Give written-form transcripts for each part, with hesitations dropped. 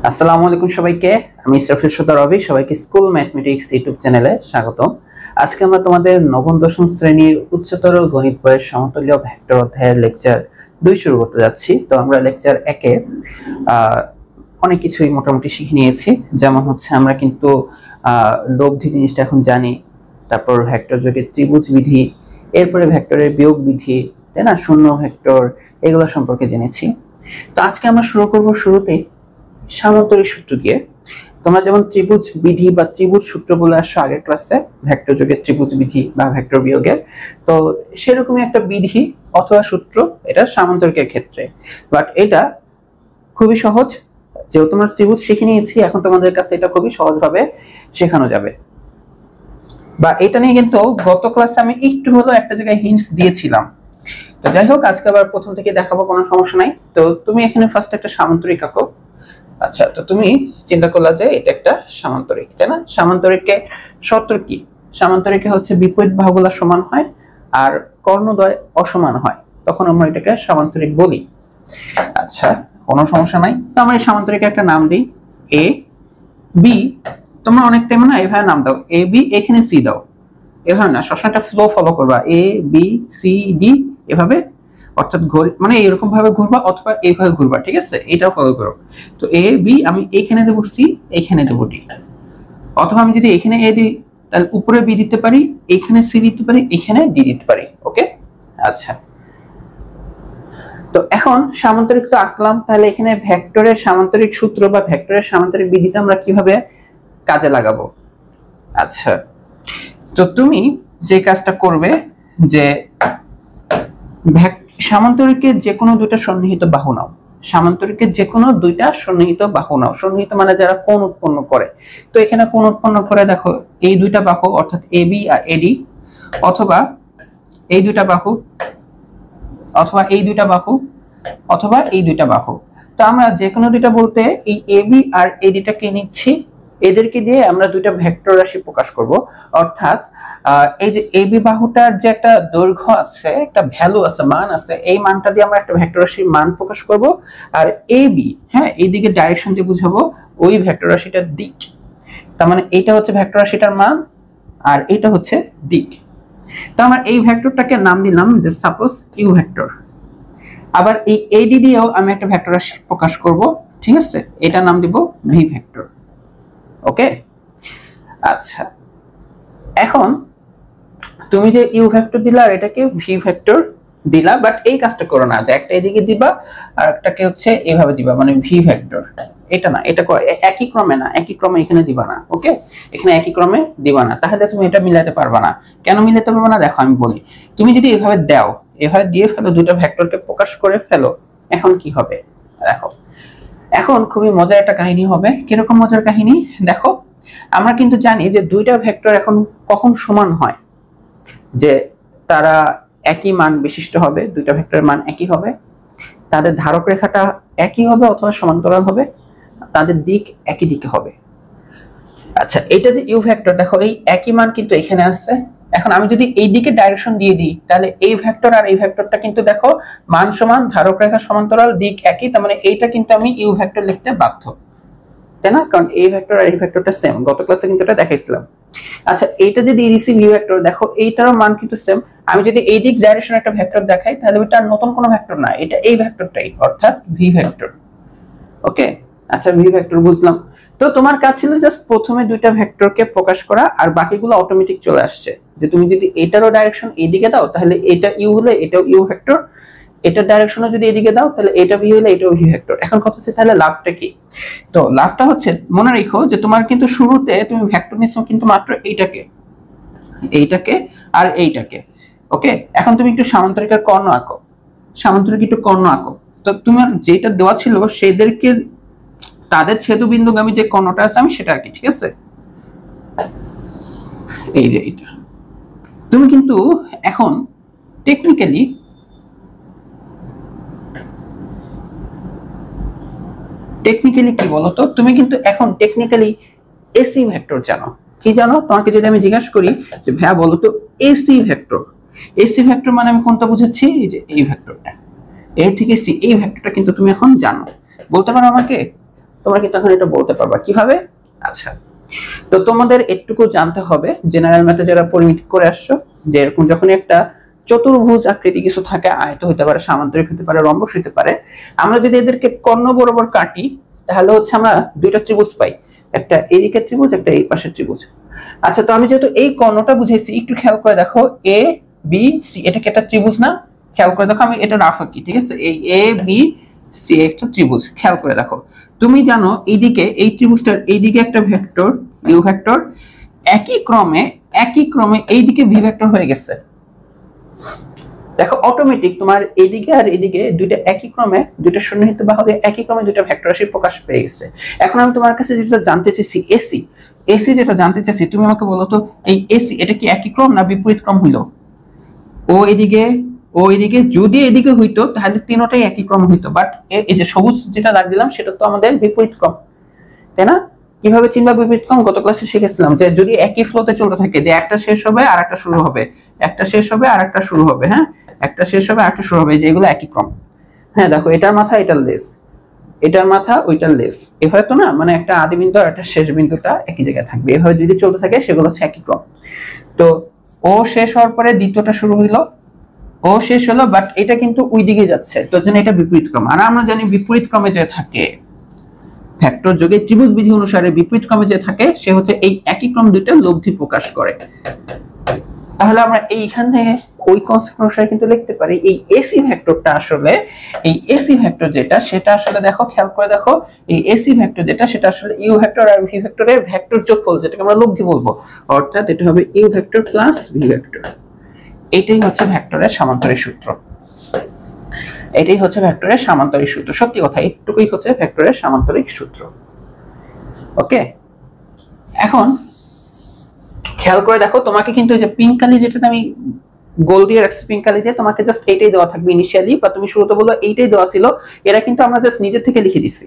আসসালামু আলাইকুম সবাইকে। আমি ইসরাফিল সদর রবি, সবাইকে স্কুল ম্যাথমেটিক্স ইউটিউব চ্যানেলে স্বাগতম। আজকে আমরা তোমাদের নবম দশম শ্রেণীর উচ্চতর গণিত বইয়ের সমতুল্য ভেক্টর অধ্যায়ের লেকচার 2 শুরু করতে যাচ্ছি। তো আমরা লেকচার 1-এ অনেক কিছুই মোটামুটি শিখে নিয়েছি। যেমন হচ্ছে আমরা কিন্তু লব্ধি জিনিসটা এখন জানি, তারপর ভেক্টর যোগের ত্রিভুজ বিধি, এরপরে ভেক্টরের বিয়োগ বিধি, তাই না, শূন্য ভেক্টর, এগুলো সম্পর্কে জেনেছি। তো আজকে আমরা শুরু করব শুরুতেই সামান্তরিক সূত্র দিয়ে। তোমরা যেমন ত্রিভুজ বিধি বা ত্রিভুজ সূত্র বলে আসছো আগের ক্লাসে, ভেক্টর যোগের ত্রিভুজ বিধি বা ভেক্টর বিয়োগের, তো সেরকমই একটা বিধি অথবা সূত্র এটা সামান্তরিকের ক্ষেত্রে। বাট এটা খুবই সহজ, যেহেতু তোমরা ত্রিভুজ শিখে নিয়েছি, এখন তোমাদের কাছে এটা খুবই সহজভাবে শেখানো যাবে। বা এটা নিয়ে কিন্তু গত ক্লাসে আমি একটু হলো একটা জায়গায় হিন্টস দিয়েছিলাম। তো যাই হোক, আজকে আবার প্রথম থেকে দেখাবো, কোনো সমস্যা নাই। তো তুমি এখানে ফার্স্ট একটা সামান্তরিক আঁকো। আচ্ছা, তো তুমি চিন্তা করলা যে এটা একটা সামান্তরিক, তাই না? সামান্তরিকে শর্ত কি? সামান্তরিকে হচ্ছে বিপরীত বাহুগুলো সমান হয় আর কর্ণদ্বয় অসমান হয়, তখন আমরা এটাকে সামান্তরিক বলি। আচ্ছা, কোনো সমস্যা নাই। তো আমরা এই সামান্তরিকে একটা নাম দিই এ বি। তোমরা অনেক টাইম না এভাবে নাম দাও, এ বি এখানে সি দাও, এভাবে না, সবসময় একটা ফ্লো ফলো করবা, এ বি সি ডি এভাবে, অর্থাৎ মানে এরকম ভাবে ঘুরবা অথবা এইভাবে ঘুরবা, ঠিক আছে? এটাও ফলো করো। তো এ বি আমি এখানে দেবো সি, এখানে দেবো ডি, অথবা আমি যদি এখানে এ দিই তাহলে উপরে বি দিতে পারি, এখানে সি দিতে পারি, এখানে ডি দিতে পারি। ওকে, আচ্ছা। তো এখন সামান্তরিক তো আঁকলাম, তাহলে এখানে ভেক্টরের সামান্তরিক সূত্র বা ভেক্টরের সামান্তরিক বিধিটা আমরা কিভাবে কাজে লাগাবো? আচ্ছা, তো তুমি যে কাজটা করবে যে সামান্তরিকের যে কোনো দুইটা সন্নিহিত বাহু নাও, সামান্তরিকের যে কোনো দুইটা সন্নিহিত বাহু নাও। সন্নিহিত মানে যারা কোণ উৎপন্ন করে। তো এখানে কোণ উৎপন্ন করে দেখো, এই দুইটা বাহু অর্থাৎ এবি আর এডি, অথবা এই দুইটা বাহু, অথবা এই দুইটা বাহু, অথবা এই দুইটা বাহু। তো আমরা যে কোনো দুইটা বলতে এই এবি আর এডিটাকে নিচ্ছি, এদেরকে দিয়ে আমরা দুইটা ভেক্টর রাশি প্রকাশ করব। অর্থাৎ এই যে এবি বাহুটার যে একটা দৈর্ঘ্য আছে, একটা ভ্যালু আছে, মান আছে, এই মানটা দিয়ে আমরা একটা ভেক্টর রাশির মান প্রকাশ করব। আর এবি, হ্যাঁ, এইদিকে ডাইরেকশন দিয়ে বুঝাবো ওই ভেক্টর রাশিটার দিক। তার মানে এটা হচ্ছে ভেক্টর রাশিটার মান আর এটা হচ্ছে দিক। তো আমরা এই ভেক্টরটাকে নাম দিলাম যে সাপোজ ইউ ভেক্টর। আবার এই এডি দিয়েও আমি একটা ভেক্টর রাশি প্রকাশ করব, ঠিক আছে? এটা নাম দিব ভি ভেক্টর। ওকে, আচ্ছা। এখন তুমি যে ইউ ভেক্টর দিলা আর এটাকে ভি ভেক্টর দিলা, বাট এই কাজটা করো না যে একটা এদিকে দিবা আর একটাকে হচ্ছে এইভাবে দিবা, মানে ভি ভেক্টর। এটা না, এটা একই ক্রমে না, একই ক্রমে এখানে দিবা না। ওকে, এখানে একই ক্রমে দিবা না, তাহলে তুমি এটা মিলাতে পারবা না। কেন মিলাতে পারবা না? দেখো আমি বলি। তুমি যদি এভাবে দাও, এভাবে দিয়ে ফেলো, দুটো ভেক্টরকে প্রকাশ করে ফেলো, এখন কি হবে দেখো। এখন খুবই মজার একটা কাহিনী হবে। কিরকম মজার কাহিনী? দেখো, আমরা কিন্তু জানি যে দুইটা ভেক্টর এখন কখন সমান হয়, যে তারা একই মান বিশিষ্ট হবে, দুইটা ভেক্টরের মান একই হবে, তাদের ধারক রেখাটা একই হবে অথবা সমান্তরাল হবে, তাদের দিক একই দিকে হবে। আচ্ছা, এটা যে ইউ ভেক্টর, দেখো এই একই মান কিন্তু এখানে আসছে। এখন আমি যদি এই দিকে ডাইরেকশন দিয়ে দিই, তাহলে এই ভেক্টর আর এই ভেক্টরটা কিন্তু দেখো মান সমান, ধারক রেখা সমান্তরাল, দিক একই, তার মানে এইটা কিন্তু আমি ইউ ভেক্টর লিখতে বাধ্য, তাই না? কারণ এই ভেক্টর আর এই ভেক্টরটা সেম, গত ক্লাসে কিন্তু এটা দেখাইছিলাম। আচ্ছা, এইটা যদি দিছি ভি ভেক্টর, দেখো এইটারও মান কিন্তু সেম। আমি যদি এই দিক ডাইরেকশন একটা ভেক্টর দেখাই, তাহলে এটা নতুন কোনো ভেক্টর না, এটা এই ভেক্টরটাই, অর্থাৎ ভি ভেক্টর। ওকে, আচ্ছা, ভি ভেক্টর বুঝলাম। তো তোমার কাজ ছিল জাস্ট প্রথমে দুইটা ভেক্টরকে প্রকাশ করা, আর বাকিগুলো অটোমেটিক চলে আসছে। যে তুমি যদি এটারও ডাইরেকশন এইদিকে দাও, তাহলে এটা ইউ হলে এটাও ইউ ভেক্টর, এটার ডাইরেকশনও যদি এদিকে দাও, তাহলে এটা ভি হলে এটাও ভি ভেক্টর। এখন কথা হচ্ছে তাহলে লাভটা কি? তো লাভটা হচ্ছে, মনে রেখো যে তোমার কিন্তু শুরুতে তুমি ভেক্টর নিছো কিন্তু মাত্র এইটাকে, এইটাকে আর এইটাকে। ওকে, এখন তুমি একটু সামান্তরিকের কর্ণ আঁকো, সামান্তরিক একটু কর্ণ আঁকো। তো তোমার যেটা দেওয়া ছিল সেদেরকে, তাদের ছেদবিন্দুগামী যে কর্ণটা আছে আমি সেটা আঁকি, ঠিক আছে? এই যে এটা তুমি কিন্তু এখন টেকনিক্যালি কি বলতো, তুমি কিন্তু এখন টেকনিক্যালি এসি ভেক্টর জানো। কি জানো? তোমাকে যদি আমি জিজ্ঞাসা করি যে ভাইয়া বলতো এসি ভেক্টর, এসি ভেক্টর মানে আমি কোনটা বুঝাচ্ছি? যে এই ভেক্টরটা, এ থেকে সি, এই ভেক্টরটা কিন্তু তুমি এখন জানো। বলতে পারো আমাকে? তোমরা কিন্তু এখন এটা বলতে পারবা কিভাবে। আচ্ছা, তো তোমাদের একটুকু জানতে হবে জেনারেল ম্যাথে যারা পরিমিতি করে আসছো, যে এরকম যখন একটা চতুর্ভুজ আকৃতি কিছু থাকে, আয়ত হতে পারে, সামান্তরিক হতে পারে, রম্বস হতে পারে, আমরা যদি এদেরকে কর্ণ বরাবর কাটি তাহলে হচ্ছে আমরা দুইটা ত্রিভুজ পাই, একটা এদিকে ত্রিভুজ, একটা এই পাশের ত্রিভুজ। আচ্ছা, তো আমি যেহেতু এই কর্ণটা বুঝাইছি, একটু খেয়াল করে দেখো, এ বি সি, এটা কি একটা ত্রিভুজ না? খেয়াল করে দেখো, আমি এটা রাফ আঁকি, ঠিক আছে? এই এ বি সি একটা ত্রিভুজ, খেয়াল করে দেখো। তুমি জানো এইদিকে এই ত্রিভুজটার এইদিকে একটা ভেক্টর ইউ ভেক্টর, একই ক্রমে এইদিকে ভি ভেক্টর হয়ে গেছে। দেখো অটোমেটিক তোমার এইদিকে আর এইদিকে দুইটা একই ক্রমে, দুইটা সন্নিহিত বাহু দিয়ে একই ক্রমে দুইটা ভেক্টর রাশি প্রকাশ পেয়ে গেছে। এখন আমি তোমার কাছে যেটা জানতে চাইছি, এসি যেটা জানতে চাইছি, তুমি আমাকে বলো তো এই এসি এটা কি একই ক্রম না বিপরীত ক্রম হইলো? ও এদিকে যদি এদিকে হইতো তাহলে তিনটাই একই ক্রম হইতো, বাট এই যে সবুজ যেটা দাগ দিলাম সেটা তো আমাদের বিপরীত ক্রম, তাই না? কিভাবে চিনবা বিপরীত ক্রম? গত ক্লাসে শিখেছিলাম যে যদি একই ফ্লোতে চলতে থাকে, যে একটা শেষ হবে আর একটা শুরু হবে, একটা শেষ হবে আর একটা শুরু হবে, হ্যাঁ, একটা শেষ হবে আর একটা শুরু হবে, যেগুলো একই ক্রম। হ্যাঁ, দেখো এটার মাথা এটার লেজ, এটার মাথা ওইটার লেজ, এভাবে তো না, মানে একটা আদি বিন্দু আর একটা শেষ বিন্দুটা একই জায়গায় থাকবে, এভাবে যদি চলতে থাকে সেগুলো হচ্ছে একই ক্রম। তো ও শেষ হওয়ার পরে দ্বিতীয়টা শুরু হইলো, ও শেষ হলো, বাট এটা কিন্তু ওই দিকে যাচ্ছে, তো জন্য এটা বিপরীত ক্রম। আর আমরা জানি বিপরীত ক্রমে যে থাকে ভেক্টর যোগে ত্রিভুজ বিধি অনুসারে বিপরীত ক্রমে যে থাকে সে হচ্ছে এই একই ক্রম দুইটা লব্ধি প্রকাশ করে। তাহলে আমরা এইখান থেকে ওই কনসেপ্ট অনুসারে কিন্তু লিখতে পারি এই এসি ভেক্টরটা আসলে, এই এসি ভেক্টর যেটা সেটা আসলে দেখো, খেয়াল করে দেখো, এই এসি ভেক্টর যেটা সেটা আসলে ইউ ভেক্টর আর ভি ভেক্টরের ভেক্টর যোগফল, যেটাকে আমরা লব্ধি বলবো, অর্থাৎ এটা হবে U vector plus V vector. এটাই হচ্ছে ভেক্টরের সামান্তরিক সূত্র, এটাই হচ্ছে ভেক্টরের সামান্তরিক সূত্র। সত্যি কথা, এইটুকুই হচ্ছে ভেক্টরের সামান্তরিক সূত্র। ওকে, এখন খেয়াল করে দেখো, তোমাকে কিন্তু এই যে পিঙ্ক কালি, যেটা আমি গোল দিয়ে রাখছি পিঙ্ক কালি দিয়ে, তোমাকে জাস্ট এইটাই দেওয়া থাকবে ইনিশিয়ালি, বা তুমি শুরুতে বললো এইটাই দেওয়া ছিল, এরা কিন্তু আমরা জাস্ট নিজের থেকে লিখে দিছি,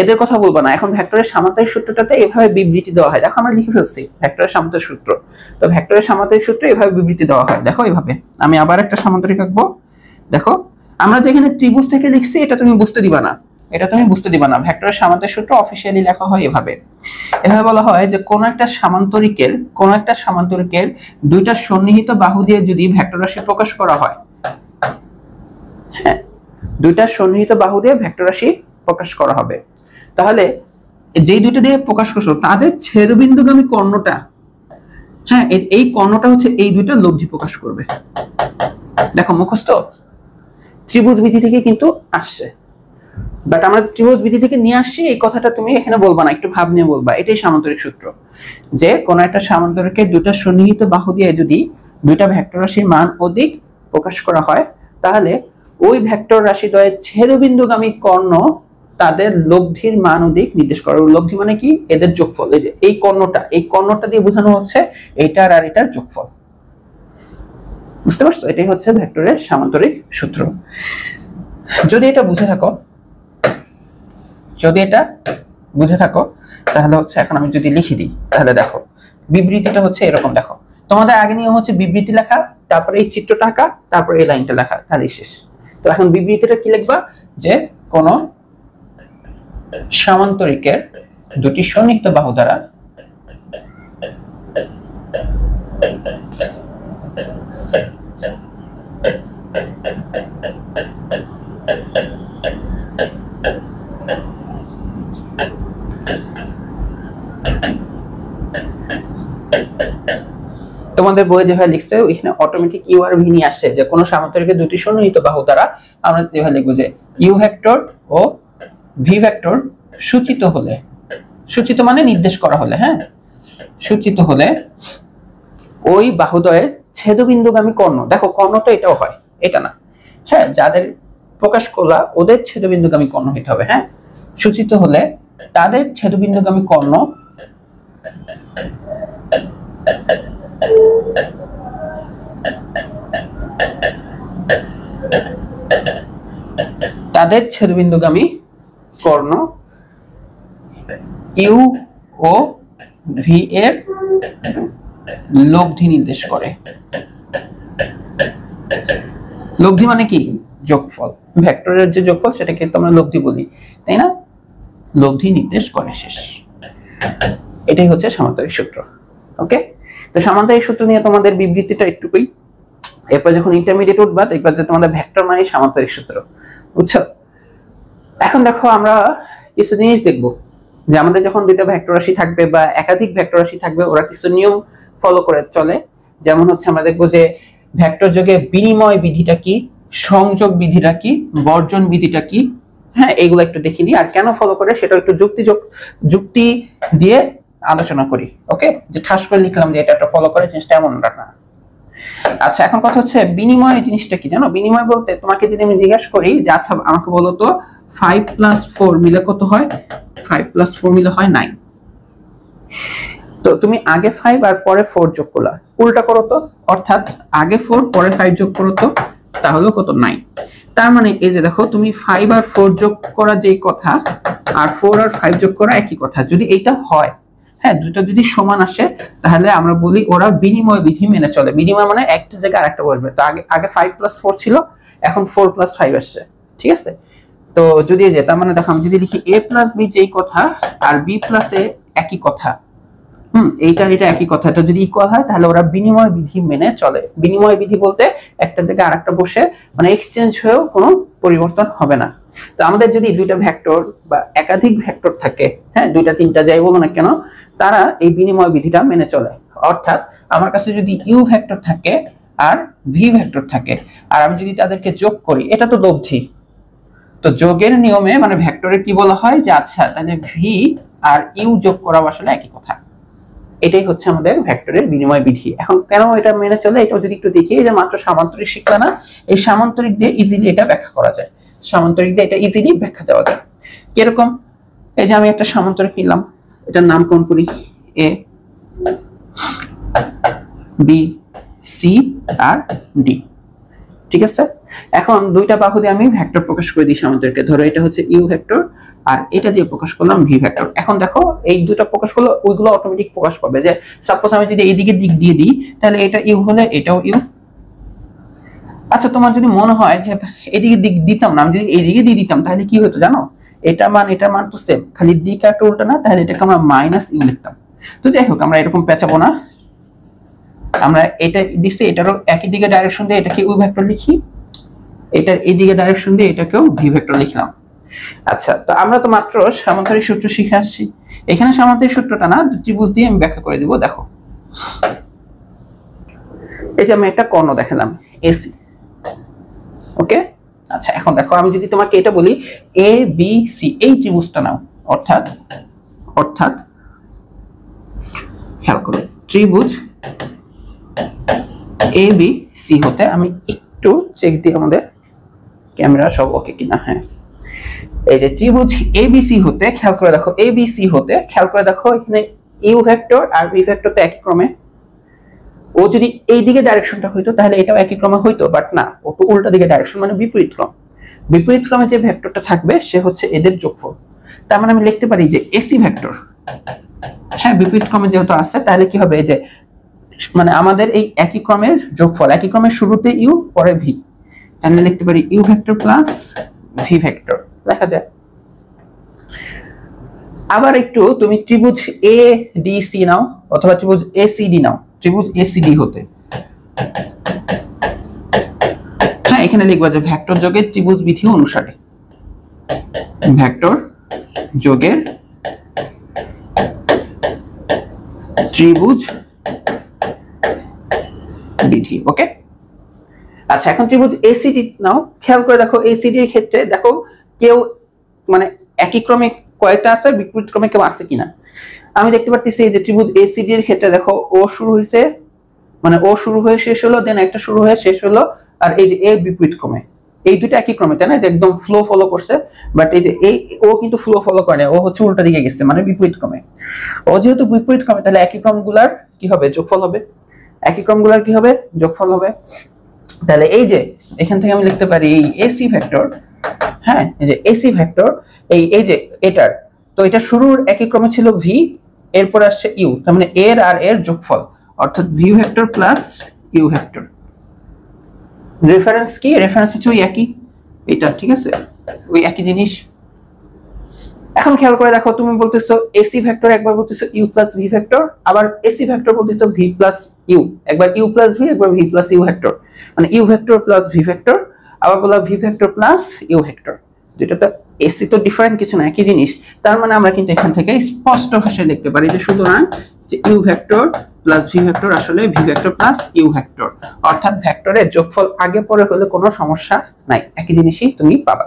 এদের কথা বলবো না। এখন ভেক্টরের সামান্তরিক সূত্রটাতে এভাবে বিবৃতি দেওয়া হয়, দেখো আমরা লিখে ফেলছি ভেক্টরের সামান্তরিক সূত্র। তো ভেক্টরের সামান্তরিক সূত্র এভাবে বিবৃতি দেওয়া হয়, দেখো এইভাবে। আমি আবার একটা সামান্তরিক আঁকবো, দেখো আমরা যেখানে ত্রিভুজ থেকে লিখছি এটা তুমি বুঝতে দিবা না, এটা তুমি বুঝতে দিবা না। ভেক্টরের সামান্তরিক সূত্র অফিশিয়ালি লেখা হয় এভাবে, এভাবে বলা হয় যে কোন একটা সামান্তরিকের দুইটা সন্নিহিত বাহু দিয়ে যদি ভেক্টর রাশি প্রকাশ করা হয়, হ্যাঁ, দুইটা সন্নিহিত বাহু দিয়ে ভেক্টর রাশি প্রকাশ করা হবে, তাহলে যেই দুইটা দিয়ে প্রকাশ করছো তাদের ছেদবিন্দুগামী কর্ণটা, হ্যাঁ, এই কর্ণটা হচ্ছে এই দুইটা লব্ধি প্রকাশ করবে। দেখো মুখস্থ ত্রিভুজ বিধি থেকে কিন্তু আসছে, বাট আমরা ত্রিভুজ বিধি থেকে নিয়ে আসছি এই কথাটা তুমি এখানে বলবা না, একটু ভাব নিয়ে বলবা। এটাই সামান্তরিক সূত্র, যে কোন একটা সামান্তরিকের দুইটা সন্নিহিত বাহু দিয়ে যদি দুইটা ভেক্টর রাশির মান অধিক প্রকাশ করা হয়, তাহলে ওই ভেক্টর রাশি দ্বয়ের ছেদবিন্দুগামী কর্ণ তাদের লব্ধির মান অধিক নির্দেশ করে। লব্ধি মানে কি? এদের যোগফল। এই যে এই কর্ণটা দিয়ে বোঝানো হচ্ছে এইটার আর এটার যোগফল। বুঝতে পারছো? এটাই হচ্ছে ভেক্টরের সামান্তরিক সূত্র। যদি এটা বুঝে থাকো তাহলে হচ্ছে, এখন আমি যদি লিখে দিই তাহলে দেখো বিবৃতিটা হচ্ছে এরকম। দেখো তোমাদের আগে নিয়ম হচ্ছে বিবৃতি লেখা, তারপরে এই চিত্রটা আঁকা, তারপরে এই লাইনটা লেখা, তাহলে শেষ। তো এখন বিবৃতিটা কি লিখবা? যে কোন সামান্তরিকের দুটি সন্নিহিত বাহু দ্বারা তোমাদের বইয়ে যেভাবে লিখছে ওইখানে অটোমেটিক ইউ আর ভি নিয়ে আসছে, যে কোনো সামান্তরিকের দুটি সন্নিহিত বাহু দ্বারা আমরা যেভাবে লিখবো যে ইউ ভেক্টর ও ভি ভেক্টর সূচিত হলে, সূচিত মানে নির্দেশ করা হলে, হ্যাঁ, সূচিত হলে ওই বাহুদ্বয়ের ছেদবিন্দুগামী কর্ণ, দেখো কর্ণ তো এটাও হয়, এটা না, হ্যাঁ, যাদের প্রকাশ করলা ওদের ছেদবিন্দুগামী কর্ণ হতে হবে, হ্যাঁ, সূচিত হলে তাদের ছেদবিন্দুগামী কর্ণ ইউ ও ভি এর লব্ধি নির্দেশ করে। লব্ধি মানে কি? যোগফল। ভেক্টরের যে যোগফল সেটাকে তো আমরা লব্ধি বলি, তাই না? লব্ধি নির্দেশ করে। শেষ। এটাই হচ্ছে সামান্তরিক সূত্র। ওকে, তো সামান্তরিক সূত্র নিয়ে তোমাদের বিবৃতিটা একটুকুই। এরপর যখন ইন্টারমিডিয়েট উঠবা দেখবা যে তোমাদের ভেক্টর মানে সামান্তরিক সূত্র, বুঝছো? এখন দেখো আমরা কিছু জিনিস দেখব যে আমাদের যখন দুইটা ভেক্টর রাশি থাকবে বা একাধিক ভেক্টর রাশি থাকবে, ওরা কিছু নিয়ম ফলো করে চলে। যেমন হচ্ছে আমরা দেখবো যে ভেক্টর যোগে বিনিময় বিধিটা কি, সংযোগ বিধিটা কি, বর্জন বিধিটা কি, হ্যাঁ এইগুলো একটু দেখে নিই। আর কেন ফলো করে সেটা একটু যুক্তি দিয়ে আলোচনা করি। ওকে, যে ঠাস করে লিখলাম যে এটা একটা ফলো করে, জিনিসটা এমন না। আচ্ছা, এখন কথা হচ্ছে বিনিময় জিনিসটা কি জানো? বিনিময় বলতে তোমাকে যদি আমি জিজ্ঞাসা করি যে আচ্ছা আমাকে বলো তো 5 + 4 মিলে কত হয়? 5 + 4 মিলে হয় 9। তো তুমি আগে 5 আর পরে 4 যোগ করলা, উল্টা করো তো, অর্থাৎ আগে 4 পরে 5 যোগ করো তো, তাহলে কত? 9। তার মানে এই যে দেখো তুমি 5 আর 4 যোগ করা যেই কথা আর 4 আর 5 যোগ করা একই কথা। যদি এইটা হয়, হ্যাঁ, দুটো যদি সমান আসে তাহলে আমরা বলি ওরা বিনিময় বিধি মেনে চলে। বিনিময় মানে একটা জায়গায় আরেকটা বসবে। তো আগে 5 + 4 ছিল, এখন 4 + 5 আসছে, ঠিক আছে? তো যদি এই যে তার মানে দেখো আমি যদি লিখি a + b যেই কথা আর b + a একই কথা, এইটা এটা একই কথা, এটা যদি ইকুয়াল হয় তাহলে ওরা বিনিময় বিধি মেনে চলে। বিনিময় বিধি বলতে একটা জায়গায় আরেকটা বসে মানে এক্সচেঞ্জ হয়েও কোনো পরিবর্তন হবে না। তো আমাদের যদি দুইটা ভেক্টর বা একাধিক ভেক্টর থাকে, হ্যাঁ, দুইটা তিনটা যাই বলো না কেন, তারা এই বিনিময় বিধিটা মেনে চলে। অর্থাৎ আমার কাছে যদি ইউ ভেক্টর থাকে আর ভি ভেক্টর থাকে আর আমি যদি তাদেরকে যোগ করি, এটা তো লব্ধি। তো যোগের নিয়মে মানে ভেক্টরের কি বলা হয় যে আচ্ছা তাহলে ভি আর ইউ যোগ করা আসলে একই কথা। এটাই হচ্ছে আমাদের ভেক্টরের বিনিময় বিধি। এখন কেন এটা মেনে চলে এটাও যদি একটু দেখি, যে মাত্র সামান্তরিক শিখলা না, এই সামান্তরিক দিয়ে ইজিলি এটা ব্যাখ্যা করা যায়। সামান্তরিক দিয়ে এটা ইজিলি ব্যাখ্যা দেওয়া যায়। কিরকম? এই যে আমি একটা সামান্তরিক নিলাম, এটার নামকরণ করি এ বি সি আর ডি, ঠিক আছে? এখন দুইটা বাহু দিয়ে আমি ভেক্টর প্রকাশ করে দিই সামান্তরিকে। ধরো এটা হচ্ছে ইউ ভেক্টর আর এটা দিয়ে প্রকাশ করলাম ভি ভেক্টর। এখন দেখো এই দুটো প্রকাশ করলে ওইগুলো অটোমেটিক প্রকাশ পাবে। যে সাপোজ আমি যদি এইদিকে দিক দিয়ে দিই তাহলে এটা ইউ হলে এটাও ইউ। আচ্ছা, তোমার যদি মনে হয় যে এদিকে দিক দিতাম না, আমি যদি এইদিকে দিয়ে দিতাম তাহলে কি হতো জানো? এটা মান তো সেম, খালি দিক একটা উল্টা না, তাহলে এটাকে আমরা -ইউ লিখতাম। তো যাই হোক, আমরা এরকম পেঁচাবো না, আমরা এটা দিচ্ছি এটারও একই দিকে ডাইরেকশন দিয়ে এটাকে ইউ ভেক্টর লিখি, এটার এইদিকে ডাইরেকশন দিয়ে এটাকেও ভি ভেক্টর লিখলাম। আচ্ছা, তো আমরা তো মাত্র সামান্তরিক সূত্র শিখে আসছি। এখানে সামান্তরিক সূত্রটা না ত্রিভুজ দিয়ে আমি ব্যাখ্যা করে দিব। দেখো এই যে আমি একটা কর্ণ দেখালাম এসি, ওকে? আচ্ছা, এখন দেখো আমি যদি তোমাকে এটা বলি এ বি সি এই ত্রিভুজটা নাও, অর্থাৎ খেয়াল করো ত্রিভুজ এ বি সি হতে, আমি একটু চেক দিই আমাদের ক্যামেরা সব ওকে কিনা। হ্যাঁ, এই যে ত্রিভুজ এবিসি হতে খেয়াল করে দেখো, এবিসি হতে খেয়াল করে দেখো এখানে ইউ ভেক্টর আর ভি ভেক্টর তো একই ক্রমে। ও যদি এই দিকে ডাইরেকশনটা হইতো তাহলে এটাও একই ক্রমে হইতো, বাট না, ও তো উল্টা দিকে ডাইরেকশন মানে বিপরীত ক্রম। বিপরীত ক্রমে যে ভেক্টরটা থাকবে সে হচ্ছে এদের যোগফল। তার মানে আমি লিখতে পারি যে এসি ভেক্টর, হ্যাঁ, বিপরীত ক্রমে যেহেতু আছে তাহলে কি হবে, যে মানে আমাদের এই একই ক্রমের যোগফল, একই ক্রমের শুরুতে ইউ পরে ভি, তাহলে লিখতে পারি U vector plus V vector লেখা যায়। আবার একটু তুমি ত্রিভুজ এ ডি সি নাও অথবা ত্রিভুজ এ সি ডি নাও। ত্রিভুজ এ সি ডি হতে হ্যাঁ এখানে লিখবা যে ভেক্টর যোগের ত্রিভুজ বিধি অনুসারে, ভেক্টর যোগের ত্রিভুজ বিধি। ওকে, আচ্ছা, এখন ত্রিভুজ এসিডি নাও। খেয়াল করে দেখো এসিডির ক্ষেত্রে দেখো কেউ মানে একই ক্রমে কয়েকটা আছে, বিপরীত ক্রমে কেউ আছে কিনা। আমি দেখতে পাচ্ছি যে ত্রিভুজ এসিডি এর ক্ষেত্রে দেখো ও শুরু হয়েছে, মানে ও শুরু হয়ে শেষ হলো, দেন একটা শুরু হয়ে শেষ হলো, আর এই যে এ বিপরীত ক্রমে, এই দুইটা একই ক্রমে, তাই না, যে একদম ফ্লো ফলো করছে। বাট এই যে এই ও কিন্তু ফ্লো ফলো করে না, ও হচ্ছে উল্টা দিকে গেছে, মানে বিপরীত ক্রমে। ও যেহেতু বিপরীত ক্রমে তাহলে একই ক্রমগুলার কি হবে, যোগফল হবে। একই ক্রমগুলার কি হবে, যোগফল হবে। তাহলে এই যে এখান থেকে আমি লিখতে পারি এই এসি ভেক্টর, হ্যাঁ, এই যে এসি ভেক্টর এই যে এটার, তো এটা শুরুর একই ক্রমে ছিল ভি, এরপর আসছে ইউ, তার মানে এর আর এর যোগফল, অর্থাৎ V vector plus U vector. Reference কি, রেফারেন্স হচ্ছে ওই একই, এটা ঠিক আছে, ওই একই জিনিস। এখন খেয়াল করে দেখো, তুমি বলতেছো এসি ভেক্টর, একবার বলতেছো ইউ প্লাস ভি ভেক্টর, আবার এসি ভেক্টর বলতেছো ভি প্লাস ইউ, একবার ইউ প্লাস ভি, একবার ভি প্লাস ইউ ভেক্টর, মানে U vector plus V vector, আবার বলা V vector plus U vector. দুটো তো এসি তো ডিফারেন্ট কিছু না, একই জিনিস। তার মানে আমরা কিন্তু এখান থেকে স্পষ্ট ভাষায় লিখতে পারি যে সুতরাং যে U vector plus V vector আসলে V vector plus U vector, অর্থাৎ ভেক্টরের যোগফল আগে পরে হলে কোনো সমস্যা নাই, একই জিনিসই তুমি পাবা।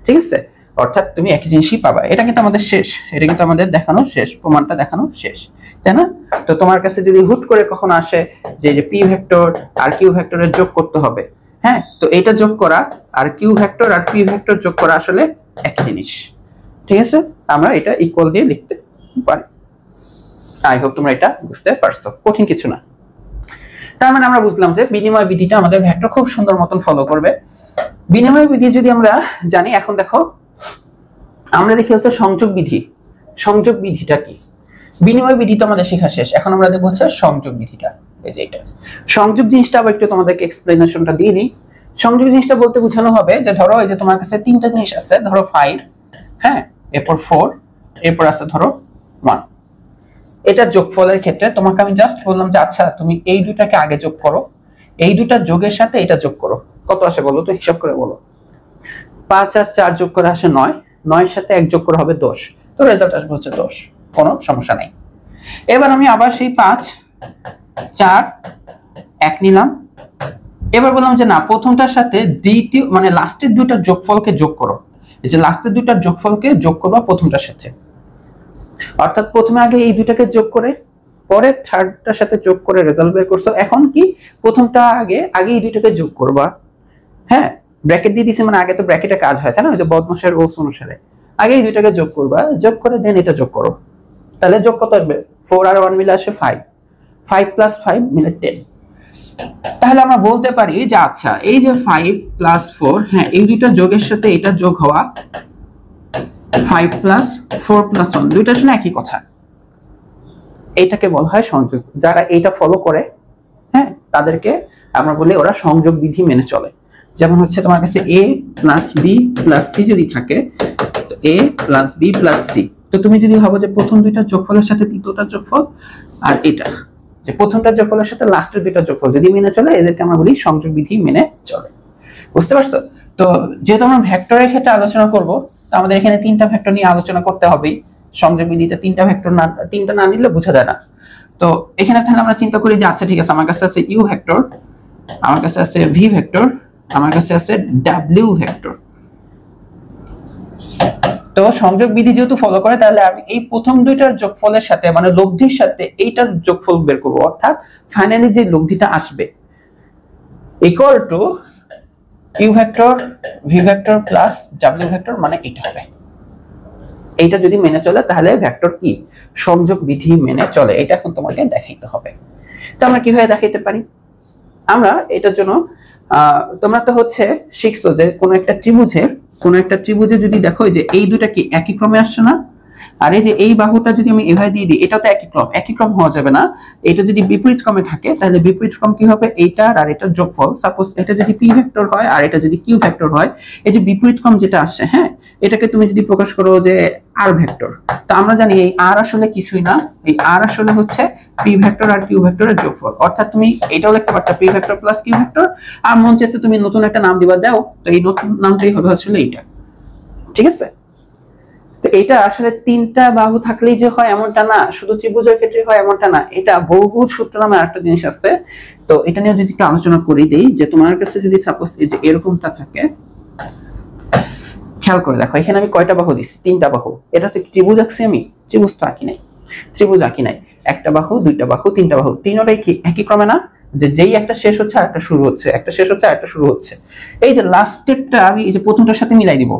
ঠিক আছে, অর্থাৎ তুমি একই জিনিসই পাবা। এটা কিন্তু আমাদের শেষ, এটা কিন্তু আমাদের দেখানো শেষ, প্রমাণটা দেখানো শেষ, তাই না? তো তোমার কাছে যদি হুট করে কখনো আসে যে পি ভেক্টর আর কিউ ভেক্টরের যোগ করতে হবে, হ্যাঁ, তো এটা যোগ করা আর কিউ ভেক্টর আর পি ভেক্টর যোগ করা আসলে একই জিনিস। ঠিক আছে, আমরা এটা ইকুয়াল দিয়ে লিখতে পারি। আই হোপ তোমরা এটা বুঝতে পারছো, কঠিন কিছু না। তার মানে আমরা বুঝলাম যে বিনিময় বিধিটা আমাদের ভেক্টর খুব সুন্দর মতন ফলো করবে। বিনিময় বিধি যদি আমরা জানি, এখন দেখো আমরা দেখি হচ্ছে সংযোগ বিধি। সংযোগ বিধিটা কি? বিনিময় বিধি তো আমাদের শেখা শেষ, এখন আমরা দেখব হচ্ছে সংযোগ বিধিটা। এই যে এটা সংযোগ জিনিসটা আবার একটু তোমাদেরকে এক্সপ্লেনেশনটা দিয়ে দিই। সংযোগ জিনিসটা বলতে বোঝানো হবে যে ধরো এই যে তোমার কাছে তিনটা জিনিস আছে, ধরো 5, হ্যাঁ, এরপর 4, এরপর আছে ধরো 1। এটা যোগফলের ক্ষেত্রে তোমাকে আমি জাস্ট বললাম যে আচ্ছা তুমি এই দুটাকে আগে যোগ করো, এই দুটা যোগের সাথে এটা যোগ করো, কত আসে বলো তো, হিসাব করে বলো। 5 আর 4 যোগ করে আসে 9, 9 এর সাথে 1 যোগ করে হবে 10, তো রেজাল্ট আসবে হচ্ছে 10, কোনো সমস্যা নাই। এবার আমি আবার সেই 5 4 1 নিলাম, এবার বললাম যে না প্রথমটার সাথে দ্বিতীয় মানে লাস্টের দুইটার যোগফলকে যোগ করো, এই যে লাস্টের দুইটার যোগফলকে যোগ করবা প্রথমটার সাথে, অর্থাৎ প্রথমে আগে এই দুইটাকে যোগ করে পরে থার্ডটার সাথে যোগ করে রেজাল্ট বের করছো। এখন কি প্রথমটা আগে এই দুইটাকে যোগ করবা, হ্যাঁ, ব্র্যাকেট দিয়ে দিছি মানে আগে তো ব্র্যাকেটে কাজ হয়, তাই না? ওই যে বদমাশের রুলস অনুসারে আগে এই দুইটাকে যোগ করবা, যোগ করে দেন এটা যোগ করো, তাহলে যোগ কত আসবে? 4 আর 1 মিলে আসে 5, 5 প্লাস 5 মিলে 10। তাহলে আমরা বলতে পারি যে আচ্ছা এই যে 5 প্লাস 4, হ্যাঁ, এই দুইটা যোগের সাথে এটা যোগ হওয়া 5 প্লাস 4 প্লাস 1, দুইটা আসলে একই কথা। এটাকে বলা হয় সংযোগ। যারা এটা ফলো করে, হ্যাঁ, তাদেরকে আমরা বলি ওরা সংযোগ বিধি মেনে চলে। যেমন হচ্ছে তোমার কাছে a plus b plus c যদি থাকে, তো a plus b plus c, তো তুমি যদি ভাবো যে প্রথম দুইটা যোগফলের সাথে তৃতীয়টার যোগফল আর এটা যে প্রথমটা যোগফলের সাথে লাস্টের দুইটা যোগফল যদি মেনে চলে, এদেরকে আমরা বলি সংযোগ বিধি মেনে চলে। বুঝতে পারছো? তো যেহেতু আমরা ভেক্টরের ক্ষেত্রে আলোচনা করব, তো আমাদের এখানে তিনটা ভেক্টর নিয়ে আলোচনা করতে হবে। সংযোগ বিধিতে তিনটা না নিলে বোঝা যায় না। তো এখানে তাহলে আমরা চিন্তা করি যে আচ্ছা ঠিক আছে, আমার কাছে আছে ইউ ভেক্টর, আমার কাছে আছে ভি ভেক্টর, আমার কাছে আছে ডাব্লিউ ভেক্টর। তো সংযোগ বিধি যেহেতু ফলো করে, তাহলে আমি এই প্রথম দুইটার যোগফলের সাথে মানে লব্ধির সাথে এইটার যোগফল বের করব, অর্থাৎ ফাইনালি যে লব্ধিটা আসবে equal to U vector V vector plus W vector, মানে এটা হবে। এইটা যদি মেনে চলে তাহলে ভেক্টর কি সংযোগ বিধি মেনে চলে। এটা এখন তোমাকে দেখাইতে হবে। তো আমরা কিভাবে দেখাইতে পারি? আমরা এটার জন্য তোমরা তো হচ্ছে শিখছো যে কোন একটা ত্রিভুজে যদি দেখো যে এই দুটা কি একই ক্রমে আসছে না, আর এই যে এই বাহুটা যদি আমি এভাবে দিয়ে দিই, এটা তো একই ক্রম হওয়া যাবে না। এটা যদি বিপরীত ক্রমে থাকে তাহলে বিপরীত ক্রম কি হবে? এইটার আর এটার যোগফল। সাপোজ এটা যদি পি ভেক্টর হয় আর এটা যদি কিউ ভেক্টর হয়, এই যে বিপরীত ক্রম যেটা আসছে, হ্যাঁ, এটাকে তুমি যদি প্রকাশ করো যে আর ভেক্টর, তো আমরা জানি এই আর আসলে কিছুই না, এই আর আসলে হচ্ছে পি ভেক্টর আর কিউ ভেক্টরের যোগফল। অর্থাৎ তুমি এটাও লিখতে পারতা P vector plus Q vector, আর মন চাইছে তুমি নতুন একটা নাম দিবা, দাও, তো এই নতুন নামটাই হবে আসলে এইটা। ঠিক আছে? তো এটা আসলে তিনটা বাহু থাকলেই যে হয় এমনটা না, শুধু ত্রিভুজের ক্ষেত্রে হয় এমনটা না, এটা বহুভুজ সূত্র নামে আরেকটা জিনিস আছে। তো এটা নিয়ে যদি একটু আলোচনা করি দেই, যে তোমার কাছে যদি সাপোজ এই যে এরকমটা থাকে, খেয়াল করে দেখো এখানে আমি কয়টা বাহু দিচ্ছি? তিনটা বাহু। এটা তো ত্রিভুজ আঁকছি আমি, ত্রিভুজ তো আঁকি নাই, একটা বাহু, দুইটা বাহু, তিনটা বাহু, তিনটাই কি একই ক্রমে না? যে যেই একটা শেষ হচ্ছে আর একটা শুরু হচ্ছে, একটা শেষ হচ্ছে আর একটা শুরু হচ্ছে। এই যে লাস্টেরটা আমি এই যে প্রথমটার সাথে মিলাই দিব,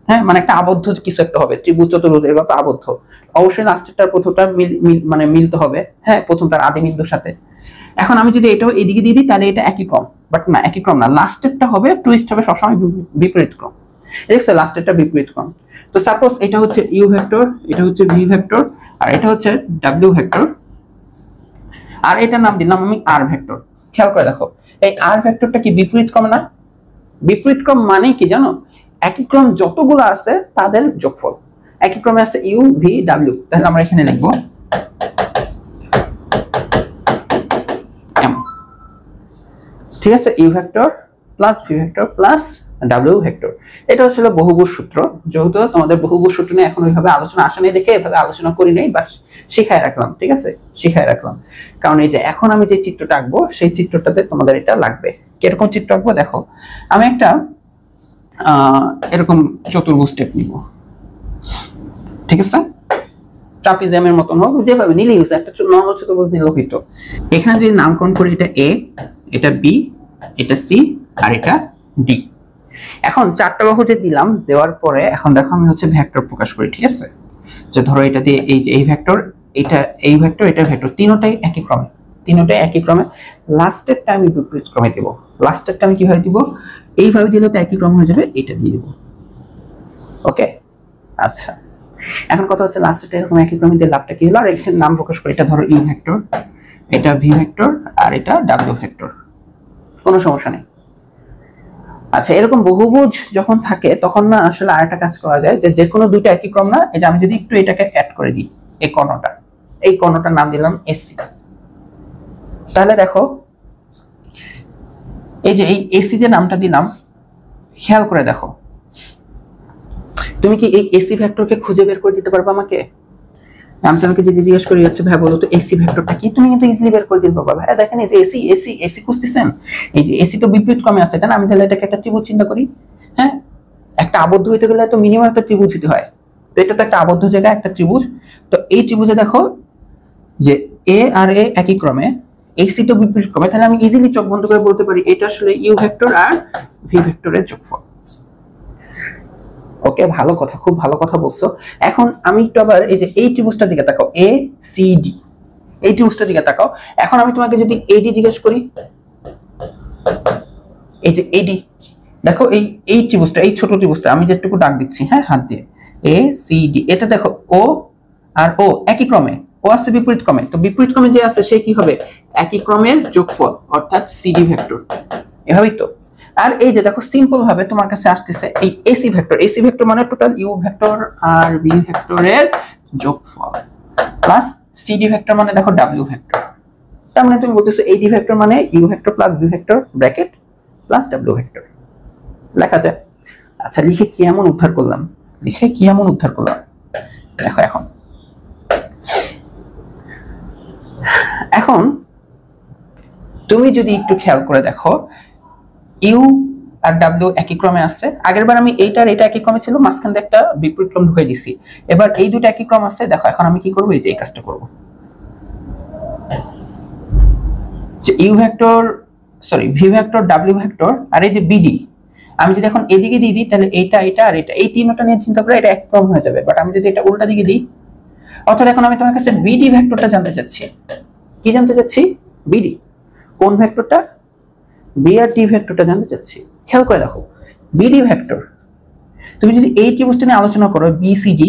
হ্যাঁ, মানে একটা আবদ্ধ কিছু একটা হবে, ত্রিভুজ চতুর্ভুজ এর মতো আবদ্ধ, অবশ্যই লাস্টেরটার প্রথমটার মানে মিলতে হবে, হ্যাঁ, প্রথমটার আদি বিন্দুর সাথে। এখন আমি যদি এটাও এদিকে দিয়ে দিই তাহলে এটা একই ক্রম, বাট না, একই ক্রম না, লাস্টেরটা হবে টুইস্ট হবে সবসময় বিপরীত ক্রম। দেখছো লাস্টেরটা বিপরীত ক্রম। তো সাপোজ এটা হচ্ছে ইউ ভেক্টর, এটা হচ্ছে ভি ভেক্টর, আর এটা হচ্ছে ডাব্লিউ ভেক্টর, আর এটার নাম দিলাম আমি আর ভেক্টর। খেয়াল করে দেখো এই আর ভেক্টরটা কি বিপরীত ক্রম না? বিপরীত ক্রম মানে কি জানো? একই ক্রম যতগুলো আছে তাদের যোগফল। একই ক্রমে আছে ইউ ভি ডাব্লিউ, তাহলে আমরা এখানে লিখব এম। ঠিক আছে, U vector plus V vector plus W vector. এটা হচ্ছে বহুভুজ সূত্র। যেহেতু তোমাদের বহুভুজ সূত্র নিয়ে এখন ওইভাবে আলোচনা আসে নাই দেখে এভাবে আলোচনা করি নাই, বাস শিখায় রাখলাম। ঠিক আছে, শিখায় রাখলাম, কারণ এই যে এখন আমি যে চিত্রটা আঁকবো সেই চিত্রটাতে তোমাদের এটা লাগবে। কিরকম চিত্র আঁকবো দেখো, আমি একটা এরকম চতুর্ভুজ টেপ নিব। ঠিক আছে, ট্রাপিজিয়ামের মতন হোক, যেভাবে নিলেই হচ্ছে, একটা নরমাল চতুর্ভুজ নিলেও হইতো। এখানে যদি নামকরণ করি, এটা এ, এটা বি, এটা সি আর এটা ডি। এখন চারটা বাহু যে দিলাম, দেওয়ার পরে এখন দেখো আমি হচ্ছে ভেক্টর প্রকাশ করি। ঠিক আছে, যে ধরো এটা দিয়ে এই যে এই ভেক্টর, এটা এই ভেক্টর, এটা ভেক্টর, তিনটাই একই ক্রমে, তিনটাই একই ক্রমে। লাস্টেরটা আমি বিপরীত ক্রমে দিব। লাস্টেরটা আমি কিভাবে দিব? এইভাবে দিলে তো একই ক্রম হয়ে যাবে, এটা দিয়ে দিব। ওকে, আচ্ছা, এখন কথা হচ্ছে লাস্টেরটা এরকম একই ক্রমে দিয়ে লাভটা কি হলো? আর এখানে নাম প্রকাশ করি, এটা ধরো ইউ ভেক্টর, এটা ভি ভেক্টর আর এটা ডাব্লিউ ভেক্টর, কোনো সমস্যা নেই। আচ্ছা, এরকম বহুভুজ যখন থাকে তখন না আসলে আরেকটা কাজ করা যায়, যে যে কোনো দুইটা একই ক্রম না, এই যে আমি যদি একটু এটাকে অ্যাড করে দিই, এই কর্ণটা, এই কর্ণটার নাম দিলাম এসি। তাহলে দেখো এই যে এই এসি যে নামটা দিলাম, খেয়াল করে দেখো, তুমি কি এই এসি ভেক্টরকে খুঁজে বের করে দিতে পারবে আমাকে? আমি তোমাকে যদি জিজ্ঞেস করি, আচ্ছা ভাই বলো তো এসি ভেক্টরটা কি, তুমি কিন্তু ইজিলি বের করে দিতে পারবে। ভাই দেখেন এই যে এসি এসি এসি খুঁজতেছেন, এই যে এসি তো বিপরীত ক্রমে আছে, তাই না? আমি তাহলে এটাকে একটা ত্রিভুজ চিন্তা করি। হ্যাঁ, একটা আবদ্ধ হইতে গেলে তো মিনিমাম একটা ত্রিভুজ হতে হয়, তো এটা তো একটা আবদ্ধ জায়গা, একটা ত্রিভুজ। তো এই ত্রিভুজে দেখো যে এ আর এ একই ক্রমে, এসি তো বিপরীত ক্রমে, তাহলে আমি ইজিলি চোখ বন্ধ করে বলতে পারি এটা আসলে ইউ ভেক্টর আর ভি ভেক্টরের যোগফল। ওকে, ভালো কথা, খুব ভালো কথা বলছো। এখন আমি একটু আবার এই যে এই ত্রিভুজটার দিকে তাকাও, এ সি ডি, এই ত্রিভুজটার দিকে তাকাও। এখন আমি তোমাকে যদি এডি জিজ্ঞেস করি, এই যে এডি, দেখো এই এই ত্রিভুজটা, এই ছোট ত্রিভুজটা আমি যেটুকু ডাক দিচ্ছি, হ্যাঁ, হাত দিয়ে, এ সি ডি, এটা দেখো ও আর ও একই ক্রমে, ও আছে বিপরীত ক্রমে, তো বিপরীত ক্রমে যে আছে সে কি হবে? একই ক্রমের যোগফল, অর্থাৎ সিডি ভেক্টর। এভাবেই তো। আর এই যে দেখো সিম্পল ভাবে তোমার কাছে আসতেছে এই এসি ভেক্টর, এসি ভেক্টর মানে টোটাল ইউ ভেক্টর আর বি ভেক্টরের যোগফল, প্লাস সিডি ভেক্টর মানে দেখো ডাব্লিউ ভেক্টর। তার মানে তুমি বলতেছো এডি ভেক্টর মানে U vector plus B vector bracket plus W vector, লেখা যায়। আচ্ছা, লিখে কি এমন উদ্ধার করলাম, লিখে কি এমন উদ্ধার করলাম দেখো। এখন তুমি যদি একটু খেয়াল করে দেখো, ইউ আর ডাব্লিউ একই ক্রমে আছে। আগেরবার আমি এইটার এটা একই ক্রমে ছিল, মাঝখানে একটা বিপরীত ক্রম ঢুকিয়ে দিছি। এবার এই দুটো একই ক্রম আছে, দেখো এখন আমি কি করব, এই যে এই কাজটা করব, যে U vector sorry V vector W vector আর এই যে বিডি, আমি যদি এখন এদিকে দিয়ে দিই, তাহলে এটা এটা আর এটা, এই তিনটা নিয়ে চিন্তা করে এটা এক ক্রম হয়ে যাবে। বাট আমি যদি এটা উল্টা দিকে দিই, অর্থাৎ এখন আমি তোমার কাছে বিডি ভেক্টরটা জানতে চাচ্ছি। কি জানতে চাচ্ছি? বিডি কোন ভেক্টরটা? বি আর ডি ভেক্টরটা জানতে চাচ্ছি। খেয়াল করে দেখো, বিডি ভেক্টর তুমি যদি এই ত্রিভুজটা নিয়ে আলোচনা করো বিসিডি,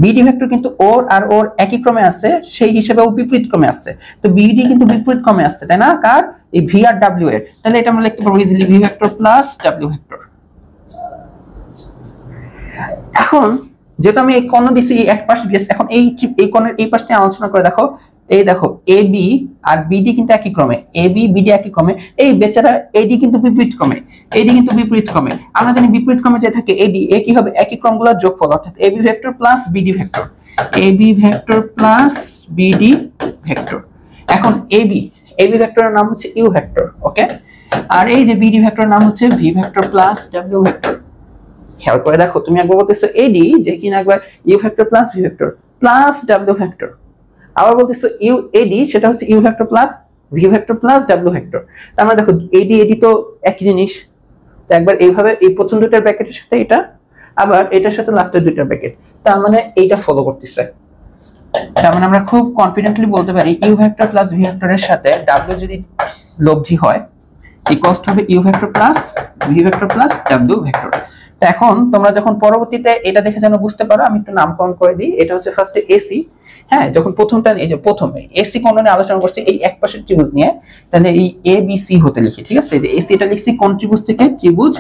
বিডি ভেক্টর কিন্তু ওর আর ওর একই ক্রমে আছে, সেই হিসেবে ও বিপরীত ক্রমে আসছে। তো বিডি কিন্তু বিপরীত ক্রমে আসছে, তাই না? কার? এই ভি আর ডাব্লিউ এর। তাহলে এটা আমরা লিখতে পারবো easily V vector plus W vector. এখন যেহেতু আমি এই কর্ণ দিছি এক পাশ দিয়েছি, এখন এই কর্ণের এই পাশটা আলোচনা করে দেখো, এই দেখো এ বি আর বিডি কিন্তু একই ক্রমে, এ বি বিডি একই ক্রমে, এই বেচারা এডি কিন্তু বিপরীত ক্রমে, এডি কিন্তু বিপরীত ক্রমে। আমরা জানি বিপরীত ক্রমে যে থাকে এডি, এ কি হবে? একই ক্রমগুলোর যোগফল, অর্থাৎ AB vector plus BD vector, AB vector plus BD vector. এখন এবি ভেক্টরের নাম হচ্ছে ইউ ভেক্টর, ওকে, আর এই যে বিডি ভেক্টরের নাম হচ্ছে V vector plus W vector. খেয়াল করে দেখো, তুমি একবার বলতেছো এডি, যে কিনা একবার U vector plus V vector plus W vector, আবার বলতেছো ইউ এডি, সেটা হচ্ছে U vector plus V vector plus W vector. তার মানে দেখো এডি এডি তো একই জিনিস, তো একবার এইভাবে এই প্রথম দুইটার ব্র্যাকেটের সাথে এটা, আবার এটার সাথে লাস্টের দুইটার ব্র্যাকেট, তার মানে এইটা ফলো করতেছে। তার মানে আমরা খুব কনফিডেন্টলি বলতে পারি ইউ ভেক্টর প্লাস ভি ভেক্টরের সাথে ডাব্লিউ যদি লব্ধি হয়, ইকুয়ালস টু হবে U vector plus V vector plus W vector. তো এখন তোমরা যখন পরবর্তীতে এটা দেখে যেন বুঝতে পারো, আমি একটু নামকরণ করে দিই। এটা হচ্ছে ফার্স্টে এসি, হ্যাঁ, যখন প্রথমটা এই যে প্রথমে এসি কোণ নিয়ে আলোচনা করছি এই এক পাশের ত্রিভুজ নিয়ে, তাহলে এই এ বি সি হতে লিখি, ঠিক আছে? যে এসি এটা লিখছি কোন ত্রিভুজ থেকে? ত্রিভুজ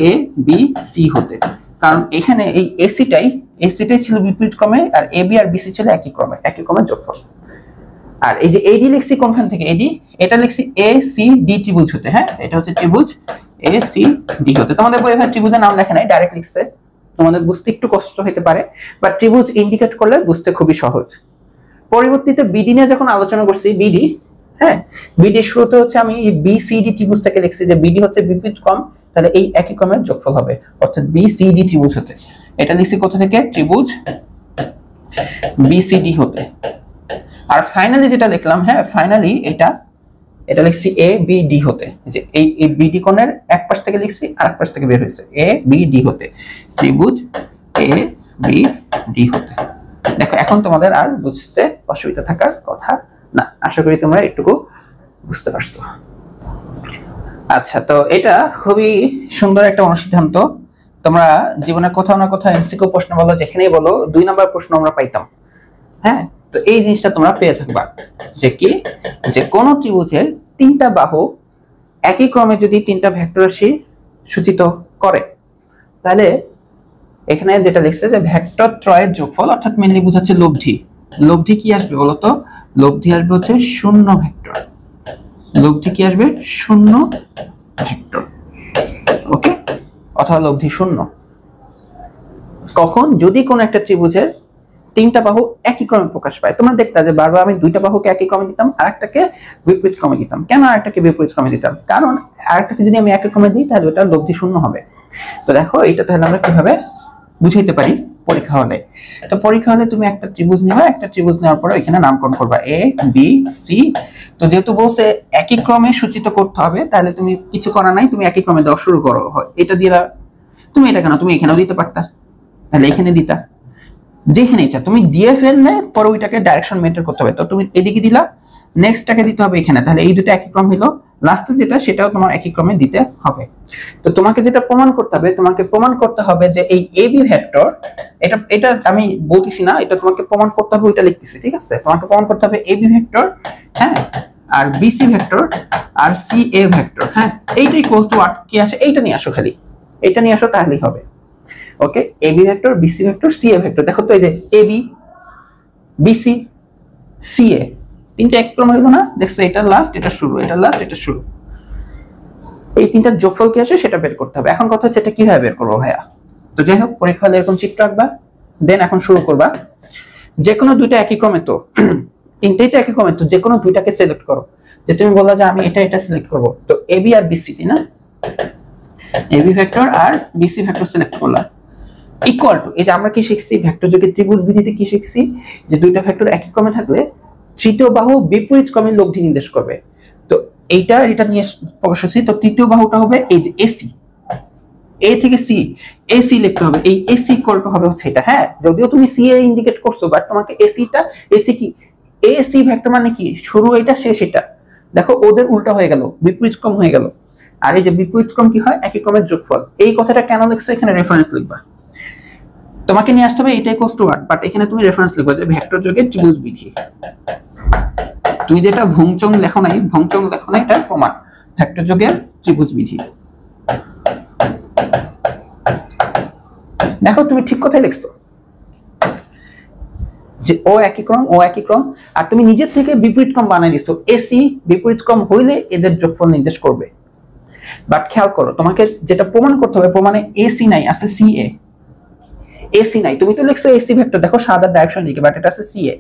এ বি সি হতে। কারণ এখানে এই এসিটাই ছিল বিপরীত ক্রমে, আর এবি আর বিসি ছিল একই ক্রমের যোগফল। আর এই যে এডি লিখছি কোনখান থেকে, এডি এটা লিখছি এ সি ডি ত্রিভুজ হতে। হ্যাঁ, এটা হচ্ছে ত্রিভুজ এ সি ডি হতে। তোমাদের বইয়ে ত্রিভুজের নাম লেখা নাই, ডাইরেক্ট লিখছে, তোমাদের বুঝতে একটু কষ্ট হতে পারে, বাট ত্রিভুজ ইন্ডিকেট করলে বুঝতে খুবই সহজ। পরবর্তীতে বিডি নিয়ে যখন আলোচনা করছি, বিডি, হ্যাঁ, বিডি শুরুতে হচ্ছে আমি বি সি ডি ত্রিভুজ থেকে লিখছি যে বিডি হচ্ছে বিপরীত ক্রম, তাহলে এই একই ক্রমের যোগফল হবে, অর্থাৎ বি সি ডি ত্রিভুজ হতে। এটা লিখছি কোথা থেকে, ত্রিভুজ বি সি ডি হতে। আর ফাইনালি যেটা লিখলাম, হ্যাঁ ফাইনালি এটা লিখছি এ বি ডি হতে, যে এই বিডি কোণের এক পাশ থেকে লিখছি আর এক পাশ থেকে বের হয়েছে এ বি ডি হতে, ত্রিভুজ এ বি ডি হতে। দেখো এখন তোমাদের আর বুঝতে অসুবিধা থাকার কথা না, আশা করি তোমরা একটুকু বুঝতে পারছো। আচ্ছা, তো এটা খুবই সুন্দর একটা অনুসিদ্ধান্ত। তোমরা জীবনে কোথাও না কোথাও এমসিকিউ প্রশ্ন বলো, যেখানেই বলো 2 নাম্বার প্রশ্ন আমরা পাইতাম। হ্যাঁ, তো এই জিনিসটা তোমরা পেয়ে থাকবা যে কি, যে কোন ত্রিভুজের 3টা বাহু একই ক্রমে যদি 3টা ভেক্টর রাশি সূচিত করে, তাহলে এখানে যেটা লিখছে যে ভেক্টর ত্রয়ের যোগফল, অর্থাৎ মেইনলি বোঝাচ্ছে লব্ধি কি আসবে বলতো, লব্ধি আসবে হচ্ছে 0 ভেক্টর। লব্ধি কি আসবে, 0 ভেক্টর। ওকে, অথবা লব্ধি 0 কখন, যদি কোন একটা ত্রিভুজের 3টা বাহু একই ক্রমে প্রকাশ পায়। তোমরা দেখতা যে বারবার আমি 2টা বাহুকে একই ক্রমে দিতাম, আরেকটাকে বিপরীত ক্রমে দিতাম। কেন আরেকটাকে বিপরীত ক্রমে দিতাম? কারণ আরেকটাকে যদি আমি একই ক্রমে দিই তাহলে ওটা লব্ধি 0 হবে। তো দেখো এটা তাহলে আমরা কিভাবে বুঝাইতে পারি পরীক্ষা হলে। তো পরীক্ষা হলে তুমি একটা ত্রিভুজ নিবা, একটা ত্রিভুজ নেওয়ার পরে এখানে নামকরণ করবা এ বি সি। তো যেহেতু বলছে একই ক্রমে সূচিত করতে হবে, তাহলে তুমি কিছু করা নাই, তুমি একই ক্রমে দেওয়া শুরু করো। এটা দিলা, তুমি এটা কেন, তুমি এখানেও দিতে পারতা, তাহলে এখানে দিতা, যেখানে ইচ্ছা তুমি দিয়ে ফেললে পরে ওইটাকে ডাইরেকশন মেনটেন করতে হবে। তো তুমি এদিকে দিলা, নেক্সটটাকে দিতে হবে এখানে, তাহলে এই দুটো একই ক্রম হলো, লাস্টে যেটা সেটাও তোমার একই ক্রমে দিতে হবে। তো তোমাকে যেটা প্রমাণ করতে হবে, তোমাকে প্রমাণ করতে হবে যে এই এবি ভেক্টর, এটা আমি বলতেছি না, এটা তোমাকে প্রমাণ করতে হবে, ওইটা লিখতেছি, ঠিক আছে? তোমাকে প্রমাণ করতে হবে এবি ভেক্টর, হ্যাঁ, আর বিসি ভেক্টর আর সি এ ভেক্টর, হ্যাঁ, এইটা ইকুয়াল টু আর কি আসে, এইটা নিয়ে আসো, খালি এইটা নিয়ে আসো, তাহলেই হবে। Okay, AB vector, BC vector, C A vector. দেখো তো এই যে এবি বিসি সি এ 3টা একই ক্রম হইলো না, দেখছো? এটা লাস্ট, এটা শুরু, এটা লাস্ট, এটা শুরু, এই 3টার যোগফল কি আসে সেটা বের করতে হবে। এখন কথা হচ্ছে এটা কিভাবে বের করবো ভাইয়া? তো যাই হোক, পরীক্ষা হলে এরকম চিত্র আঁকবা, দেন এখন শুরু করবা। যে কোনো 2টা একই ক্রমে, তো 3টাই তো একই ক্রমে, তো যে কোনো 2টাকে সিলেক্ট করো। যে তুমি বললা যে আমি এটা সিলেক্ট করব, তো এবি আর বিসি, তাই না? এবি ভেক্টর আর বিসি ভেক্টর সিলেক্ট করলা, ইকুয়াল টু, এই যে আমরা কি শিখছি ভেক্টর যোগের ত্রিভুজ বিধিতে, কি শিখছি যে 2টা ভেক্টর একই ক্রমে থাকলে তৃতীয় বাহু বিপরীত ক্রমে লব্ধি নির্দেশ করবে। তো এটা নিয়ে প্রকাশ হচ্ছে। তো তৃতীয় বাহুটা হবে এই যে এসি, এ থেকে সি, এসি লিখতে হবে, এই এসি ইকুয়াল টু হবে হচ্ছে এটা। হ্যাঁ, যদিও তুমি সি এ ইন্ডিকেট করছো, বাট তোমাকে এসি কি, এসি ভেক্টর মানে কি, শুরু এটা শেষ এটা। দেখো ওদের উল্টা হয়ে গেল, বিপরীত ক্রম হয়ে গেল। আর এই যে বিপরীত ক্রম কি হয়, একই ক্রমের যোগফল। এই কথাটা কেন লিখছে, এখানে রেফারেন্স লিখবা। তোমাকে নিয়ে আসতে হবে এইটা ইকুয়ালস টু ওয়াট, বাট এখানে তুমি রেফারেন্স লিখবা যে ভেক্টর যোগের ত্রিভুজ বিধি। তুমি যেটা ভংচং লেখো নাই, এটা প্রমাণ, ভেক্টর যোগের ত্রিভুজ বিধি। দেখো তুমি ঠিক কথাই লিখছো যে ও একই ক্রম, আর তুমি নিজের থেকে বিপরীত ক্রম বানাই দিছো। এসি বিপরীত ক্রম হইলে এদের যোগফল নির্দেশ করবে। বাট খেয়াল করো, তোমাকে যেটা প্রমাণ করতে হবে, প্রমাণে এসি নাই, আছে সি এ। এসি নাই, তুমি তো লিখছো এসি ভেক্টর, দেখো সাদা ডাইরেকশন লিখে, বাট এটা আছে সি এ।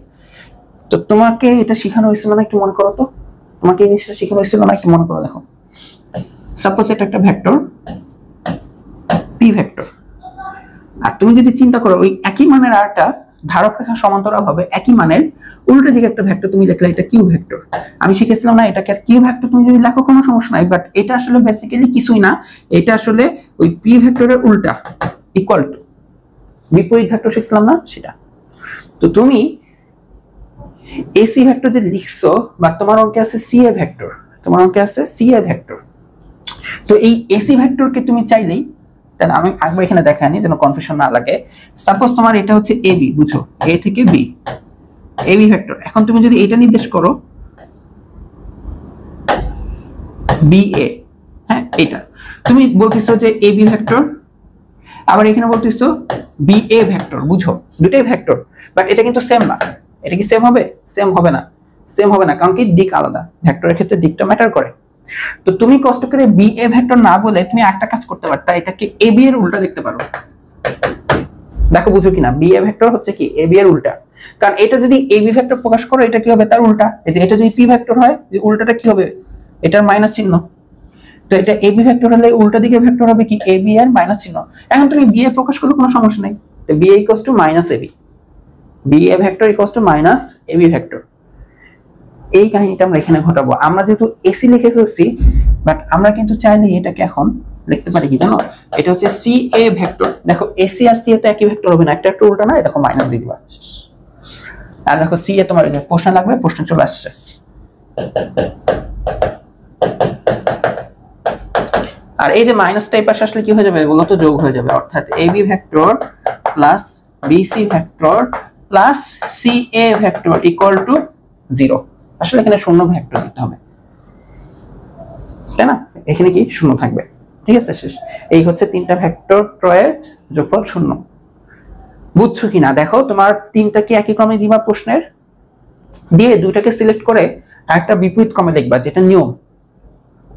তো তোমাকে এটা শেখানো হয়েছিল না, একটু মনে করো তো, তোমাকে এই জিনিসটা শেখানো হয়েছিল না, একটু মনে করো। দেখো সাপোজ এটা একটা ভেক্টর পি ভেক্টর, আর তুমি যদি চিন্তা করো ওই একই মানের আরটা ধারক রেখা সমান্তরাল হবে, একই মানের উল্টো দিকে একটা ভেক্টর তুমি লিখলে, এটা কিউ ভেক্টর। আমি শিখেছিলাম না, এটাকে আর কিউ ভেক্টর তুমি যদি লেখো কোনো সমস্যা নাই, বাট এটা আসলে বেসিক্যালি কিছুই না, এটা আসলে ওই পি ভেক্টরের উল্টা, ইকুয়াল টু বিপরীত ভেক্টর শিখছিলাম না সেটা। তো তুমি এসি ভেক্টর যে লিখছো, বা তোমার অঙ্কে আছে সি এ ভেক্টর, তো এই এসি ভেক্টরকে তুমি চাইলেই, তাহলে আমি একবার এখানে দেখাইনি যেন কনফিউশন না লাগে। সাপোজ তোমার এটা হচ্ছে এবি, বুঝো, এ থেকে বি, এবি ভেক্টর। এখন তুমি যদি এটা নির্দেশ করো বি এ, হ্যাঁ, এটা তুমি বলতেছো যে এবি ভেক্টর আবার এখানে বলতেছো বি এ ভেক্টর, বুঝো দুটাই ভেক্টর, বাট এটা কিন্তু সেম না। এটা কি সেম হবে? সেম হবে না, সেম হবে না, কারণ কি দিক আলাদা, ভেক্টরের ক্ষেত্রে দিকটা ম্যাটার করে। তো তুমি কষ্ট করে বি এ ভেক্টর না বলে তুমি একটা কাজ করতে পারতা, এটাকে এ বি এর উল্টা লিখতে পারো। দেখো বুঝো কিনা, বি এ ভেক্টর হচ্ছে কি এ বি এর উল্টা, কারণ এটা যদি এ বি ভেক্টর প্রকাশ করো এটা কি হবে তার উল্টা। এই যে এটা যদি পি ভেক্টর হয়, উল্টাটা কি হবে? এটার মাইনাস চিহ্ন। তো এটা এ বি ভেক্টর হলে উল্টা দিকে ভেক্টর হবে কি এ বি এর মাইনাস চিহ্ন। এখন তুমি বি এ প্রকাশ করলে কোনো সমস্যা নাই, B A equals to minus A B, B A vector equals to minus A B vector. এই কাহিনীটা আমরা এখানে ঘটাবো। আমরা যেহেতু এসি লিখে ফেলছি, বাট আমরা কিন্তু চাইলে এটাকে এখন লিখতে পারি কি জানো, এটা হচ্ছে সি এ ভেক্টর। দেখো এসি আর সি এ তো একই ভেক্টর হবে না, একটা একটু উল্টা না, দেখো মাইনাস দিয়ে দিবা। আর দেখো সি এ তোমার যে প্রশ্ন লাগবে, প্রশ্ন চলে আসছে। আর এই যে মাইনাসটা এই পাশে আসলে কি হয়ে যাবে, এগুলো তো যোগ হয়ে যাবে, অর্থাৎ A B vector plus B C vector plus C A vector equal to 0। আসলে এখানে শূন্য ভেক্টর দিতে হবে, তাই না? এখানে কি শূন্য থাকবে, ঠিক আছে, শেষ। এই হচ্ছে তিনটা ভেক্টর ত্রয়ের যোগফল 0। বুঝছো কিনা দেখো, তোমার তিনটা কি একই ক্রমে দিবা প্রশ্নের, দিয়ে দুইটাকে সিলেক্ট করে একটা বিপরীত ক্রমে লিখবা, যেটা নিয়ম।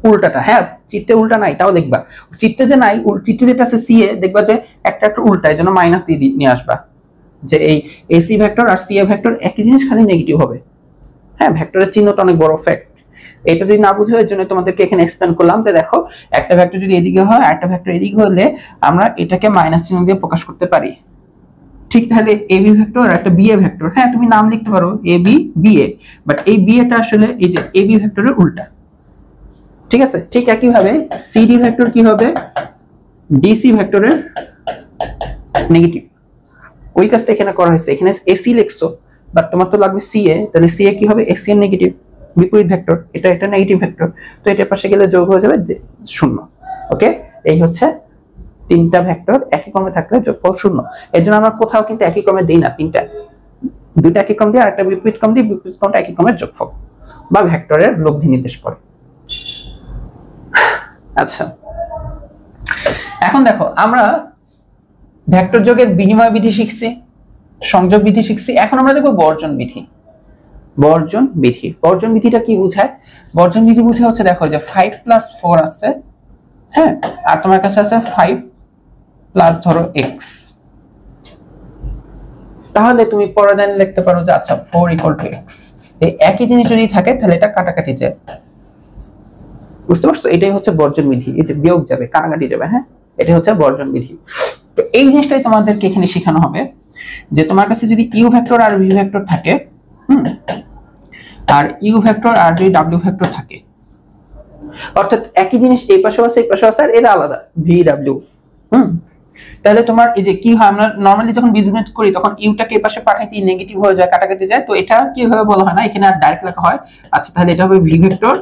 উল্টাটা, হ্যাঁ চিত্তে উল্টা নাই তাও দেখবা, চিত্তে যে নাই, চিত্তে যেটা আছে সি এ, দেখবা যে একটা একটা উল্টা, এই জন্য মাইনাস দিয়ে নিয়ে আসবা, যে এই এসি ভেক্টর আর সি এ ভেক্টর একই জিনিস, খালি নেগেটিভ হবে। হ্যাঁ, ভেক্টরের চিহ্নটা অনেক বড় ফ্যাক্ট, এটা যদি না বুঝো এর জন্য তোমাদেরকে এখানে এক্সপ্লেন করলাম যে দেখো একটা ভেক্টর যদি এদিকে হয় আর একটা ভেক্টর এদিকে হলে আমরা এটাকে মাইনাস চিহ্ন দিয়ে প্রকাশ করতে পারি। ঠিক তাহলে এ বি ভেক্টর আর একটা বি এ ভেক্টর, হ্যাঁ তুমি নাম লিখতে পারো এ বি বি এ, বাট এই বি এটা আসলে এই যে এ বি ভেক্টরের উল্টা, ঠিক আছে। ঠিক একই ভাবে সিডি ভেক্টর কি হবে, ডিসি ভেক্টরের নেগেটিভ। ওই কাজটা এখানে করা হয়েছে, এখানে এসি লিখছো, বাট তোমার তো লাগবে সি এ, তাহলে সি এ কি হবে, এসি এর নেগেটিভ, বিপরীত ভেক্টর, এটা এটা নেগেটিভ ভেক্টর, তো এটার পাশে গেলে যোগ হয়ে যাবে 0। ওকে, এই হচ্ছে তিনটা ভেক্টর একই ক্রমে থাকলে যোগফল 0। এর জন্য আমরা কোথাও কিন্তু একই ক্রমে দেই না, তিনটা দুইটা একই ক্রম দিয়ে আর একটা বিপরীত ক্রম দিয়ে, বিপরীত ক্রমটা একই ক্রমের যোগফল বা ভেক্টরের লব্ধি নির্দেশ করে। আচ্ছা, এখন দেখো আমরা ভেক্টর যোগের বিনিময় বিধি শিখছি, সংযোগ বিধি শিখছি, এখন আমরা দেখবো বর্জন বিধি। বর্জন বিধি, বর্জন বিধিটা কি বোঝায়? বর্জন বিধি বুঝে হচ্ছে দেখো যে 5 + 4 আছে, হ্যাঁ, আর তোমার কাছে আছে 5 প্লাস ধরো x, তাহলে তুমি পরের লাইনে লিখতে পারো যে আচ্ছা 4 = x। এই একই জিনিস যদি থাকে তাহলে এটা কাটাকাটি যায়, বুঝতে পারছো? এটাই হচ্ছে বর্জন বিধি, এই যে বিয়োগ যাবে কাটাকাটি যাবে, হ্যাঁ, এটাই হচ্ছে বর্জন বিধি। তো এই জিনিসটাই তোমাদেরকে এখানে শেখানো হবে, যে তোমার কাছে যদি ইউ ভেক্টর আর ভি ভেক্টর থাকে, আর ইউ ভেক্টর আর যদি ডাব্লিউ ভেক্টর থাকে, অর্থাৎ একই জিনিস এই পাশেও আছে এই পাশেও আছে, আর এরা আলাদা ভি ডাব্লিউ, তাহলে তোমার এই যে কি হয়, আমরা নরমালি যখন বীজগণিত করি তখন ইউটাকে এই পাশে পাঠাইতে নেগেটিভ হয়ে যায়, কাটাকাটি যায়, তো এটা কি ভাবে বলা হয় না, এখানে আর ডাইরেক্ট লেখা হয়। আচ্ছা, তাহলে এটা হবে V vector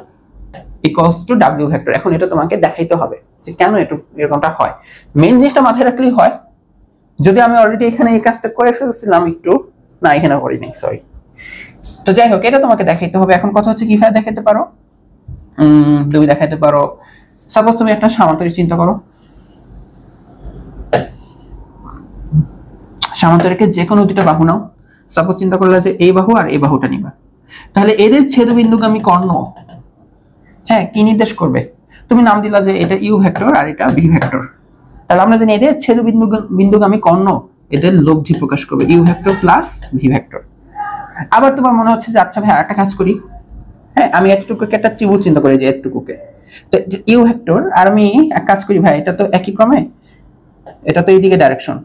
equals to W vector. এখন এটা তোমাকে দেখাইতে হবে যে কেন এরকমটা হয়, মেইন জিনিসটা মাথায় রাখলেই হয়। যদি আমি অলরেডি এখানে এই কাজটা করে ফেলছিলাম একটু, না এখানে করি নাই, সরি। তো যাই হোক, এটা তোমাকে দেখাইতে হবে। এখন কথা হচ্ছে কিভাবে দেখাইতে পারো, তুমি দেখাইতে পারো, সাপোজ তুমি একটা সামান্তরিক চিন্তা করো, সামান্তরিকের যে কোনো দুটো বাহু নাও, সাপোজ চিন্তা করলে যে এই বাহু আর এই বাহুটা নিবা, তাহলে এদের ছেদবিন্দুগামী কর্ণ, হ্যাঁ, কি নির্দেশ করবে? তুমি নাম দিলা যে এটা ইউ ভেক্টর আর এটা ভি ভেক্টর, তাহলে আমরা জানি এদের ছেদবিন্দুগামী কর্ণ এদের লব্ধি প্রকাশ করবে, U vector plus V vector. আবার তোমার মনে হচ্ছে যে আচ্ছা ভাই একটা কাজ করি, হ্যাঁ আমি এতটুকুকে একটা ত্রিভুজ চিন্তা করি, যে এতটুকুকে, তো ইউ ভেক্টর আর আমি এক কাজ করি ভাই, এটা তো একই ক্রমে, এটা তো এইদিকে ডাইরেকশন,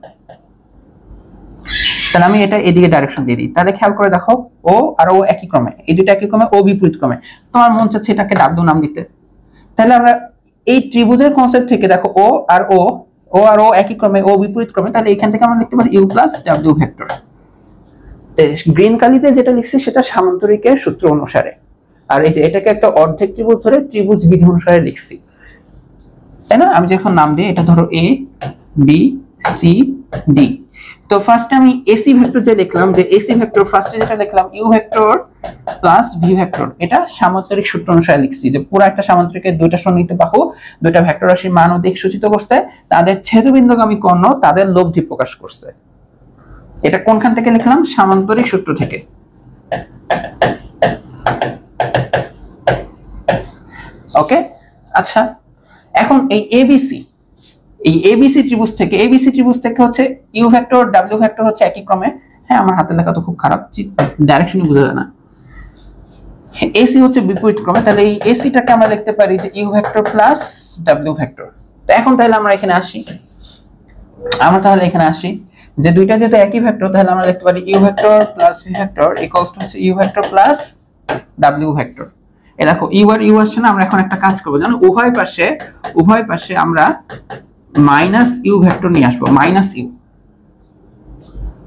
তাহলে আমি এটা এদিকে ডাইরেকশন দিয়ে দিই। তাহলে খেয়াল করে দেখো, ও আর ও একই ক্রমে, এই দুটো একই ক্রমে, ও বিপরীত ক্রমে, তোমার মন চাচ্ছে এটাকে ডাব্লিউ নাম দিতে। তাহলে আমরা এই ত্রিভুজের কনসেপ্ট থেকে দেখো ও আর ও একই ক্রমে, ও বিপরীত ক্রমে, তাহলে এখান থেকে আমরা লিখতে পারি U plus W vector. Green কালিতে যেটা লিখছি সেটা সামান্তরিকের সূত্র অনুসারে, আর এই যে এটাকে একটা অর্ধেক ত্রিভুজ ধরে ত্রিভুজ বিধি অনুসারে লিখছি, তাই না? আমি যখন নাম দিই, এটা ধরো এ বি সি ডি, তো ফার্স্ট আমি এসি ভেক্টর যে লিখলাম, যে এসি ভেক্টর ফার্স্টে যেটা লিখলাম U vector plus V vector, এটা সামান্তরিক সূত্র অনুসারে লিখছি যে পুরো একটা সামান্তরিকের দুইটা সন্নিহিত বাহু দুইটা ভেক্টর রাশির মান ও দিক সূচিত করছে, তাদের ছেদবিন্দুগামী কর্ণ তাদের লব্ধি প্রকাশ করছে। এটা কোনখান থেকে লিখলাম? সামান্তরিক সূত্র থেকে। ওকে, আচ্ছা এখন এই এবিসি, এই এবিসি ত্রিভুজ থেকে হচ্ছে ইউ ভেক্টর ডাব্লিউ ভেক্টর হচ্ছে একই ক্রমে। হ্যাঁ, আমার হাতের লেখা তো খুব খারাপ, ডাইরেকশনই বোঝা যায় না। এসি হচ্ছে বিপরীত ক্রমে, তাহলে এই এসিটাকে আমরা লিখতে পারি যে U vector plus W vector. তো এখন তাহলে আমরা এখানে আসি, যে দুইটা যেহেতু একই ভেক্টর, তাহলে আমরা লিখতে পারি U vector plus V vector equals to হচ্ছে U vector plus W vector. এই দেখো ইউ আর ইউ আসছে না, আমরা এখন একটা কাজ করবো, জানো, উভয় পাশে আমরা মাইনাস ইউ ভেক্টর নিয়ে আসবো, মাইনাস ইউ।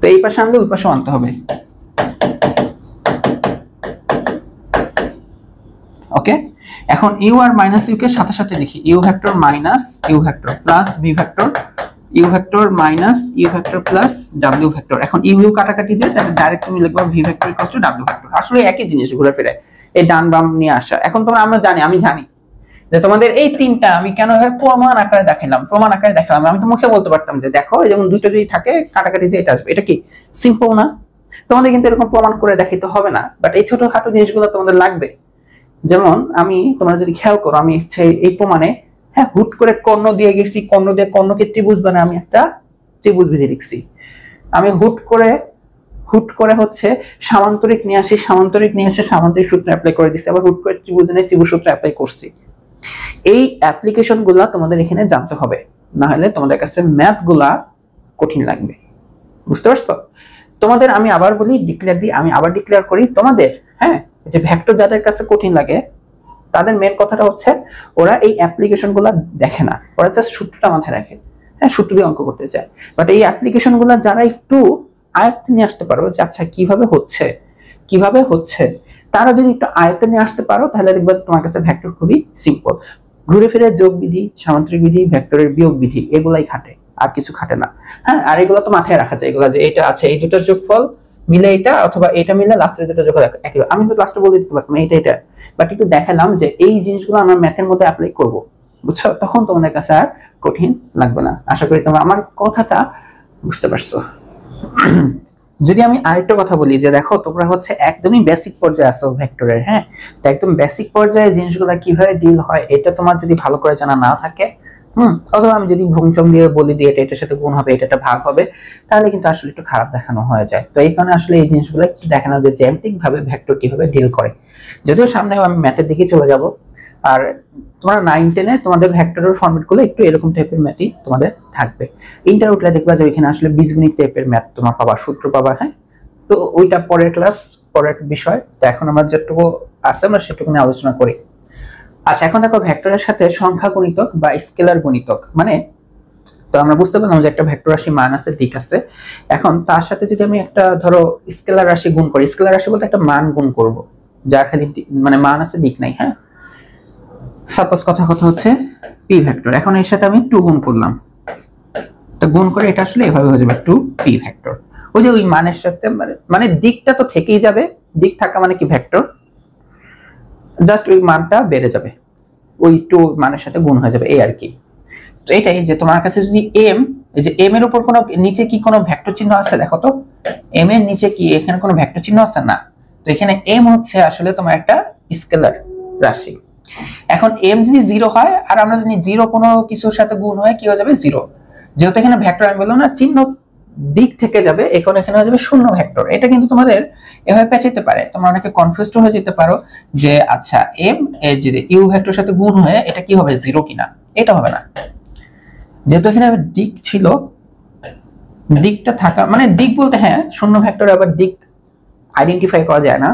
তো এই পাশে আনলে ওই পাশে আনতে হবে। ওকে, এখন ইউ আর মাইনাস ইউ কে সাথে সাথে লিখি, U vector minus U vector plus V vector, U vector minus U vector plus W vector. এখন ইউ ইউ কাটাকাটি যায়, তাহলে ডাইরেক্ট তুমি লিখবা V vector equals to W vector. আসলে একই জিনিস ঘুরে ফিরে এই ডান বাম নিয়ে আসা। এখন তোমরা আমি জানি যে তোমাদের এই তিনটা আমি কেন প্রমাণ আকারে দেখালাম। আমি তো মুখে বলতে পারতাম যে দেখো যেমন দুইটা যদি থাকে কাটাকাটি যে এটা আসবে, এটা কি সিম্পল না? তোমাদের কিন্তু এরকম প্রমাণ করে দেখাইতে হবে না, বাট এই ছোটখাটো জিনিসগুলো তোমাদের লাগবে। যেমন তোমরা যদি খেয়াল করো, আমি এই প্রমাণে হুট করে কর্ণ দিয়ে গেছি, কর্ণ দিয়ে কর্ণকে ত্রিভুজ বানায় আমি একটা ত্রিভুজ বিধি লিখছি। আমি হুট করে হচ্ছে সামান্তরিক নিয়ে এসে সামান্তরিক সূত্র অ্যাপ্লাই করে দিচ্ছি, আবার হুট করে ত্রিভুজ সূত্র অ্যাপ্লাই করছি। এই অ্যাপ্লিকেশন গুলা তোমাদের এখানে জানতে হবে, না হলে তোমাদের কাছে ম্যাথ গুলা কঠিন লাগবে। বুঝতে পারছো? তোমাদের আমি আবার বলি, ডিক্লেয়ার করি তোমাদের, যে ভেক্টর যাদের কাছে কঠিন লাগে তাদের মেন কথাটা হচ্ছে ওরা এই অ্যাপ্লিকেশন গুলা দেখে না, ওরা জাস্ট সূত্রটা মাথায় রাখে, সূত্র দিয়ে অঙ্ক করতে চায়। বাট এই অ্যাপ্লিকেশন গুলা যারা একটু আয়ত্তে নিয়ে আসতে পারো যে আচ্ছা কিভাবে হচ্ছে, তারা যদি একটু আয়ত্তে নিয়ে আসতে পারো, তাহলে দেখবে তোমার কাছে ভেক্টর খুবই সিম্পল। ঘুরে ফিরে যোগ বিধি, সামান্তরিক বিধি, ভেক্টরের বিয়োগ বিধি, এগুলাই খাটে, আর কিছু খাটে না। আর এগুলো তো মাথায় রাখা যায়, এগুলো যে এটা আছে, এই দুটোর যোগফল মিলে এটা, অথবা এটা মিলে লাস্টের দুটো যোগফল একই। আমি তো লাস্টে বলে দিতে পারতাম এটা, বাট একটু দেখালাম যে এই জিনিসগুলো আমরা ম্যাথের মধ্যে অ্যাপ্লাই করব, বুঝছো? তখন তোমাদের কাছে আর কঠিন লাগবে না। আশা করি তোমরা আমার কথাটা বুঝতে পারছো। যদি আমি আরেকটা কথা বলি, যে দেখো তোমরা হচ্ছে একদমই বেসিক পর্যায়ে আসো ভেক্টরের, তো একদম বেসিক পর্যায়ে জিনিসগুলো কিভাবে ডিল হয় এটা তোমার যদি ভালো করে জানা না থাকে, অথবা আমি যদি ভুংচং দিয়ে বলি যে এটা এটার সাথে গুণ হবে, এটা ভাগ হবে, তাহলে কিন্তু আসলে একটু খারাপ দেখানো হয়ে যায়। তো এই কারণে আসলে এই জিনিসগুলো একটু দেখানো যে জ্যামিতিক ভাবে ভেক্টর কিভাবে ডিল করে। যদিও সামনে আমি ম্যাথের দিকে চলে যাব, আর তোমরা 9-10 তোমাদের ভেক্টরের ফরম্যাট গুলো একটু এরকম টাইপের ম্যাথই তোমাদের থাকবে। ইন্টার উঠলে দেখবা যে ওইখানে আসলে বীজগণিত টাইপের ম্যাথ তোমার পাবা, সূত্র পাবা। তো ওইটা পরের ক্লাস, পরের বিষয়। তো এখন আমরা যেটুকু আছে আমরা সেটুকু নিয়ে আলোচনা করি। আচ্ছা, এখন দেখো ভেক্টরের সাথে সংখ্যা গণিতক বা স্কেলার গণিতক মানে, তো আমরা বুঝতে পারলাম যে একটা ভেক্টর রাশি মান আছে, দিক আছে। এখন তার সাথে যদি আমি একটা ধরো স্কেলার রাশি গুণ করি, স্কেলার রাশি বলতে একটা মান গুণ করব যার খালি মানে মান আছে দিক নাই। সাপোজ কথা হচ্ছে পি ভেক্টর, এখন এর সাথে আমি 2 গুণ করলাম, তো গুণ করে এটা আসলে এভাবে হয়ে যাবে 2p ভেক্টর। ওই যে ওই মানের সাথে মানে দিকটা তো থেকেই যাবে, দিক থাকা মানে কি ভেক্টর, জাস্ট ওই মানটা বেড়ে যাবে, ওই 2 মানের সাথে গুণ হয়ে যাবে, এই আর কি। তো এটাই যে তোমার কাছে যদি m, এই যে m এর উপর কোনো নিচে কি কোনো ভেক্টর চিহ্ন আছে, দেখো তো m এর নিচে কি এখানে কোনো ভেক্টর চিহ্ন আছে না? তো এখানে m হচ্ছে আসলে তোমার একটা স্কেলার রাশি। এখন m যদি 0 হয়, আর আমরা জানি 0 কোনো কিছুর সাথে গুণ হয় কি হয়ে যাবে 0, যেহেতু এখানে ভেক্টর আমি বললাম না চিহ্ন দিক থেকে যাবে, এখন এখানে হয়ে যাবে শূন্য ভেক্টর। এটা কিন্তু তোমাদের এভাবে পেঁচাইতে পারে, তোমরা অনেকে কনফিউজড হয়ে যেতে পারো যে আচ্ছা m এর যদি ইউ ভেক্টরের সাথে গুণ হয়ে এটা কি হবে 0 কিনা, এটা হবে না। যেহেতু এখানে দিক ছিল, দিকটা থাকা মানে দিক বলতে শূন্য ভেক্টর, আবার দিক আইডেন্টিফাই করা যায় না,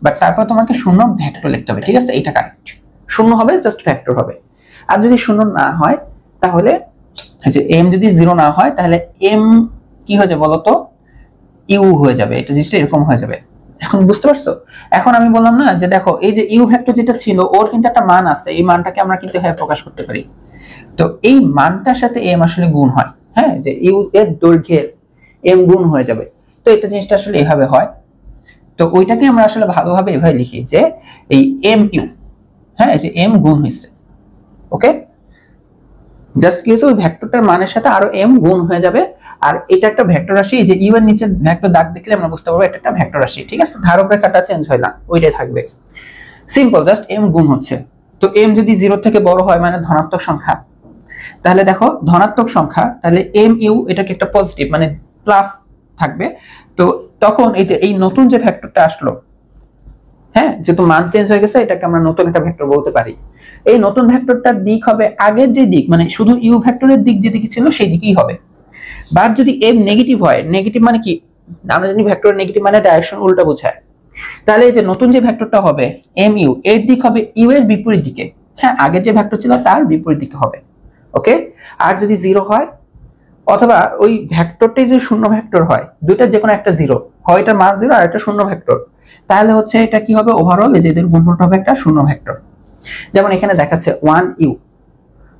বাট তারপর তোমাকে শূন্য ভেক্টর লিখতে হবে, ঠিক আছে? এটা কারেক্ট, শূন্য হবে জাস্ট ভেক্টর হবে। আর যদি শূন্য না হয় তাহলে যে m যদি 0 না হয় তাহলে m কি হয়ে যাবে বলতো, ইউ হয়ে যাবে, এটা জিনিসটা এরকম হয়ে যাবে। এখন বুঝতে পারছো? এখন আমি বললাম না যে দেখো এই যে ইউ ভেক্টর যেটা ছিল ওর কিন্তু একটা মান আছে, এই মানটাকে আমরা কিন্তু প্রকাশ করতে পারি। তো এই মানটার সাথে m আসলে গুণ হয়, যে ইউ এর দৈর্ঘ্যের m গুণ হয়ে যাবে। তো এটা জিনিসটা আসলে এইভাবে হয়। তো ওইটাকে আমরা আসলে ভালোভাবে এভাবে লিখি যে এই mu, হ্যাঁ, এই যে m গুণ হয়েছে। ওকে, জাস্ট কি হচ্ছে ওই ভেক্টরটার মানের সাথে আরো m গুণ হয়ে যাবে। আর এটা একটা ভেক্টর রাশি, যে u এর নিচে ভেক্টর দাগ দেখলে আমরা বুঝতে পারবো এটা একটা ভেক্টর রাশি। ঠিক আছে, ধারক রেখাটা চেঞ্জ হয় না, ওইটাই থাকবে। সিম্পল, জাস্ট m গুণ হচ্ছে। তো m যদি 0 থেকে বড় হয় মানে ধনাত্মক সংখ্যা, তাহলে দেখো ধনাত্মক সংখ্যা, তাহলে mu এটাকে একটা পজিটিভ মানে প্লাস থাকবে। তো তখন এই যে এই নতুন যে ভেক্টরটা আসলো, হ্যাঁ, যেহেতু মান চেঞ্জ হয়ে গেছে, এটাকে আমরা নতুন একটা ভেক্টর বলতে পারি। এই নতুন ভেক্টরটার দিক হবে আগের যে দিক, মানে শুধু ইউ ভেক্টরের দিক যেদিকে ছিল সেই দিকেই হবে। বাট যদি m নেগেটিভ হয়, নেগেটিভ মানে কি, আমরা জানি ভেক্টর নেগেটিভ মানে ডাইরেকশন উল্টা বোঝায়। তাহলে এই যে নতুন যে ভেক্টরটা হবে mu, এর দিক হবে ইউ এর বিপরীত দিকে। হ্যাঁ, আগের যে ভেক্টর ছিল তার বিপরীত দিকে হবে। ওকে, আর যদি 0 হয় অথবা ওই ভেক্টরটাই যদি শূন্য ভেক্টর হয়, দুইটা যে কোনো একটা 0 হয়, এটা মান 0 আর এটা শূন্য ভেক্টর, তাহলে হচ্ছে এটা কি হবে, ওভারঅল এই যে এদের গুণফলটা হবে একটা শূন্য ভেক্টর। যেমন এখানে দেখাচ্ছে 1u,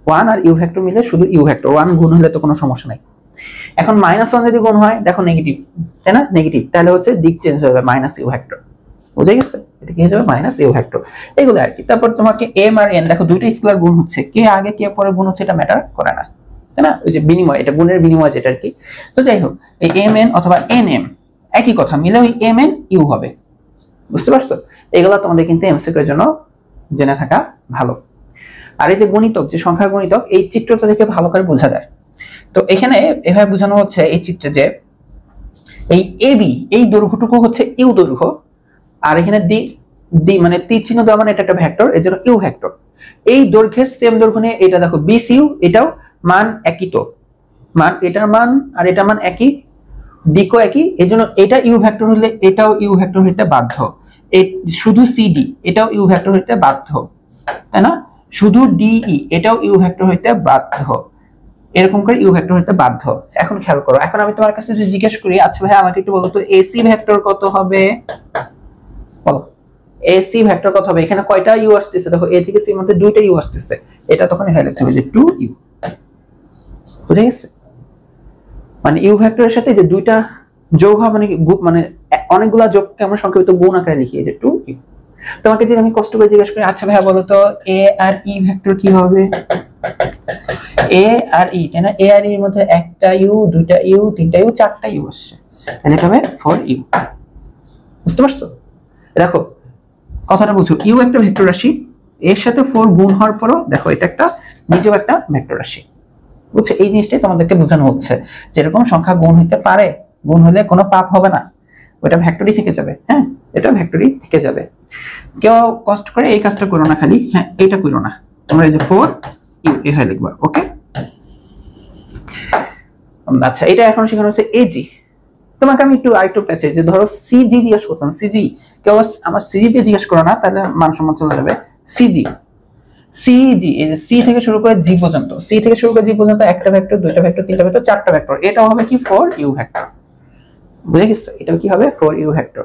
1 আর ইউ ভেক্টর মিলে শুধু ইউ ভেক্টর, 1 গুণ হলে তো কোনো সমস্যা নাই। এখন -1 যদি গুণ হয়, দেখো নেগেটিভ, তাই না, নেগেটিভ, তাহলে হচ্ছে দিক চেঞ্জ হয়ে যাবে -u ভেক্টর। বুঝে গেছে, এটা কি হয়ে যাবে -u ভেক্টর। এগুলো আর কি। তারপর তোমাকে m আর n, দেখো দুইটা স্কেলার গুণ হচ্ছে, কে আগে কে পরে গুণ হচ্ছে এটা ম্যাটার করে না, তাই না, ওই যে বিনিময়, এটা গুণের বিনিময় যেটা আর কি। তো যাই হোক, এই mn অথবা nm একই কথা, মিলে ওই mn u হবে। বুঝতে পারছো? এগুলো তোমাদের কিন্তু এমসিকিউ এর জন্য জেনে থাকা ভালো। আর এই যে গণিতক, যে সংখ্যা গণিতক, এই চিত্রটা দেখে ভালো করে বোঝা যায়। তো এখানে এভাবে বোঝানো হচ্ছে এই চিত্রে যে এই AB, এই দৈর্ঘ্যটুকু হচ্ছে ইউ দৈর্ঘ্য, আর এখানে ডি, ডি মানে তীর চিহ্ন দেওয়া মানে এটা একটা ভেক্টর, এর জন্য ইউ ভেক্টর। এই দৈর্ঘ্যের সেম দৈর্ঘ্য নিয়ে এটা দেখো BCU, এটাও মান একই, তো মান, এটার মান আর এটার মান একই, ডিকো একই, এজন্য এটা ইউ ভেক্টর হলে এটাও ইউ ভেক্টর হইতে বাধ্য। শুধু CD, এটাও ইউ ভেক্টর হইতে বাধ্য, তাই না, শুধু DE, এটাও ইউ ভেক্টর হইতে বাধ্য, এরকম করে ইউ ভেক্টর হইতে বাধ্য। এখন খেয়াল করো, এখন আমি তোমার কাছে যদি জিজ্ঞেস করি, আচ্ছা ভাই আমাকে একটু বলো তো AC ভেক্টর কত হবে, বলো AC ভেক্টর কত হবে। এখানে কয়টা ইউ আসতেছে, দেখো A থেকে C এর মধ্যে দুইটা ইউ আসতেছে, এটা তখন হয়ে লিখতে হবে যে 2u। বুঝে গেছে, মানে ইউ ভেক্টরের সাথে যে দুইটা যোগ হবে, মানে অনেকগুলা যোগকে আমরা সংক্ষিপ্ত গুণ আকারে লিখি, যে 2u। তোমাকে যদি আমি কষ্ট করে জিজ্ঞেস করি, আচ্ছা ভাইয়া বলো তো A আর E ভেক্টর কি হবে, A আর E, তাই না, A আর E এর মধ্যে একটা ইউ, দুইটা ইউ, তিনটা ইউ, চারটা ইউ আসছে, তাহলে এটা হবে 4u। বুঝতে পারছো? দেখো কথাটা বুঝো, ইউ একটা ভেক্টর রাশি, এর সাথে 4 গুণ হওয়ার পরও দেখো এটা একটা নিজেও একটা ভেক্টর রাশি। বুঝছো, এই জিনিসটাই তোমাদেরকে বোঝানো হচ্ছে, যেরকম সংখ্যা গুণ হইতে পারে, গুণ হলে কোনো পাপ হবে না, ওটা ভেক্টরই থেকে যাবে। হ্যাঁ, এটা ভেক্টরই থেকে যাবে। কেউ কষ্ট করে এই কাজটা করো না খালি, হ্যাঁ এটা করো না, তোমরা এই যে 4u এ হয় লিখবা। ওকে, আচ্ছা, এটা এখন শেখানো হচ্ছে AG। তোমাকে আমি একটু আরেকটু পেঁচে, যে ধরো CG জিজ্ঞেস করতাম, CG, কেউ আমার CGPA জিজ্ঞেস করো না, তাহলে মান সম্মান চলে যাবে। CG, এই যে C থেকে শুরু করে G পর্যন্ত, C থেকে শুরু করে G পর্যন্ত একটা ভেক্টর, দুইটা ভেক্টর, তিনটা ভেক্টর, চারটা ভেক্টর, এটাও হবে কি 4u ভেক্টর। বুঝে গেছো, এটাও কি হবে 4u ভেক্টর,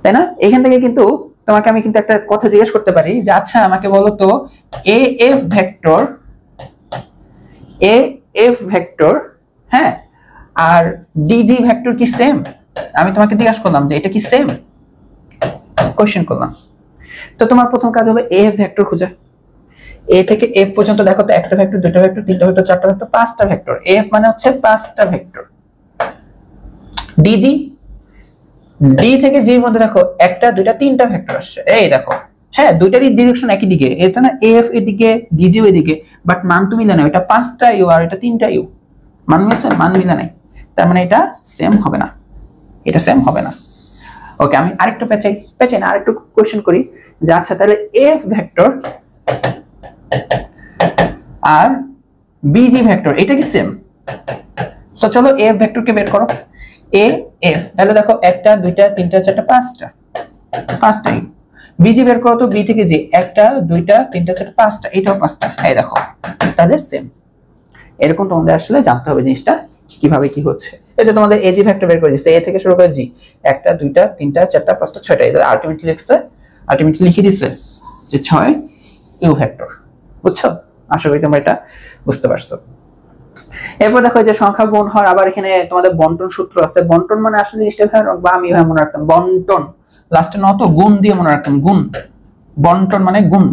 তাই না। এখান থেকে কিন্তু তোমাকে আমি কিন্তু একটা কথা জিজ্ঞেস করতে পারি, যে আচ্ছা আমাকে বলো তো AF ভেক্টর, হ্যাঁ, আর DG ভেক্টর কি সেম। আমি তোমাকে জিজ্ঞাসা করলাম যে এটা কি সেম, কোশ্চেন করলাম। তো তোমার প্রথম কাজ হবে AF ভেক্টর খোঁজা। A থেকে F পর্যন্ত দেখো তো একটা ভেক্টর, দুইটা ভেক্টর, তিনটা ভেক্টর, চারটা ভেক্টর, পাঁচটা ভেক্টর। AF মানে হচ্ছে পাঁচটা ভেক্টর। DG, D থেকে G এর মধ্যে দেখো একটা, দুইটা, তিনটা ভেক্টর আসছে, এই দেখো, হ্যাঁ দুইটারই ডিরেকশন একই দিকে, এটা না AF এদিকে, DG এদিকে, বাট মান তো মিলে না, এটা পাঁচটা ইউ আর এটা তিনটা ইউ, মান মিলছে, মান মিলে নাই, তার মানে এটা সেম হবে না, এটা সেম হবে না। ওকে, আমি আরেকটু পেঁচাই না, আরেকটু কোশ্চেন করি, যে আচ্ছা তাহলে F ভেক্টর আর BG ভেক্টর এটা কি সেম। তো চলো F ভেক্টরকে বের করো, AF, তাহলে দেখো একটা, দুইটা, তিনটা, চারটা, পাঁচটা। BG বের করো তো, B থেকে G, একটা, দুইটা, তিনটা, চারটা, পাঁচটা, এটাও পাঁচটা, এই দেখো, তাহলে সেম। এরকম তোমাদের আসলে জানতে হবে জিনিসটা কিভাবে কি হচ্ছে। এই যে তোমাদের AG ভেক্টর বের করে দিচ্ছে, A থেকে শুরু করে G, একটা, দুইটা, তিনটা, চারটা, পাঁচটা, ছয়টা, এটা আলটিমেটলি লিখে দিচ্ছে যে 6u ভেক্টর। বুঝছো, আশা করি তোমরা এটা বুঝতে পারছো। এরপর দেখো যে সংখ্যা গুণ হয়, আবার এখানে তোমাদের বন্টন সূত্র আছে। বন্টন মানে আসলে জিনিসটা বা আমি মনে রাখতাম বন্টন, লাস্টে ন তো গুণ দিয়ে মনে রাখতাম, গুণ। বন্টন মানে গুণ।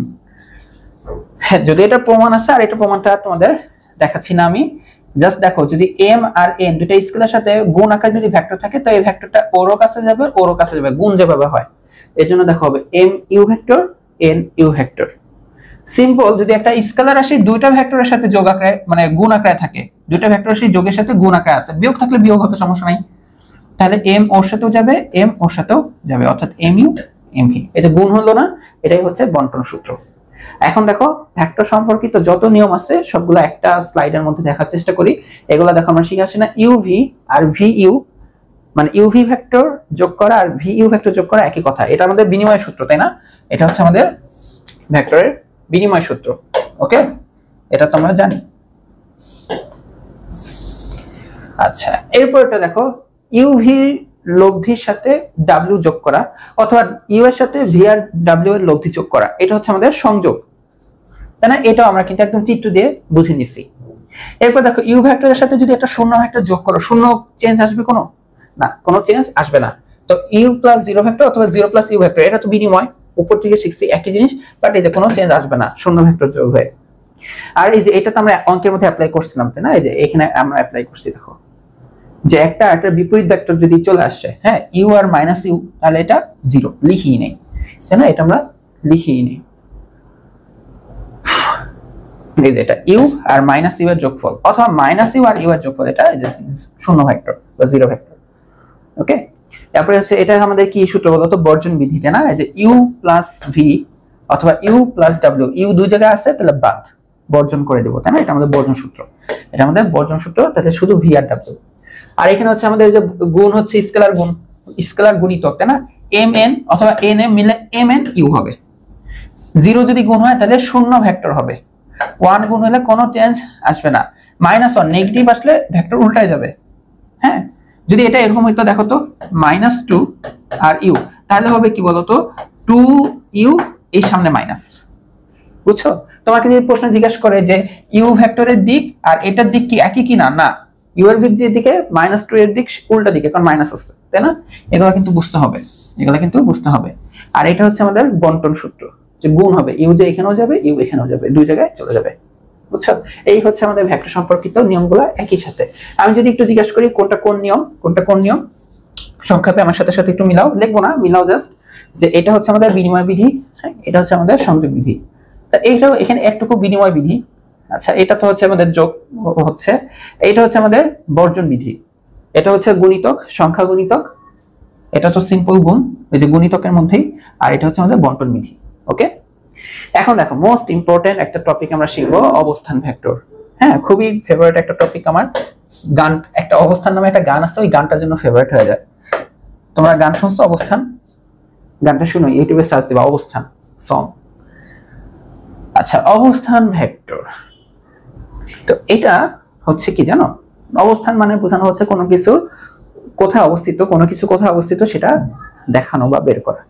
হ্যাঁ, যদি এটা প্রমাণ আছে, আর এটা প্রমাণটা তোমাদের দেখাচ্ছি না আমি, জাস্ট দেখো যদি m আর n দুটো স্কেলের সাথে গুণ আকারে যদি ভেক্টর থাকে, তো এই ভেক্টরটা ওরও কাছে যাবে, ওরও কাছে যাবে, গুণ যেভাবে হয়। এর জন্য দেখো হবে m u vector n u vector. Simple, যদি একটা স্কেলার রাশি দুইটা ভেক্টরের সাথে যোগ আকারে মানে গুণ আকারে থাকে, দুইটা ভেক্টর রাশি যোগের সাথে গুণ আকারে আছে, বিয়োগ থাকলে বিয়োগ হবে, সমস্যা নাই। তাহলে m ওর সাথেও যাবে, m ওর সাথেও যাবে, অর্থাৎ mu mv। এই যে গুণ হলো না, এটাই হচ্ছে বন্টন সূত্র। এখন দেখো ভেক্টর সম্পর্কিত যত নিয়ম আছে সবগুলো একটা স্লাইডের মধ্যে দেখার চেষ্টা করি। এগুলো দেখো আমরা শিখে আসি না, uv আর vu মানে uv ভেক্টর যোগ করা আর vu ভেক্টর যোগ করা একই কথা। এটা আমাদের বিনিময় সূত্র, তাই না? এটা হচ্ছে আমাদের ভেক্টরের বিনিময় সূত্র। ওকে, এটা তো আমরা জানি। আচ্ছা, এরপর এটা দেখো uv লব্ধির সাথে w যোগ করা, অথবা u এর সাথে v আর w এর লব্ধি যোগ করা, এটা হচ্ছে আমাদের সংযোগ, তাই না? এটাও আমরা কিন্তু একদম চিত্র দিয়ে বুঝে নিছি। এরপর দেখো u ভেক্টরের সাথে যদি একটা শূন্য ভেক্টর যোগ করো, শূন্য চেঞ্জ আসবে কোনো? না, কোনো চেঞ্জ আসবে না। তো u প্লাস 0 ভেক্টর অথবা 0 প্লাস u ভেক্টর, এটা তো বিনিময়, উপর থেকে শিখছি একই জিনিস, বাট এই যে কোনো চেঞ্জ আসবে না শূন্য ভেক্টর যোগ হয়ে। আর এই যে এটা তো আমরা অঙ্কের মধ্যে অ্যাপ্লাই করছিলাম, তাই না? এই যে এখানে আমরা অ্যাপ্লাই করছি, দেখো যে একটা বিপরীত ভেক্টর যদি চলে আসে, হ্যাঁ, u আর মাইনাস u, তাহলে এটা 0 লিখিই নেই, তাই না? এটা আমরা লিখিই নেই। এই যে এটা u আর মাইনাস u এর যোগফল, অথবা মাইনাস u আর u এর যোগফল, এটা এই যে শূন্য ভেক্টর বা 0 ভেক্টর। ওকে, তারপরে হচ্ছে এটা আমাদের কি সূত্র বলতো? বর্জন বিধি, তাই না? এই যে u প্লাস v অথবা u প্লাস w, u দুই জায়গায় আছে তাহলে বাদ, বর্জন করে দেব, তাই না? এটা আমাদের বর্জন সূত্র, এটা আমাদের বর্জন সূত্র। তাহলে শুধু v আর w। আর এখানে হচ্ছে আমাদের যে গুণ হচ্ছে স্কেলার গুণ, স্কেলার গুণিতক, তাই না? mn অথবা nm মিলে mn u হবে। 0 যদি গুণ হয় তাহলে শূন্য ভেক্টর হবে, 1 গুণ হলে কোনো চেঞ্জ আসবে না, -1 নেগেটিভ আসলে ভেক্টর উল্টায় যাবে। হ্যাঁ, যদি এটা এরকম হইতো, দেখো তো -2 আর u, তাহলে হবে কি বলতো? 2u এই সামনে মাইনাস। বুঝছো? তোমাকে যদি প্রশ্ন জিজ্ঞাসা করে যে u ভেক্টরের দিক আর এটার দিক কি একই কিনা, না, u এর দিক যেদিকে -2 এর দিক উল্টা দিকে, কারণ মাইনাস আছে, তাই না? এগুলো কিন্তু বুঝতে হবে, এগুলো কিন্তু বুঝতে হবে। আর এটা হচ্ছে আমাদের বন্টন সূত্র, যে গুণ হবে, u যে এখানেও যাবে, u এখানেও যাবে, দুই জায়গায় চলে যাবে। বুঝছো? এই হচ্ছে আমাদের ভেক্টর সম্পর্কিত নিয়মগুলো একই সাথে। আমি যদি একটু জিজ্ঞাসা করি কোনটা কোন নিয়ম, কোনটা কোন নিয়ম, সংক্ষেপে আমার সাথে সাথে একটু মিলাও, লিখবো না, মিলাও জাস্ট, যে এটা হচ্ছে আমাদের বিনিময় বিধি, হ্যাঁ, এটা হচ্ছে আমাদের সংযোগ বিধি। তা এইটাও এখানে একটুকু বিনিময় বিধি। আচ্ছা, এটা তো হচ্ছে আমাদের যোগ হচ্ছে, এটা হচ্ছে আমাদের বর্জন বিধি, এটা হচ্ছে গুণিতক, সংখ্যা গুণিতক, এটা তো সিম্পল গুণ, এই যে গুণিতকের মধ্যেই, আর এটা হচ্ছে আমাদের বন্টন বিধি। ওকে, এখন দেখো মোস্ট ইম্পর্টেন্ট একটা টপিক আমরা শিখবো, অবস্থান ভেক্টর। হ্যাঁ, খুবই ফেভারিট একটা টপিক আমার। গান, একটা অবস্থান নামে একটা গান আছে, ওই গানটার জন্য ফেভারিট হয়ে যায়। তোমরা গান শুনছো অবস্থান? গানটা শুনো, ইউটিউবে সার্চ দিবা অবস্থান সং। আচ্ছা, অবস্থান ভেক্টর, তো এটা হচ্ছে কি জানো? অবস্থান মানে বোঝানো হচ্ছে কোনো কিছু কোথায় অবস্থিত, কোনো কিছু কোথায় অবস্থিত সেটা দেখানো বা বের করা।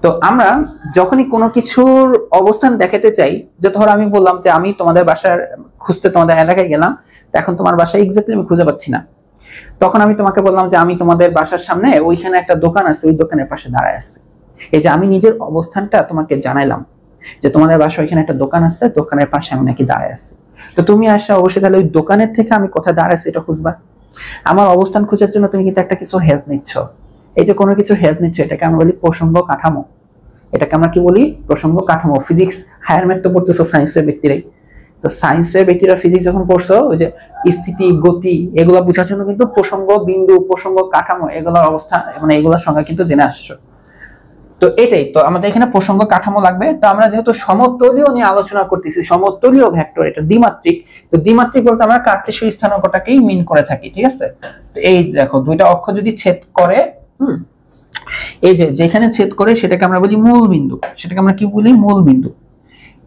তো আমরা যখনই কোনো কিছুর অবস্থান দেখাতে চাই, যে ধরো আমি বললাম যে আমি তোমাদের বাসার খুঁজতে তোমাদের এলাকায় গেলাম, এখন তোমার বাসা এক্স্যাক্টলি আমি খুঁজে পাচ্ছি না, তখন আমি তোমাকে বললাম যে আমি তোমাদের বাসার সামনে ওইখানে একটা দোকান আছে, ওই দোকানের পাশে দাঁড়ায় আছে। এই যে আমি নিজের অবস্থানটা তোমাকে জানাইলাম, যে তোমাদের বাসা ওইখানে একটা দোকান আছে, দোকানের পাশে আমি নাকি দাঁড়ায় আছি। তো তুমি আসা অবশ্যই তাহলে ওই দোকানের থেকে আমি কোথায় দাঁড়াইছি এটা খুঁজবা। আমার অবস্থান খোঁজার জন্য তুমি কিন্তু একটা কিছু হেল্প নিচ্ছ। এই যে কোনো কিছু হেল্প নিচ্ছে, এটাকে আমরা বলি প্রসঙ্গ কাঠামো। এটাকে আমরা কি বলি? প্রসঙ্গ কাঠামো। ফিজিক্স হায়ার ম্যাথ তো পড়তেছো সায়েন্সের ব্যক্তিরাই, তো সায়েন্সের ব্যক্তিরা ফিজিক্স যখন পড়ছো, ওই যে স্থিতি, গতি, এগুলো বোঝার জন্য কিন্তু প্রসঙ্গ বিন্দু, প্রসঙ্গ কাঠামো, এগুলোর অবস্থা মানে এগুলোর সঙ্গে কিন্তু জেনে আসছো। তো এটাই তো আমাদের এখানে প্রসঙ্গ কাঠামো লাগবে। তো আমরা যেহেতু সমতলীয় নিয়ে আলোচনা করতেছি, সমতলীয় ভেক্টর, এটা দ্বিমাত্রিক, তো দ্বিমাত্রিক বলতে আমরা কার্টেসীয় স্থানাঙ্কটাকেই মিন করে থাকি, ঠিক আছে? তো এই দেখো দুইটা অক্ষ যদি ছেদ করে, এই যে যেখানে ছেদ করে সেটাকে আমরা বলি মূল বিন্দু, সেটাকে আমরা কি বলি? মূল বিন্দু।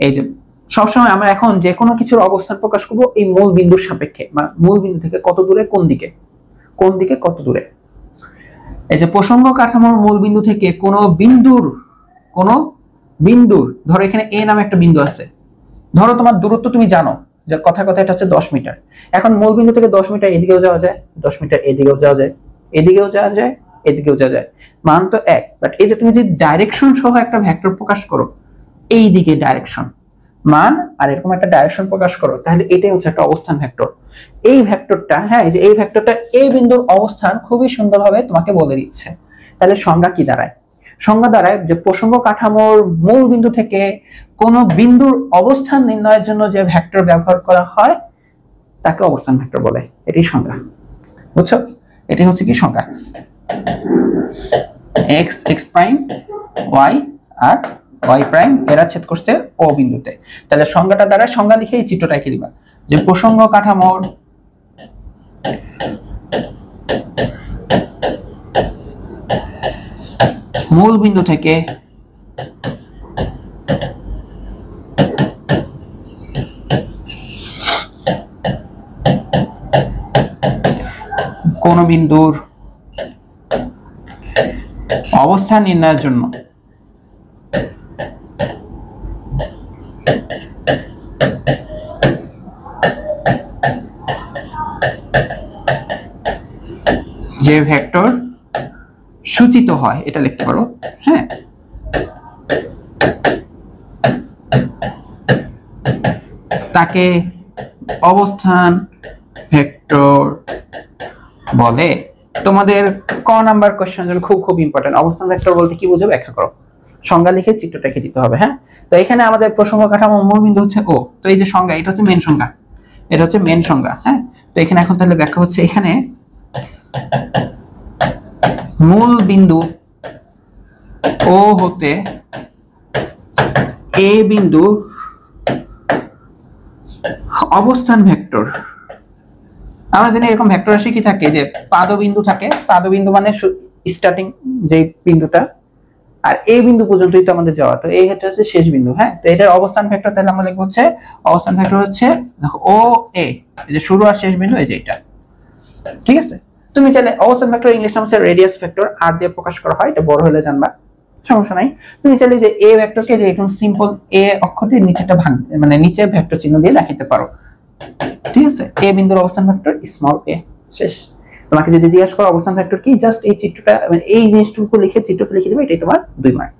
এই যে সবসময় আমরা এখন যে কোনো কিছুর অবস্থান প্রকাশ করব এই মূল বিন্দুর সাপেক্ষে, মানে মূল বিন্দু থেকে কত দূরে, কোন দিকে, কোন দিকে কত দূরে। এই যে প্রসঙ্গ কাঠামোর মূল বিন্দু থেকে কোন বিন্দুর, ধরো এখানে এ নামে একটা বিন্দু আছে, ধরো তোমার দূরত্ব তুমি জানো, যে কথা কথা এটা হচ্ছে 10 মিটার। এখন মূল বিন্দু থেকে 10 মিটার এদিকেও যাওয়া যায়, 10 মিটার এদিকেও যাওয়া যায়, এদিকেও যাওয়া যায়, এদিকেও যাওয়া যায়, মান তো এক। বাট এই যে তুমি যে ডাইরেকশন সহ একটা ভেক্টর প্রকাশ করো, এই দিকে ডাইরেকশন মান আর এরকম একটা ডাইরেকশন প্রকাশ করো, তাহলে এটাই হচ্ছে একটা অবস্থান ভেক্টর। এই ভেক্টরটা, হ্যাঁ, এই যে এই ভেক্টরটা এই বিন্দুর অবস্থান খুবই সুন্দরভাবে তোমাকে বলে দিচ্ছে। তাহলে সংজ্ঞা কি দাঁড়ায়? সংজ্ঞা দাঁড়ায় যে প্রসঙ্গ কাঠামোর মূল বিন্দু থেকে কোন বিন্দুর অবস্থান নির্ণয়ের জন্য যে ভেক্টর ব্যবহার করা হয় তাকে অবস্থান ভেক্টর বলে। এটাই সংজ্ঞা, বুঝছো? এটাই হচ্ছে কি সংজ্ঞা। এক্স এক্স প্রাইম ওয়াই আর ওয়াই প্রাইম এরা ছেদ করছে ও বিন্দুতে। তাহলে সংজ্ঞাটা দ্বারা সংজ্ঞা লিখে এই চিত্রটা এঁকে দিবা যে প্রসঙ্গ কাঠামোর মূল বিন্দু থেকে কোন বিন্দুর অবস্থান নির্ণয়ের জন্য যে ভেক্টর সূচিত হয়, এটা লিখতে পারো, হ্যাঁ, তাকে অবস্থান ভেক্টর বলে। তোমাদের ক নাম্বার কোশ্চেন জন্য খুব খুব ইম্পর্টেন্ট। অবস্থান ভেক্টর বলতে কি বুঝো ব্যাখ্যা করো, সংজ্ঞা লিখে চিত্রটাকে দিতে হবে। হ্যাঁ, তো এখানে আমাদের প্রসঙ্গ কাঠামো মূল বিন্দু হচ্ছে ও, তো এই যে সংজ্ঞা এটা হচ্ছে মেন সংজ্ঞা, এটা হচ্ছে মেন সংজ্ঞা। হ্যাঁ, তো এখানে এখন তাহলে ব্যাখ্যা হচ্ছে, এখানে মূল বিন্দু ও হতে এ বিন্দু অবস্থান ভেক্টর। আমরা জানি এরকম ভেক্টর রাশি কি থাকে, যে পাদবিন্দু থাকে, পাদবিন্দু মানে স্টার্টিং যে বিন্দুটা, আর এই বিন্দু পর্যন্তই তো আমাদের যাওয়া, তো এই ক্ষেত্রে হচ্ছে শেষ বিন্দু। হ্যাঁ, তো এটার অবস্থান ভেক্টর তাহলে আমরা লিখব হচ্ছে অবস্থান ভেক্টর হচ্ছে দেখো ও এ, এই যে শুরু আর শেষ বিন্দু, এই যে এটা। ঠিক আছে, তুমি চাইলে অবস্থান ভেক্টর ইংলিশ নাম হচ্ছে রেডিয়াস ভেক্টর, আর দিয়ে প্রকাশ করা হয়, এটা বড় হলে জানবা, সমস্যা নাই। তুমি চাইলে যে এ ভেক্টরকে যে একদম সিম্পল এ অক্ষরটি নিচেটা ভাগ, মানে নিচে ভেক্টর চিহ্ন দিয়ে দেখাতে পারো। ঠিক আছে, এ বিন্দুর অবস্থান ভেক্টর স্মল এ, শেষ। তোমাকে যদি জিজ্ঞাসা করো অবস্থান ভেক্টর কি, জাস্ট এই চিত্রটা, মানে এই জিনিসটুকু লিখে চিত্রটা লিখে দিবে, এটাই তোমার 2 মার্ক।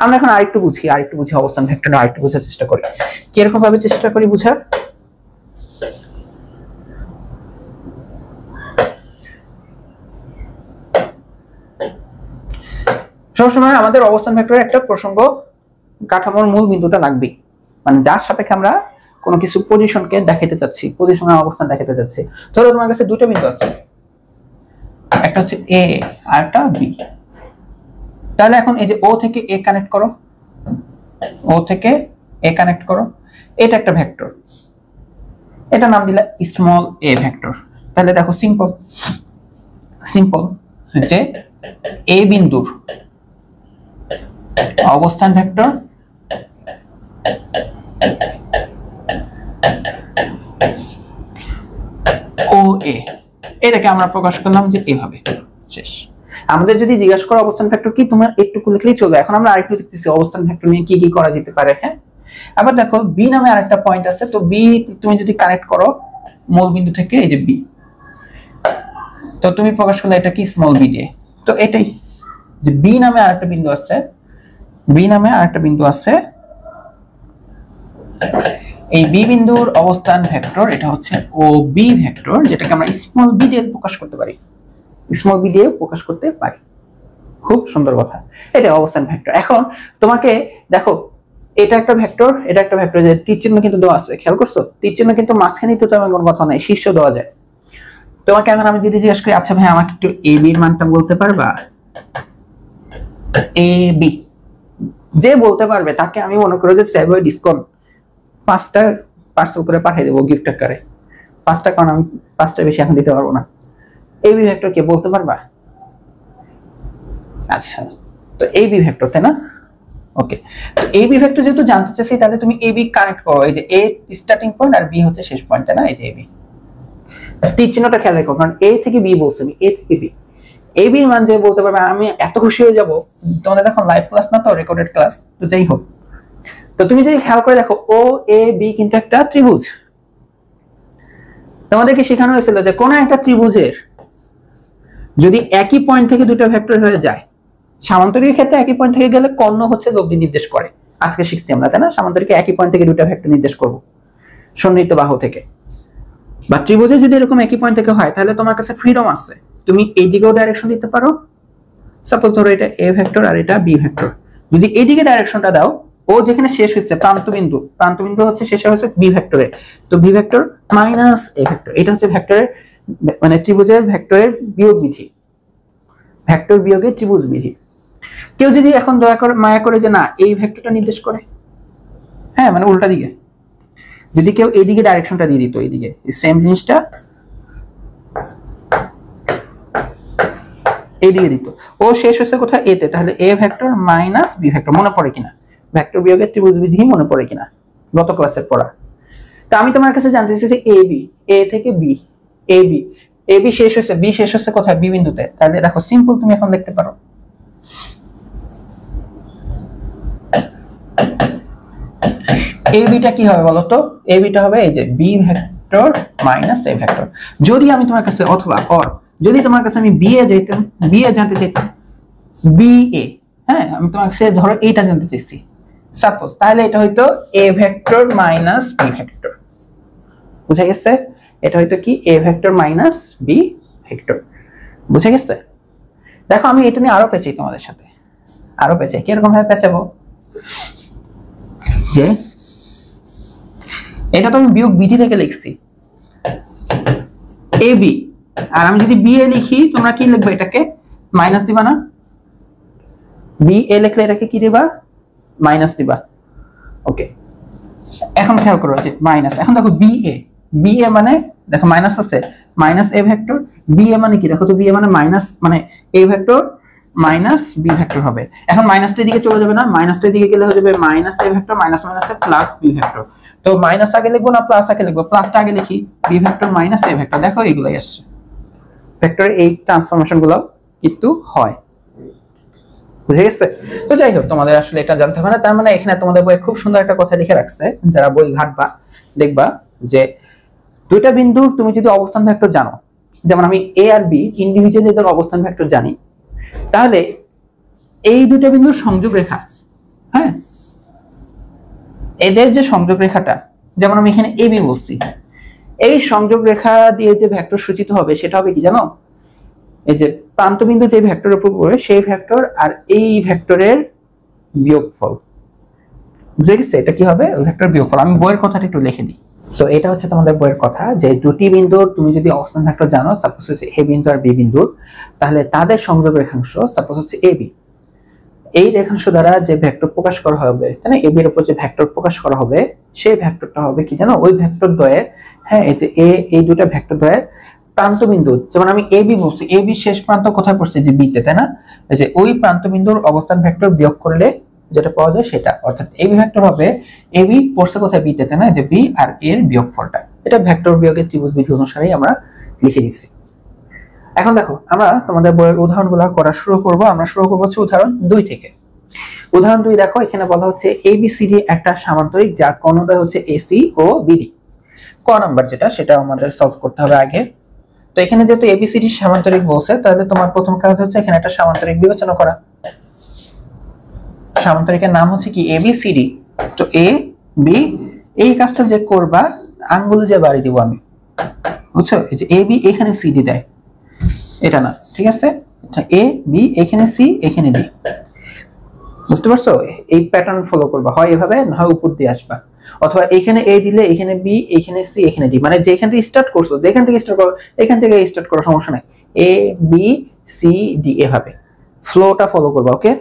আমরা এখন আরেকটু বুঝি অবস্থান ভেক্টর আরেকটু বোঝার চেষ্টা করি। কি এরকম ভাবে চেষ্টা করি বুঝার? সবসময় আমাদের অবস্থান ভেক্টরের একটা প্রসঙ্গ কাঠামোর মূল বিন্দুটা লাগবে, মানে যার সাপেক্ষে আমরা কোনো কিছু পজিশনকে দেখাতে চাচ্ছি, পজিশনের অবস্থান দেখাতে চাচ্ছি। ধরো তোমার কাছে দুটো বিন্দু আছে, একটা হচ্ছে এ আর একটা বি। তাহলে এখন এই যে ও থেকে এ কানেক্ট করো, ও থেকে এ কানেক্ট করো, এটা একটা ভেক্টর, এটা নাম দিলা স্মল এ ভেক্টর। তাহলে দেখো সিম্পল যে এ বিন্দুর অবস্থান ভেক্টর ও এ, এটাকে আমরা প্রকাশ করলাম যে এভাবে, শেষ। আমাদের যদি জিজ্ঞাসা করো অবস্থান ভেক্টর কি, তোমরা একটু লিখলেই চলবে। এখন আমরা আরেকটু দেখতেছি অবস্থান ভেক্টর নিয়ে কি কি করা যেতে পারে। হ্যাঁ, আবার দেখো বি নামে আরেকটা পয়েন্ট আছে, তো বি তুমি যদি কানেক্ট করো মূল বিন্দু থেকে, এই যে বি, তো তুমি প্রকাশ করলে এটা কি স্মল বি দিয়ে। তো এটাই যে বি নামে আরেকটা বিন্দু আছে, এই বি বিন্দুর অবস্থান ভেক্টর এটা হচ্ছে ও বি ভেক্টর, যেটাকে আমরা স্মল বি দিয়ে প্রকাশ করতে পারি। খুব সুন্দর কথা, এটা অবস্থান ভেক্টর। এখন তোমাকে দেখো এটা একটা ভেক্টর, যে তীর চিহ্ন কিন্তু দেওয়া আছে, খেয়াল করছো? তীর চিহ্ন কিন্তু মাঝখানে তো তেমন কোনো কথা নাই, শীর্ষ দেওয়া যায়। তোমাকে এখন আমি যদি জিজ্ঞাসা করি, আচ্ছা ভাই আমাকে একটু এ বি এর মানটা বলতে পারবা? এ বি যে বলতে পারবে তাকে আমি মনে করি যে স্ট্যাবয় ডিসকাউন্ট 5টা পার্সেল করে পাঠিয়ে দেবো গিফট আকারে, 5টা, কারণ আমি 5টা বেশি এখন দিতে পারবো না। এই বি ভেক্টর কে বলতে পারবা? আচ্ছা, তো এই বি ভেক্টর, তাই না? ওকে, তো এই বি ভেক্টর যেহেতু জানতে চাইছি, তাহলে তুমি এ বি কানেক্ট করো, এই যে এ স্টার্টিং পয়েন্ট আর বি হচ্ছে শেষ পয়েন্ট, তাই না? এই যে এ বি, তীর চিহ্নটা খেয়াল রেখো, কারণ এ থেকে বি বলছি আমি, এ থেকে বি। এ বি মান যে বলতে পারবে, আমি এত খুশি হয়ে যাব। তোমাদের এখন লাইভ ক্লাস না, তো রেকর্ডেড ক্লাস, তো যাই হোক। তো তুমি যদি খেয়াল করে দেখো ও এ বি কিন্তু একটা ত্রিভুজ, তোমাদেরকে শেখানো হয়েছিল যে কোন একটা ত্রিভুজের যদি একই পয়েন্ট থেকে দুটো ভেক্টর হয়ে যায়, সামান্তরিকের ক্ষেত্রে একই পয়েন্ট থেকে গেলে কর্ণ হচ্ছে লব্ধি নির্দেশ করে। আজকে শিখছি আমরা, তাই না? সামান্তরিকে একই পয়েন্ট থেকে দুটো ভেক্টর নির্দেশ করব সন্নিহিত বাহু থেকে। বা ত্রিভুজে যদি এরকম একই পয়েন্ট থেকে হয় তাহলে তোমার কাছে ফ্রিডম আছে, তুমি এই দিকেও ডাইরেকশন দিতে পারো। সাপোজ ধরো এটা এ ভেক্টর আর এটা বি ভেক্টর, যদি এইদিকে ডাইরেকশনটা দাও, ও যেখানে শেষ হয়েছে প্রান্তবিন্দু হচ্ছে শেষে হয়েছে বি ভেক্টরে, তো B vector minus A vector, এটা হচ্ছে ভেক্টরের মানে ত্রিভুজের ভেক্টরের বিয়োগ বিধি, ভেক্টর বিয়োগে ত্রিভুজ বিধি। কেউ যদি এখন দয়া করে মায়া করে যে না এই ভেক্টরটা নির্দেশ করে, হ্যাঁ মানে উল্টা দিকে, যদি কেউ এইদিকে ডাইরেকশনটা দিয়ে দিত, এইদিকে সেম জিনিসটা এইদিকে দিত, ও শেষ হচ্ছে কোথায় এতে, তাহলে A vector minus B vector, মনে পড়ে কিনা? ভেক্টর বিয়োগের ত্রিভুজ বিধি মনে পড়ে কিনা গত ক্লাসের পড়া? তা আমি তোমার কাছে জানতে চাইছি এ বি, এ থেকে বি, এ বি শেষ হচ্ছে, বি শেষ হচ্ছে কোথায়? বি বিন্দুতে। তাহলে দেখো সিম্পল, তুমি এখন লিখতে পারো এ বিটা কি হবে বলো তো? এ বিটা হবে এই যে B vector minus A vector. যদি আমি তোমার কাছে অথবা অর যদি তোমার কাছে আমি বি এ জানতে চাইতাম, বি এ, হ্যাঁ আমি তোমার কাছে ধরো এইটা জানতে চাইছি সাপোজ, তাহলে এটা হয়তো A vector minus B vector. বুঝা গেছে? এটা হয়তো কি A vector minus B vector. বুঝা গেছে? দেখো আমি এটা নিয়ে আরো পেঁচাই তোমাদের সাথে, আরো পেঁচাই। কিরকম ভাবে পেঁচাবো? যে এটা তো আমি বিয়োগ বিধি থেকে লিখছি এ বি, আর আমি যদি বি এ লিখি তোমরা কি লিখবে? এটাকে মাইনাস দিবা না? বি এ লিখলে এটাকে কি দিবা? মাইনাস দিবা। ওকে, এখন খেয়াল করো যে মাইনাস, এখন দেখো বি এ মানে দেখো মাইনাস আছে, minus A vector, B A মানে কি? দেখো তো বি এ মানে মাইনাস, মানে A vector minus B vector হবে। এখন মাইনাসটার দিকে চলে যাবে না, মাইনাসটার দিকে গেলে হয়ে যাবে মাইনাস এ ভেক্টর মাইনাস মাইনাসে প্লাস বি ভেক্টর। তো মাইনাস আগে লিখবো না প্লাস আগে লিখবো? প্লাসটা আগে লিখি, B vector minus A vector. দেখো এগুলাই আসছে, ভেক্টরের এই ট্রান্সফরমেশন গুলো কিন্তু হয়। বুঝে গেছে? তো যাই হোক, তোমাদের আসলে এটা জানতে হবে না। তার মানে এখানে তোমাদের বইয়ে খুব সুন্দর একটা কথা লিখে রাখছে, যারা বই ঘাটবা দেখবা যে দুইটা বিন্দুর তুমি যদি অবস্থান ভেক্টর জানো, যেমন আমি এ আর বি ইন্ডিভিজুয়ালি এদের অবস্থান ভেক্টর জানি, তাহলে এই দুইটা বিন্দুর সংযোগ রেখা, হ্যাঁ এদের যে সংযোগ রেখাটা, যেমন আমি এখানে এ বি বলছি, এই সংযোগ রেখা দিয়ে যে ভেক্টর সূচিত হবে সেটা হবে কি জানো? এই যে প্রান্তবিন্দু যে ভেক্টরের উপর পড়ে সেই ভেক্টর আর এই ভেক্টরের বিয়োগফল। বুঝে গেছে? এটা কি হবে? ওই ভেক্টর বিয়োগফল। আমি বইয়ের কথাটা একটু লিখে দিই। তো এটা হচ্ছে তোমাদের বইয়ের কথা, যে দুটি বিন্দুর তুমি যদি অবস্থান ভেক্টর জানো, সাপোজ হচ্ছে এ বিন্দু আর বি বিন্দু, তাহলে তাদের সংযোগ রেখাংশ সাপোজ হচ্ছে এ বি, এই রেখাংশ দ্বারা যে ভেক্টর প্রকাশ করা হবে, তাই না? এ বির উপর যে ভেক্টর প্রকাশ করা হবে সেই ভেক্টরটা হবে কি জানো? ওই ভেক্টর দ্বয়ের, হ্যাঁ এই যে এই দুটো ভেক্টর দ্বয়ের প্রান্তবিন্দু, যেমন আমি এ বি বলছি, এ বি শেষ প্রান্ত কোথায় পড়ছে? যে বি তে, তাই না? এই যে ওই প্রান্তবিন্দুর অবস্থান ভেক্টর বিয়োগ করলে যেটা পাওয়া যায় সেটা, অর্থাৎ এ বি ভেক্টর হবে, এ বি পড়ছে কোথায়? বি তে, তাই না? যে বি আর এর বিয়োগফলটা, এটা ভেক্টর বিয়োগের ত্রিভুজ বিধি অনুসারেই আমরা লিখে দিচ্ছি। এখন দেখো আমরা তোমাদের বইয়ের উদাহরণগুলো করা শুরু করব। আমরা শুরু করব হচ্ছে উদাহরণ 2 থেকে। উদাহরণ 2 দেখো, এখানে বলা হচ্ছে এবিসিডি একটা সামান্তরিক যার কোণদ্বয় হচ্ছে এসি ও বিডি। ক নাম্বার যেটা, সেটা আমাদের সলভ করতে হবে আগে। তো এখানে যেহেতু এবিসিডি সামান্তরিক বলছে, তাহলে তোমার প্রথম কাজ হচ্ছে এখানে একটা সামান্তরিক বিবেচনা করা। সামান্তরিকের নাম হচ্ছে কি? এবিসিডি। তো এ বি, এই কাজটা যে করবা আঙ্গুল যে বাড়ি দিব আমি, বুঝছো? এই যে এ বি এখানে সিডি দেয়, এটা না, ঠিক আছে? এ বি এখানে সি এখানে ডি, বুঝতে পারছো? এই প্যাটার্ন ফলো করবা, হয় এভাবে না হয় উপর দিয়ে আসবা, অথবা এখানে এ দিলে এখানে বি এখানে সি এখানে ডি, মানে যেখান থেকে স্টার্ট করছো যেখান থেকে স্টার্ট করো এখান থেকে স্টার্ট করো, সমস্যা নাই। এ বি সি ডি এভাবে ফ্লোটা ফলো করবা। ওকে,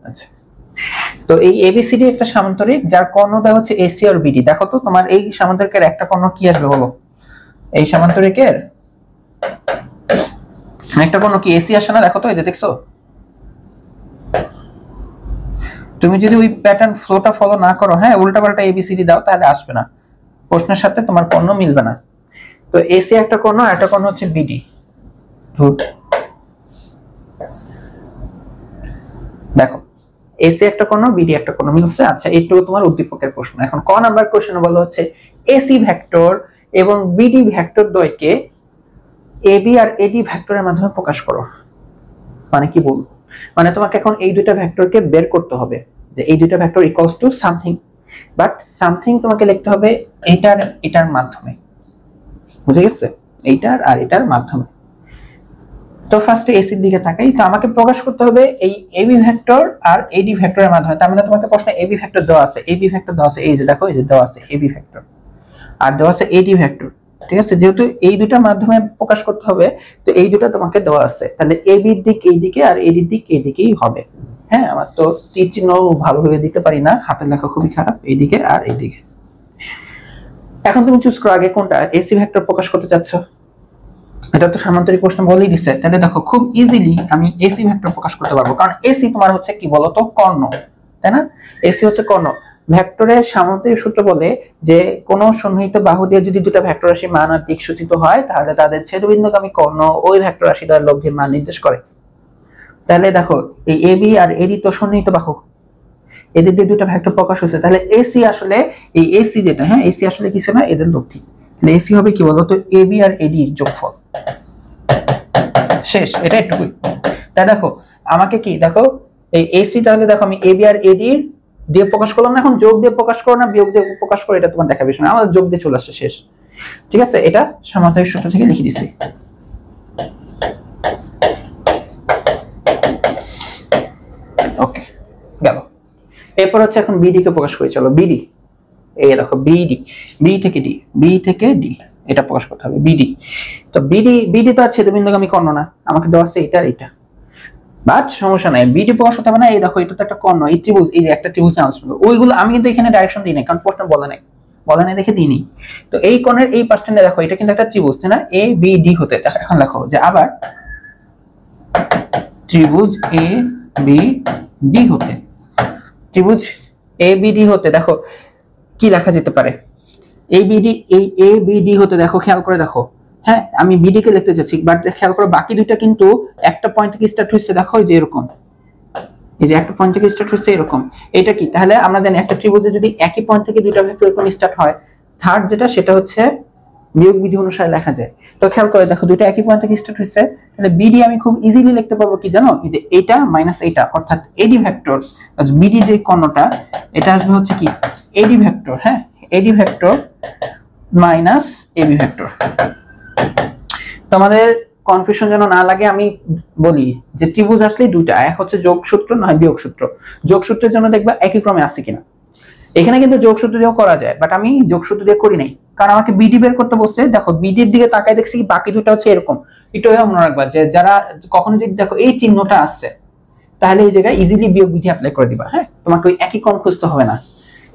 আচ্ছা। তো এই এবিসিডি একটা সামান্তরিক যার কর্ণটা হচ্ছে এসি আর বিডি। দেখো তো তোমার এই সামান্তরিকের একটা কর্ণ কি আসবে বলো? এই সামান্তরিকের একটা কর্ণ কি এসি আসে না? দেখো তো, এই যে দেখছো, তুমি যদি ওই প্যাটার্ন ফ্লোটা ফলো না করো, হ্যাঁ উল্টাপাল্টা এবিসিডি দাও, তাহলে আসবে না, প্রশ্নের সাথে তোমার কর্ণ মিলবে না। তো এসি একটা কর্ণ আর একটা কর্ণ হচ্ছে বিডি। দেখো এসি একটা কর্ণ বিডি একটা কর্ণ মিলছে। আচ্ছা, এইটুকু তোমার উদ্দীপকের প্রশ্ন। এখন ক নাম্বার কোশ্চেনে বলা হচ্ছে এসি ভেক্টর এবং বিডি ভেক্টর দ্বয়কে এবি আর এডি ভেক্টরের মাধ্যমে প্রকাশ করো। মানে কি বলবো, মানে তোমাকে এখন এই দুইটা ভেক্টরকে বের করতে হবে যে এই দুইটা vector equals to something, but something তোমাকে লিখতে হবে এটার এটার মাধ্যমে, বুঝে গেছে, এইটার আর এটার মাধ্যমে। তো ফার্স্টে এসির দিকে তাকাই, তো আমাকে প্রকাশ করতে হবে এই এবি ভেক্টর আর এডি ভেক্টরের মাধ্যমে। তার মানে তোমাকে প্রশ্নে এবি ভেক্টর দেওয়া আছে, এবি ভেক্টর দেওয়া আছে, এই যে দেখো এই যে দেওয়া আছে এবি ভেক্টর আর দেওয়া আছে এডি ভেক্টর, ঠিক আছে। যেহেতু এই দুটার মাধ্যমে প্রকাশ করতে হবে, তো এই দুটো তোমাকে দেওয়া আছে, তাহলে এবির দিক এইদিকে আর এডির দিক এইদিকেই হবে। হ্যাঁ, আমার তো তীর চিহ্ন ভালোভাবে দিতে পারি না, হাতের লেখা খুবই খারাপ, এইদিকে আর এইদিকে। এখন তুমি চুজ করো আগে কোনটা, এসি ভেক্টর প্রকাশ করতে চাচ্ছ, এটা তো সামান্তরিক প্রশ্ন বলেই দিচ্ছে। তাহলে দেখো খুব ইজিলি আমি এসি ভেক্টর প্রকাশ করতে পারবো, কারণ এসি তোমার হচ্ছে কি বলতো, কর্ণ, তাই না? এসি হচ্ছে কর্ণ। ভেক্টরের সামান্তরিক সূত্র বলে যে কোন সন্নিহিত বাহু দিয়ে যদি দুটো ভেক্টর রাশি মান আর দিক সূচিত হয়, তাহলে তাদের ছেদবিন্দুগামী কর্ণ ওই ভেক্টর রাশি দ্বারা লব্ধির মান নির্দেশ করে। তাহলে দেখো এই এবি আর এডি তো সন্নিহিত বাহু, এদের দিয়ে দুটো ভেক্টর প্রকাশ হচ্ছে, তাহলে এসি আসলে এই এসি যেটা, হ্যাঁ এসি আসলে কিছু না, এদের লব্ধি। এসি হবে কি বলতো, এবি আর এডি যোগফল, শেষ, এটা একটুকুই। তাই দেখো আমাকে কি দেখো এই এসি, তাহলে দেখো আমি এবি আর এডি দিয়ে প্রকাশ করলাম না, এখন যোগ দিয়ে প্রকাশ করো না বিয়োগ দিয়ে প্রকাশ করো, এটা তোমার দেখা বিষয় না, আমাদের যোগ দিয়ে চলে আসছে, শেষ, ঠিক আছে। এটা সামান্তরিক সূত্র থেকে লিখে দিছি। ওকে, গেল। এরপর হচ্ছে এখন বিডি কে প্রকাশ করি, চলো বিডি, এই দেখো বিডি, বি থেকে ডি, বি থেকে ডি, এটা প্রকাশ করতে হবে বিডি। তো বিডি, বিডি তো আছে ছেদবিন্দুগামী কর্ণ না, আমাকে দেওয়া আছে এটা আর এটা, বাট সমস্যা নাই, বিডি প্রকাশ করতে হবে না। এই দেখো এটা তো একটা কর্ণ, এই ত্রিভুজ, এই যে একটা ত্রিভুজ আলোচনা করব, ওইগুলো আমি কিন্তু এখানে ডাইরেকশন দিই না, কারণ প্রশ্ন বলা নাই, বলা নাই দেখে দিইনি। তো এই কোণের এই পাশটা দেখো, এটা কিন্তু একটা ত্রিভুজ, তাই না? এ বি ডি হতে, এখন লেখো যে আবার ত্রিভুজ এ বি ডি হতে, ত্রিভুজ এ বি ডি হতে দেখো কি লেখা যেতে পারে, এ বি ডি, এই এ বি ডি হতে দেখো, খেয়াল করে দেখো, হ্যাঁ আমি বিডি কে লিখতে চাচ্ছি, বাট খেয়াল করো বাকি দুইটা কিন্তু একটা পয়েন্ট থেকে স্টার্ট হচ্ছে, দেখো এই যে এরকম, এই যে একটা পয়েন্ট থেকে স্টার্ট হচ্ছে এরকম, এটা কি? তাহলে আমরা জানি একটা ত্রিভুজে যদি একই পয়েন্ট থেকে দুইটা ভেক্টর এরকম স্টার্ট হয়, থার্ড যেটা সেটা হচ্ছে বিয়োগ বিধি অনুসারে লেখা যায়। তো খেয়াল করে দেখো দুইটা একই পয়েন্ট থেকে স্টার্ট হচ্ছে, তাহলে বিডি আমি খুব ইজিলি লিখতে পারবো কি জানো, এই যে এটা মাইনাস এটা, অর্থাৎ এডি ভেক্টর, বিডি যে কর্ণটা এটা আসবে হচ্ছে কি এডি ভেক্টর, হ্যাঁ AD vector minus AB vector. তোমাদের কনফিউশন যেন না লাগে আমি বলি যে ত্রিভুজ আসলে দুইটা, এক হচ্ছে যোগ সূত্র নয় বিয়োগ সূত্র। যোগ সূত্রের জন্য দেখবা একই ক্রমে আছে কিনা, এখানে কিন্তু যোগ সূত্র দিয়েও করা যায়, বাট আমি যোগ সূত্র দিয়ে করি নাই, কারণ আমাকে বিডি বের করতে বলছে। দেখো বিডির দিকে তাকায় দেখছি কি বাকি দুটো হচ্ছে এরকম, একটু মনে রাখবা যে যারা কখনো যদি দেখো এই চিহ্নটা আসছে, তাহলে এই জায়গায় ইজিলি বিয়োগ বিধি অ্যাপ্লাই করে দিবা, হ্যাঁ তোমাকে ওই একই ক্রম খুঁজতে হবে না।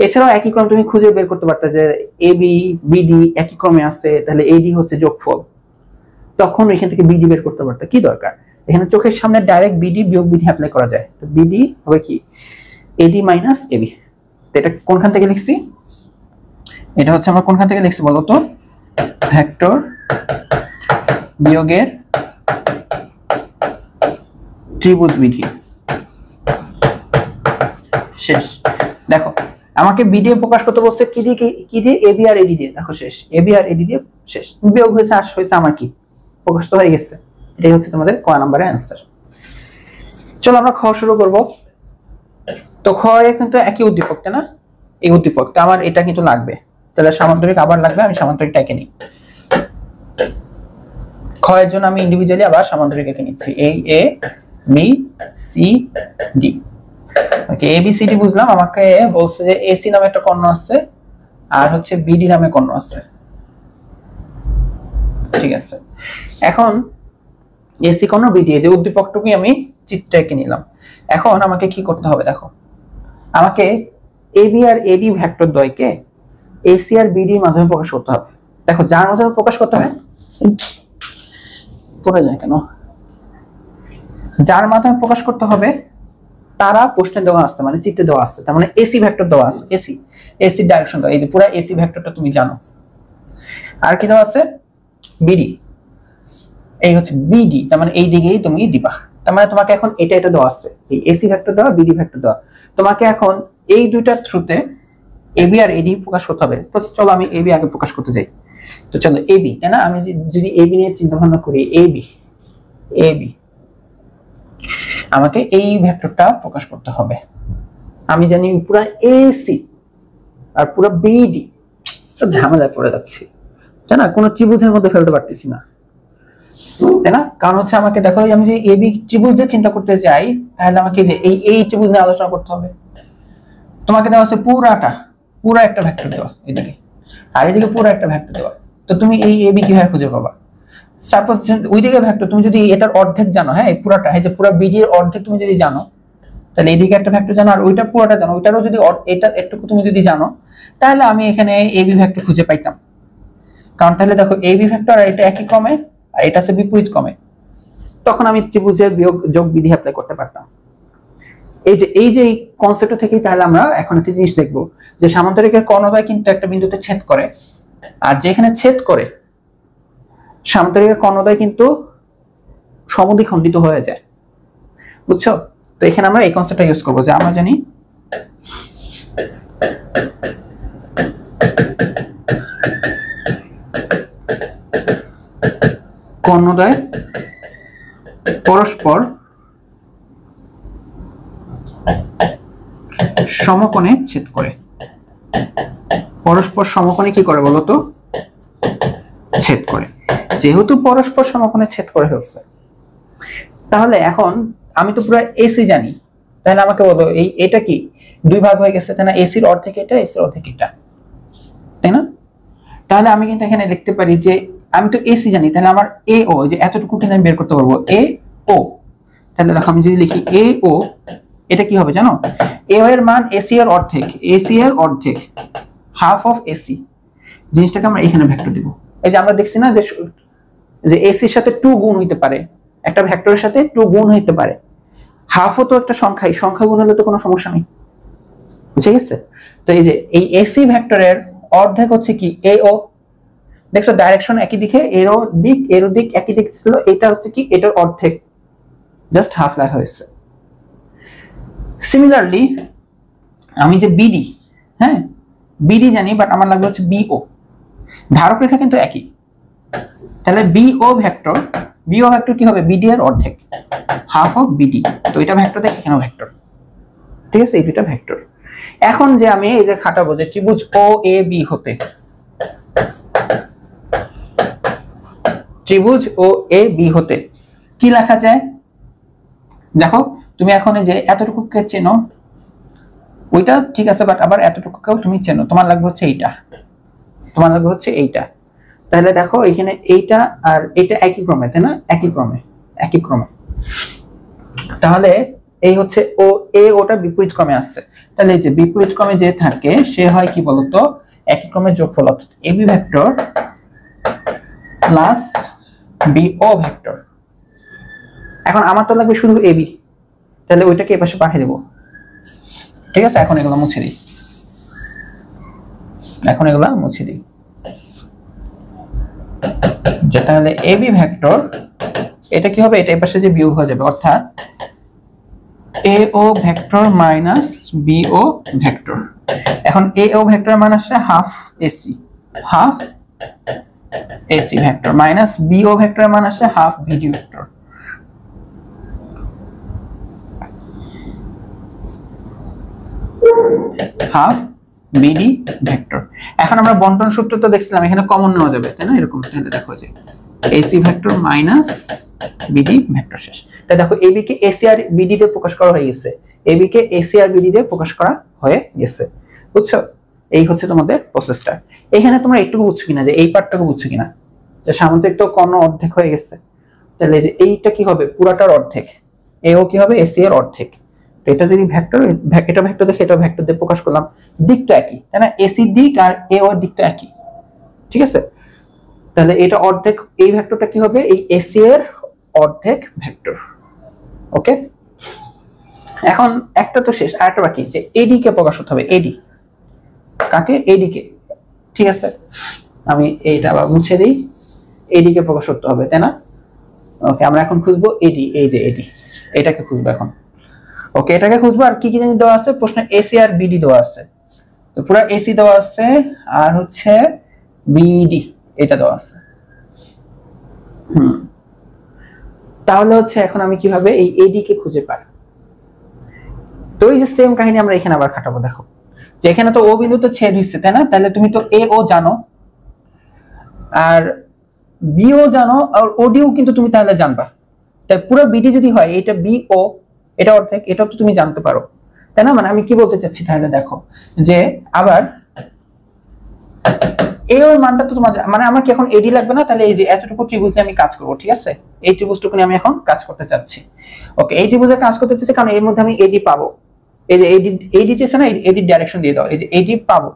এছাড়াও একই ক্রম তুমি খুঁজে বের করতে পারতে যে এবি বিডি একই ক্রমে আসছে, তাহলে এডি হচ্ছে যোগফল, তখন এখান থেকে বিডি বের করতে পারতে, কি দরকার, এখানে চোখের সামনে ডাইরেক্ট বিডি বিয়োগ বিধি অ্যাপ্লাই করা যায়। তো বিডি হবে কি এডি মাইনাস এবি। তো এটা কোনখান থেকে লিখছি, এটা হচ্ছে আমরা কোনখান থেকে লিখছি বলতো, ভেক্টর বিয়োগের ত্রিভুজ বিধি, শেষ। দেখো আমাকে বিডি প্রকাশ করতে বলছে কি দিয়ে, কি দিয়ে, এবি আর এডি দিয়ে, দেখো শেষ, এবি আর এডি দিয়ে শেষ, বিয়োগ হয়েছে আস হয়েছে আমার কি প্রকাশ তো হয়ে গেছে। এটাই হচ্ছে তোমাদের ক নাম্বারের অ্যান্সার। চলো আমরা খ শুরু করব। তো খ এ কিন্তু একই উদ্দীপক, তাই না? এই উদ্দীপকটা আমার এটা কিন্তু লাগবে, তাহলে সামান্তরিক আবার লাগবে, আমি সামান্তরিকটা এঁকে নিই। খ এর জন্য আমি ইন্ডিভিজুয়ালি আবার সামান্তরিক এঁকে নিচ্ছি, এই এ বি সি ডি। ওকে, এ বি সি ডি বুঝলাম, আমাকে বলছে যে এসি নামে একটা কর্ণ আছে আর হচ্ছে বিডি নামে কর্ণ আছে, ঠিক আছে। এখন এসি কর্ণ বিডি, যে উদ্দীপকটুকুই আমি চিত্রে এঁকে নিলাম। এখন আমাকে কি করতে হবে, দেখো আমাকে এবি আর এডি ভেক্টর দ্বয়কে এসি আর বিডি এর মাধ্যমে প্রকাশ করতে হবে। দেখো যার মাধ্যমে প্রকাশ করতে হবে, পড়ে যায় কেন, যার মাধ্যমে প্রকাশ করতে হবে তারা প্রশ্নে দেওয়া আসছে, মানে চিত্রে দেওয়া আসছে, তার মানে এসি ভেক্টর দেওয়া আছে, এসি এসি ডাইরেকশন দেওয়া, এই যে পুরো এসি ভেক্টরটা তুমি জানো। আর কি দেওয়া আছে, বিডি, এই হচ্ছে বিডি, তার মানে এই দিকেই তুমি দিবা, তার মানে তোমাকে এখন এটা এটা দেওয়া আছে, এই এসি ভেক্টর দেওয়া বিডি ভেক্টর দেওয়া, তোমাকে এখন এই দুইটার থ্রুতে এবি আর এডি প্রকাশ করতে হবে। তো চলো আমি এবি আগে প্রকাশ করতে যাই। তো চলো এবি, তাই না? আমি যদি এবি নিয়ে চিন্তা ভাবনা করি, এবি এবি আমাকে এই ভেক্টরটা প্রকাশ করতে হবে। আমি জানি পুরো এসি আর পুরো বিডি, তো ঝামেলায় পড়ে যাচ্ছি, তাই না? কোনো ত্রিভুজের মধ্যে ফেলতে পারতেছি না, তাই না? কারণ হচ্ছে আমাকে দেখো, আমি যদি এবি ত্রিভুজ দিয়ে চিন্তা করতে চাই, তাহলে আমাকে যে এই ত্রিভুজ নিয়ে আলোচনা করতে হবে। তোমাকে দেওয়া আছে পুরো একটা ভেক্টর দেওয়া এদিকে, আর এদিকে পুরো একটা ভেক্টর দেওয়া। তো তুমি এই এবি কিভাবে খুঁজে পাবা? সাপোজ ওইদিকে ভেক্টর তুমি যদি এটার অর্ধেক জানো, হ্যাঁ, এই পুরাটা, এই যে পুরো বিডি এর অর্ধেক তুমি যদি জানো, তাহলে এইদিকে একটা ভেক্টর জানো, আর ওইটা পুরোটা জানো, ওইটারও যদি এটা একটু তুমি যদি জানো, তাহলে আমি এখানে এবি ভেক্টর খুঁজে পাইতাম। কারণ তাহলে দেখো এবি ভেক্টর আর এটা একই ক্রমে, আর এটা আছে বিপরীত ক্রমে, তখন আমি ত্রিভুজের বিয়োগ যোগ বিধি অ্যাপ্লাই করতে পারতাম। এই যে কনসেপ্ট থেকেই তাহলে আমরা এখন একটা জিনিস দেখবো, যে সামান্তরিকের কর্ণদ্বয় কিন্তু একটা বিন্দুতে ছেদ করে, আর যেখানে ছেদ করে সামান্তরিকের কর্ণদ্বয় কিন্তু সমদ্বিখণ্ডিত হয়ে যায়, বুঝছো? তো এখানে আমরা এই কনসেপ্টটা ইউজ করবো, যে আমরা জানি কর্ণদ্বয় পরস্পর সমকোণে ছেদ করে। পরস্পর সমকোণে কি করে বলতো? ছেদ করে। যেহেতু পরস্পর সমকোণে ছেদ করে ফেলছে, তাহলে এখন আমি তো পুরো এসি জানি, তাহলে আমাকে বলো এটা কি দুই ভাগ হয়ে গেছে, তাই না? এসির অর্ধেক এটা, এসির অর্ধেক এটা, তাই না? তাহলে আমি কিন্তু এখানে লিখতে পারি যে আমি তো এসি জানি, তাহলে আমার এ ও, যে এতটুকু কিন্তু আমি বের করতে পারবো, এ ও। তাহলে দেখো আমি যদি লিখি এ ও, এটা কি হবে জানো? এ এর মান এসি এর অর্ধেক, এসি এর অর্ধেক, হাফ অফ এসি। জিনিসটাকে আমরা এখানে ভেক্টর দিব। এই যে আমরা দেখছি না যে এসির সাথে 2 গুণ হইতে পারে, একটা ভেক্টরের সাথে 2 গুণ হইতে পারে। হাফও তো একটা সংখ্যাই, সংখ্যা গুণ হলে তো কোনো সমস্যা নেই, বুঝে গেছে? তো এই যে এই এসি ভেক্টরের অর্ধেক হচ্ছে কি এ ও। দেখছো ডাইরেকশন একই দিকে, এরও দিক একই দিক ছিল, এটা হচ্ছে কি এটার অর্ধেক, জাস্ট হাফ লেখা হয়েছে। সিমিলারলি আমি যে বিডি, হ্যাঁ বিডি জানি, বাট আমার লাগবে হচ্ছে বিও। ধারক রেখা কিন্তু একই, তাহলে বিও ভেক্টর কি হবে? বিডি এর অর্ধেক, হাফ অফ বিডি। তো এটা ভেক্টর, দেখ এখানেও ভেক্টর, ঠিক আছে? এই দুইটা ভেক্টর। এখন যে আমি এই যে খাটাবো যে ত্রিভুজ ও এ বি হতে, ত্রিভুজ ও এ বি হতে কি লেখা যায়? দেখো তুমি এখন এই যে এতটুকুকে চেনো, ওইটা ঠিক আছে, বাট আবার এতটুকুকেও তুমি চেনো, তোমার লাগবে হচ্ছে এইটা, তোমার লাগবে হচ্ছে এইটা। তাহলে দেখো এখানে এইটা আর এটা একই ক্রমে, তাই না? একই ক্রমে। তাহলে এই হচ্ছে ও এ, ওটা বিপরীত ক্রমে আসছে, তাহলে এই যে বিপরীত ক্রমে যে থাকে সে হয় কি বলতো? একই ক্রমের যোগফল, অর্থাৎ AB vector plus BO vector. এখন আমার তো লাগবে শুধু এবি, তাহলে ওইটাকে এই পাশে পাঠিয়ে দেবো, ঠিক আছে? এখন এগুলো মুছে দিই, যে তাহলে এবি ভেক্টর এটা কি হবে? এটা এই পাশে যে বিয়োগ হয়ে যাবে, অর্থাৎ এও ভেক্টর মাইনাস বিও ভেক্টর। এখন এও ভেক্টর মান আসছে half AC vector, minus BO vector মান আসছে half BD vector. Half BD vector. এখন আমরা বন্টন সূত্র তো দেখছিলাম, এখানে কমন নেওয়া যাবে, তাই না? এরকম, তাহলে দেখো যে AC vector minus BD vector শেষ। তাই দেখো এবি কে এসি আর বিডি দিয়ে প্রকাশ করা হয়ে গেছে, এবি কে এসি আর বিডি দিয়ে প্রকাশ করা হয়ে গেছে, বুঝছো? এই হচ্ছে তোমাদের প্রসেসটা। এখানে তোমরা একটু বুঝছো কিনা, যে এই পার্টটাকে বুঝছো কিনা, যে সামান্তরিক তো কর্ণ অর্ধেক হয়ে গেছে, তাহলে এইটা কি হবে? পুরাটার অর্ধেক। এও কি হবে? এসি এর অর্ধেক। তো এটা যদি ভেক্টর, এটা ভেক্টর দেখে এটা ভেক্টর দিয়ে প্রকাশ করলাম, দিক তো একই, তাই না? এসি দিক আর এ ওর দিক তো একই, ঠিক আছে? তাহলে এটা অর্ধেক, এই ভেক্টরটা কি হবে? এই এসি এর অর্ধেক ভেক্টর। ওকে, এখন একটা তো শেষ, আরেকটা বাকি, যে এডি কে প্রকাশ করতে হবে। এডি কাকে? এডি কে, ঠিক আছে? আমি এইটা আবার মুছে দিই, এডি কে প্রকাশ করতে হবে, তাই না? ওকে, আমরা এখন খুঁজবো এডি, এই যে এডি, এটাকে খুঁজবো এখন। ওকে, এটাকে খুঁজবো। আর কি কি জানি দেওয়া আছে প্রশ্নে? এসি আর বিডি দেওয়া আছে, তো পুরো এসি দেওয়া আছে আর হচ্ছে বিডি, এটা দেওয়া আছে। তাহলে হচ্ছে এখন আমি কিভাবে এই এডি কে খুঁজে পাই? তো এই যে সেম কাহিনী আমরা এখানে আবার খাটাবো। দেখো যে এখানে তো ও বিন্দুতে ছেদ হইছে, তাই না? তাহলে তুমি তো এ ও জানো, আর বি ও জানো, আর ওডিও কিন্তু তুমি তাহলে জানবা। তাই পুরো বিডি যদি হয়, এটা বি ও, এটা অর্ধেক, এটা তো তুমি জানতে পারো, তাই না? মানে আমি কি বলতে চাচ্ছি, তাহলে দেখো যে আবার এ ওর মানটা তো তোমার, মানে আমার কি এখন এডি লাগবে না? তাহলে এই যে এতটুকু ত্রিভুজ নিয়ে আমি কাজ করব, ঠিক আছে? এই ত্রিভুজটুকু নিয়ে আমি এখন কাজ করতে চাচ্ছি। ওকে, এই ত্রিভুজে কাজ করতে চাচ্ছি কারণ এর মধ্যে আমি এডি পাবো। এই যে এডি চেয়েছে না, এডি ডাইরেকশন দিয়ে দাও, এই যে এডি পাবো।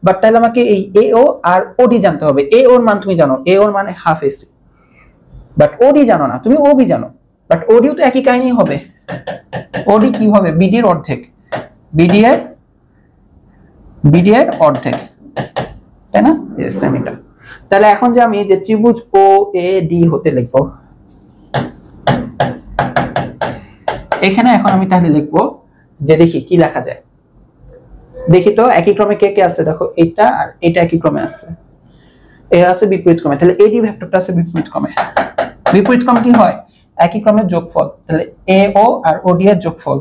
বাট তাহলে আমাকে এই এ ও আর ওডি জানতে হবে। এ ওর মান তুমি জানো, এ ওর মানে হাফ এসি, বাট ওডি জানো না, তুমি ওবি জানো। বাট ওডিও তো একই কাহিনী হবে। ওডি কি হবে? বিডি এর অর্ধেক, বিডি এর অর্ধেক, তাই না? সেম এটা। তাহলে এখন যে আমি যে ত্রিভুজ ও এ ডি হতে লিখবো, এখানে এখন আমি তাহলে লিখবো যে দেখি কি লেখা যায়। দেখি তো একই ক্রমে কে কে আছে। দেখো এটা আর এটা একই ক্রমে আছে, এ আছে বিপরীত ক্রমে। তাহলে এডি ভেক্টরটা আছে বিপরীত ক্রমে। বিপরীত ক্রমে কি হয়? একই ক্রমের যোগফল। তাহলে এ ও আর ওডি এর যোগফল।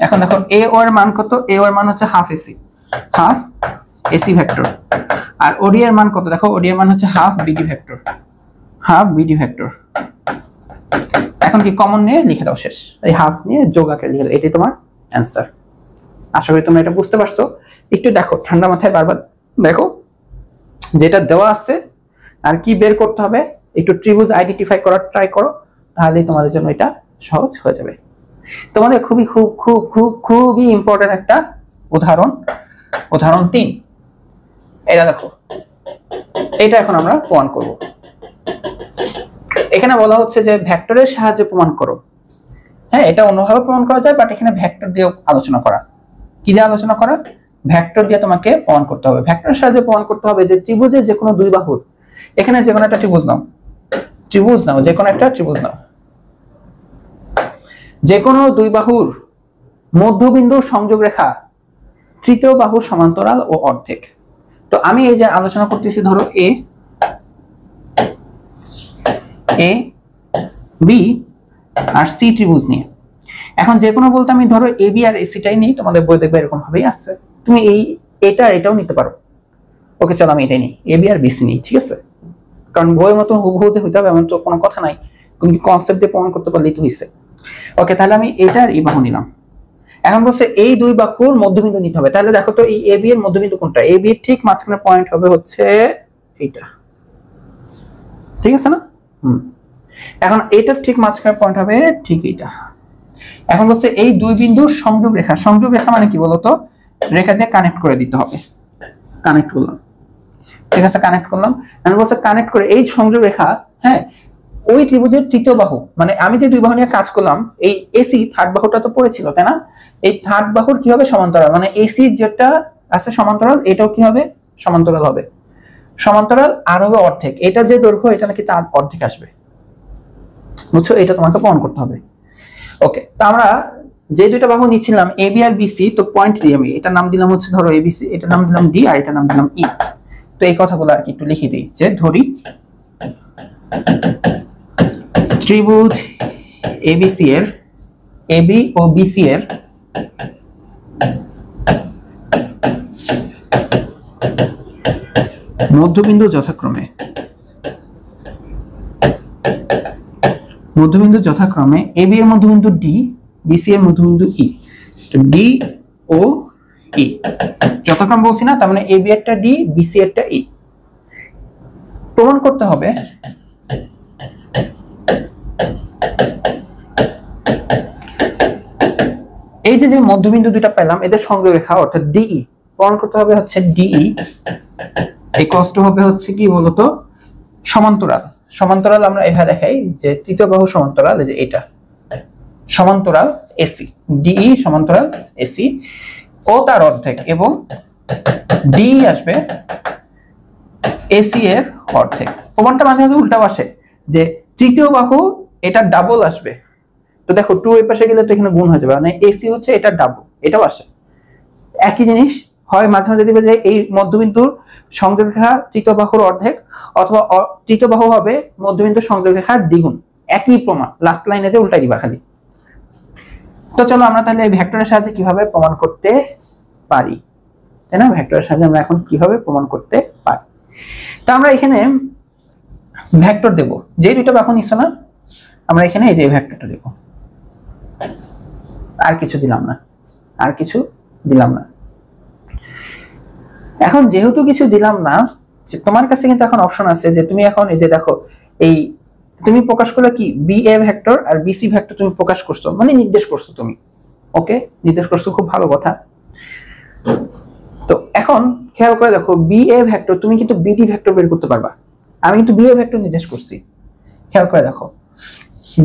এখন দেখো এ ও এর মান কত? এ ও এর মান হচ্ছে half AC, half AC vector. আর ওডি এর মান কত? দেখো ওডি এর মান হচ্ছে half BD vector, half BD vector. এখন কি কমন নিয়ে লিখে দাও, শেষ। এই হাফ নিয়ে যোগ আকারে লিখে দাও, এটাই তোমার অ্যান্সার। আশা করি তোমরা এটা বুঝতে পারছো। একটু দেখো ঠান্ডা মাথায়, বারবার দেখো যেটা দেওয়া আছে আর কি বের করতে হবে, একটু ত্রিভুজ আইডেন্টিফাই করার ট্রাই করো, তাহলেই তোমাদের জন্য এটা সহজ হয়ে যাবে। তোমাদের খুবই খুব খুব খুব খুবই ইম্পর্টেন্ট একটা উদাহরণ, উদাহরণ 3। এটা দেখো, এটা এখন আমরা প্রমাণ করব। এখানে বলা হচ্ছে যে ভেক্টরের সাহায্যে প্রমাণ করো। হ্যাঁ, এটা অন্যভাবে প্রমাণ করা যায়, বাট এখানে ভেক্টর দিয়ে আলোচনা করা। কি দিয়ে আলোচনা করা? ভেক্টর দিয়ে তোমাকে প্রমাণ করতে হবে। ভেক্টরের সাহায্যে প্রমাণ করতে হবে যে ত্রিভুজের যে কোনো দুই বাহুর, এখানে যে কোনো একটা ত্রিভুজ নাও, ত্রিভুজ নাও, যে কোনো একটা ত্রিভুজ নাও, যে কোনো দুই বাহুর মধ্যবিন্দুর সংযোগ রেখা তৃতীয় বাহুর সমান্তরাল ও অর্ধেক। তো আমি এই যে আলোচনা করতেছি, ধরো এ বি আর সি ত্রিভুজ নিয়ে। এখন যে কোনো বলতে আমি ধরো এ বি আর এসিটাই নিই, তোমাদের বই দেখবে এরকম ভাবেই আসছে। তুমি এই এটা এটাও নিতে পারো। ওকে চলো আমি এটাই নিই, এ বি আর বিসি নিই, ঠিক আছে? কারণ বইয়ের মতো হুবহু যে হইতে হবে এমন তো কোনো কথা নাই, তুমি কনসেপ্ট দিয়ে প্রমাণ করতে পারলেই তো হইছে। ওকে, তাহলে আমি এটা আর এই বাহু নিলাম। এখন বলছে এই দুই বাহুর মধ্যবিন্দু নিতে হবে। তাহলে দেখো তো এই এ বি এর মধ্যবিন্দু কোনটা? এ বি এর ঠিক মাঝখানে পয়েন্ট হবে হচ্ছে এইটা, ঠিক আছে না? এখন এটার ঠিক মাঝখানে পয়েন্ট হবে ঠিক এইটা। এখন বলছে এই দুই বিন্দুর সংযোগ রেখা, সংযোগ রেখা মানে কি বলতো? রেখা দিয়ে কানেক্ট করে দিতে হবে। কানেক্ট করলাম, ঠিক আছে, কানেক্ট করলাম। এখন বলছে কানেক্ট করে এই সংযোগ রেখা, হ্যাঁ, ওই ত্রিভুজের তৃতীয় বাহু, মানে আমি যে দুই বাহু নিয়ে কাজ করলাম, এই এসি থার্ড বাহুটা তো পড়েছিল, তাই না? এই থার্ড বাহুর কি হবে? সমান্তরাল। মানে এসি যেটা আছে সমান্তরাল, এটাও কি হবে? সমান্তরাল হবে। সমান্তরাল আর হবে অর্ধেক। এটা যে দৈর্ঘ্য, এটা নাকি তার অর্ধেক আসবে, বুঝছো? এটা তোমাকে প্রমাণ করতে হবে। ওকে, তো আমরা যে দুইটা বাহু নিচ্ছিলাম এ বি আর বিসি, তো পয়েন্ট দিয়ে আমি এটার নাম দিলাম হচ্ছে ধরো এবিসি, এটার নাম দিলাম ডি, আর এটার নাম দিলাম ই। তো এই কথাগুলো আর কি একটু লিখে দিই, যে ধরি ত্রিভুজ এবিসি এর, এবি ও বিসি এর মধ্যবিন্দু যথাক্রমে এবি এর মধ্যবিন্দু ডি, বিসি এর মধ্যবিন্দু ই। ডি ও ই যথাক্রম বলছি না, তার মানে এবি একটা ডি, বিসি একটা ই। প্রমাণ করতে হবে এই যে যে মধ্যবিন্দু দুইটা পেলাম, এদের সংযোগ রেখা অর্থাৎ ডিই, প্রমাণ করতে হবে হচ্ছে ডিই এই কষ্ট হবে হচ্ছে কি বলতো? সমান্তরাল। সমান্তরাল আমরা এভাবে দেখাই যে তৃতীয় বাহু সমান্তরাল, এই যে এটা সমান্তরাল এসি, ডিই সমান্তরাল এসি ও তার অর্ধেক, এবং ডি আসবে এসি এর অর্ধেক। প্রমাণটা মাঝে মাঝে উল্টা আসে, যে তৃতীয় বাহু এটা ডাবল আসবে। তো দেখো 2 এর পাশে গেলে তো এখানে গুণ হয়ে যাবে, মানে এসি হচ্ছে এটা ডাবল, এটাও আসে একই জিনিস। হয় মাঝে মাঝে দিবে যে এই মধ্যবিন্দুর সংযোগ রেখা তৃতীয় বাহুর অর্ধেক অথবা তৃতীয় বাহু হবে মধ্যবিন্দু সংযোগ রেখার দ্বিগুণ। একই প্রমাণ, লাস্ট লাইনে যে উল্টাই দিবা খালি। তো চলো আমরা তাহলে এই ভেক্টরের সাহায্যে কিভাবে প্রমাণ করতে পারি, তাই না? ভেক্টরের সাহায্যে আমরা এখন কিভাবে প্রমাণ করতে পারি। তো আমরা এখানে ভেক্টর দেব, যে দুইটা বাহু নিছো না, আমরা এখানে এই যে ভেক্টরটা দেব, আর কিছু দিলাম না, আর কিছু দিলাম না। এখন যেহেতু কিছু দিলাম না, তোমার কাছে কিন্তু এখন অপশন আছে যে তুমি এখন এই যে দেখো, এই তুমি প্রকাশ করলে কি BA ভেক্টর আর BC ভেক্টর তুমি প্রকাশ করছো, মানে নির্দেশ করছো তুমি। ওকে, নির্দেশ করছো, খুব ভালো কথা। তো এখন খেয়াল করে দেখো, BA ভেক্টর তুমি কিন্তু BD ভেক্টর বের করতে পারবা। আমি কিন্তু BA ভেক্টর নির্দেশ করছি, খেয়াল করে দেখো।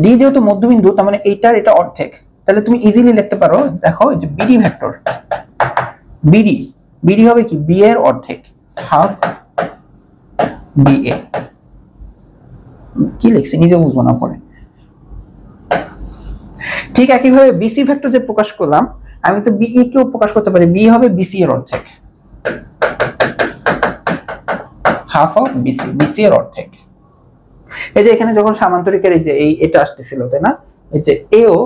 D যেহেতু মধ্যবিন্দু, তার মানে এইটার এটা অর্ধেক, তাহলে তুমি ইজিলি লিখতে পারো, দেখো এই যে BD ভেক্টর, BD হবে কি B এর অর্ধেক, হাফ BA। কি লিখছি নিজে বুঝবো না পরে। ঠিক একইভাবে BC ভেক্টর যে প্রকাশ করলাম, আমি তো BE কেও প্রকাশ করতে পারি, B হবে BC এর অর্ধেক, হাফ অফ BC এর অর্ধেক। এই যে এখানে যখন সামান্তরিকের এই যে এটা আসতেছিল, তাই না, এই যে AO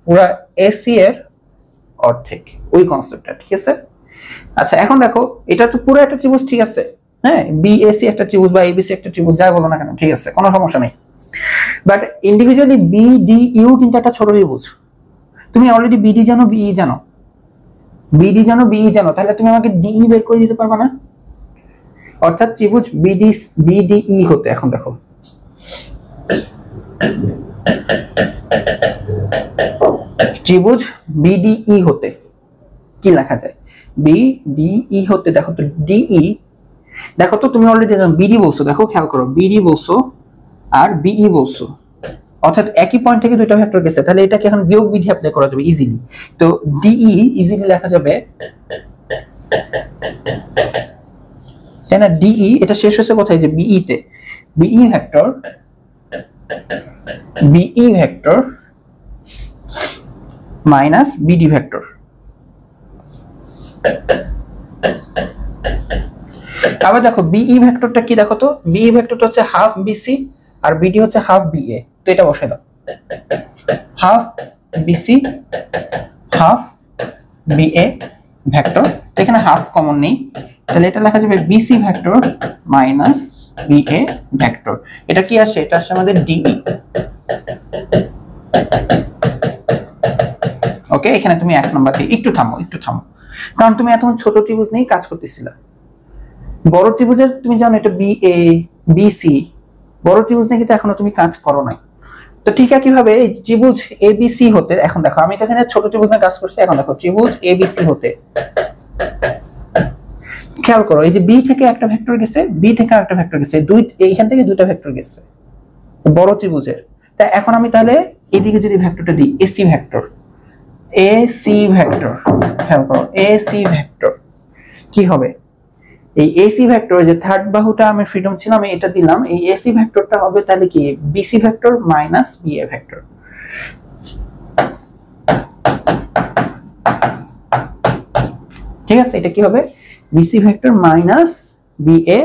পুরা AC এর অর্ধেক, ওই কনসেপ্টটা, ঠিক আছে? আচ্ছা এখন দেখো, এটা তো পুরো একটা ত্রিভুজ, ঠিক আছে? হ্যাঁ, BAC একটা ত্রিভুজ বা ABC একটা ত্রিভুজ, যাই বলো না কেন, ঠিক আছে, কোনো সমস্যা নেই। বাট ইন্ডিভিজুয়ালি BDU কিন্তু একটা ছোট ত্রিভুজ। তুমি অলরেডি BD জানো, BE জানো, BD জানো, BE জানো, তাহলে তুমি আমাকে DE বের করে দিতে পারবে না? অর্থাৎ ত্রিভুজ BDE হতে, এখন দেখো ত্রিভুজ BDE হতে কি লেখা যায়? BDE হতে দেখো তো, DE দেখো তো, তুমি অলরেডি জানো BD বলছো, দেখো খেয়াল করো, BD বলছো আর BE বলছো, অর্থাৎ একই পয়েন্ট থেকে দুইটা ভেক্টর গেছে, তাহলে এটাকে এখন বিয়োগ বিধি অ্যাপ্লাই করা যাবে ইজিলি। তো DE ইজিলি লেখা যাবে, তাই না? DE এটা শেষ হচ্ছে কোথায়, যে BE তে, BE vector minus BD vector. আবার দেখো BE ভেক্টরটা কি, দেখো তো, BE ভেক্টরটা হচ্ছে হাফ BC আর BD হচ্ছে হাফ BA। তো এটা বসাই দাও, half BC half BA vector, এখানে হাফ কমন নেই, তাহলে এটা লেখা যাবে BC vector minus BA vector. এটা কি আসে? এটা আসছে আমাদের DE। ওকে, এখানে তুমি এক নম্বর দিয়ে একটু থামো, কারণ তুমি এতক্ষণ ছোট ত্রিভুজ নিয়ে কাজ করতেছিলা। বড় ত্রিভুজের তুমি জানো এটা BA BC, বড় ত্রিভুজ নিয়ে কিন্তু এখনো তুমি কাজ করো নাই। তো ঠিক একইভাবে এই ত্রিভুজ ABC হতে, এখন দেখো আমি তো এখানে ছোট ত্রিভুজ নিয়ে কাজ করছি, এখন দেখো ত্রিভুজ ABC হতে খেয়াল করো, এই যে B থেকে একটা ভেক্টর গেছে, B থেকে আরেকটা ভেক্টর গেছে, এইখান থেকে দুইটা ভেক্টর গেছে বড় ত্রিভুজের। তা এখন আমি তাহলে এদিকে যদি ভেক্টরটা দিই, AC ভেক্টর, খেয়াল করো, AC ভেক্টর কি হবে? এই AC ভেক্টর, যে থার্ড বাহুটা আমি ফ্রিডম ছিল, আমি এটা দিলাম, এই AC ভেক্টরটা হবে তাহলে কি BC vector minus BA vector. ঠিক আছে, এটা কি হবে? BC vector minus BA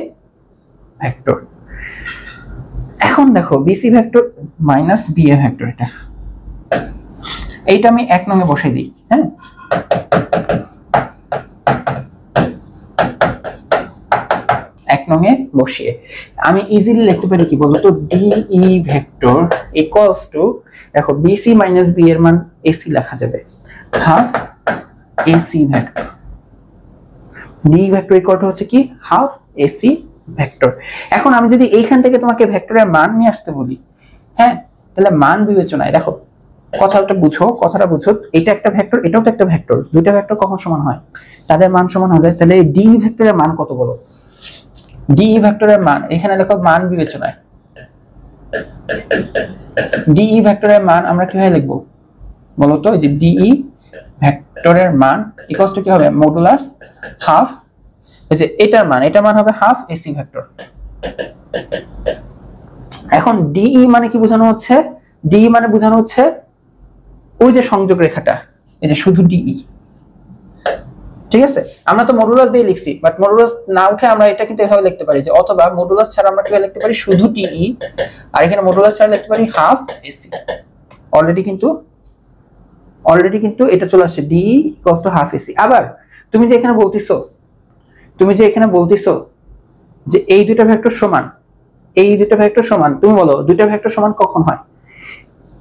vector. এখন দেখো BC vector minus BA vector, এইটা আমি এক নঙে বসাই দিই। হ্যাঁ, এক নঙে বসিয়ে আমি ইজিলি লিখতে পারি কি বলতো, DE ভেক্টর ইকুয়ালস টু, দেখো BC মাইনাস B এর মান AC লেখা যাবে, half AC vector. DE vector equal two হচ্ছে কি হাফ AC ভেক্টর। এখন আমি যদি এইখান থেকে তোমাকে ভেক্টরের মান নিয়ে আসতে বলি, হ্যাঁ, তাহলে মান বিবেচনায় দেখো, কথাটা বুঝো, এটা একটা ভেক্টর, এটাও তো একটা ভেক্টর, দুইটা ভেক্টর কখন সমান হয়? তাদের মান সমান হলে, তাহলে DE ভেক্টরের মান কত বলো? DE ভেক্টরের মান এখানে দেখো, মান বিবেচনায় DE ভেক্টরের মান আমরা কিভাবে লিখবো বলো তো? যে DE ভেক্টরের মান ইকুয়ালস টু কি হবে? মডুলাস হাফ, এই যে এটার মান হবে হাফ AC ভেক্টর। এখন DE মানে কি বোঝানো হচ্ছে? DE মানে বোঝানো হচ্ছে ওই যে সংযোগ রেখাটা, এই যে শুধু DE, ঠিক আছে, আমরা তো মডুলাস দিয়ে লিখছি, বাট মডুলাস না উঠে আমরা এটা কিন্তু এভাবে লিখতে পারি যে অথবা মডুলাস ছাড়া আমরা কিভাবে লিখতে পারি, শুধু টিই, আর এখানে মডুলাস ছাড়া লিখতে পারি হাফ এসি। অলরেডি কিন্তু এটা চলে আসছে D equals to half AC. আবার তুমি যে এখানে বলতিছো যে এই দুইটা ভেক্টর সমান, তুমি বলো দুইটা ভেক্টর সমান কখন হয়?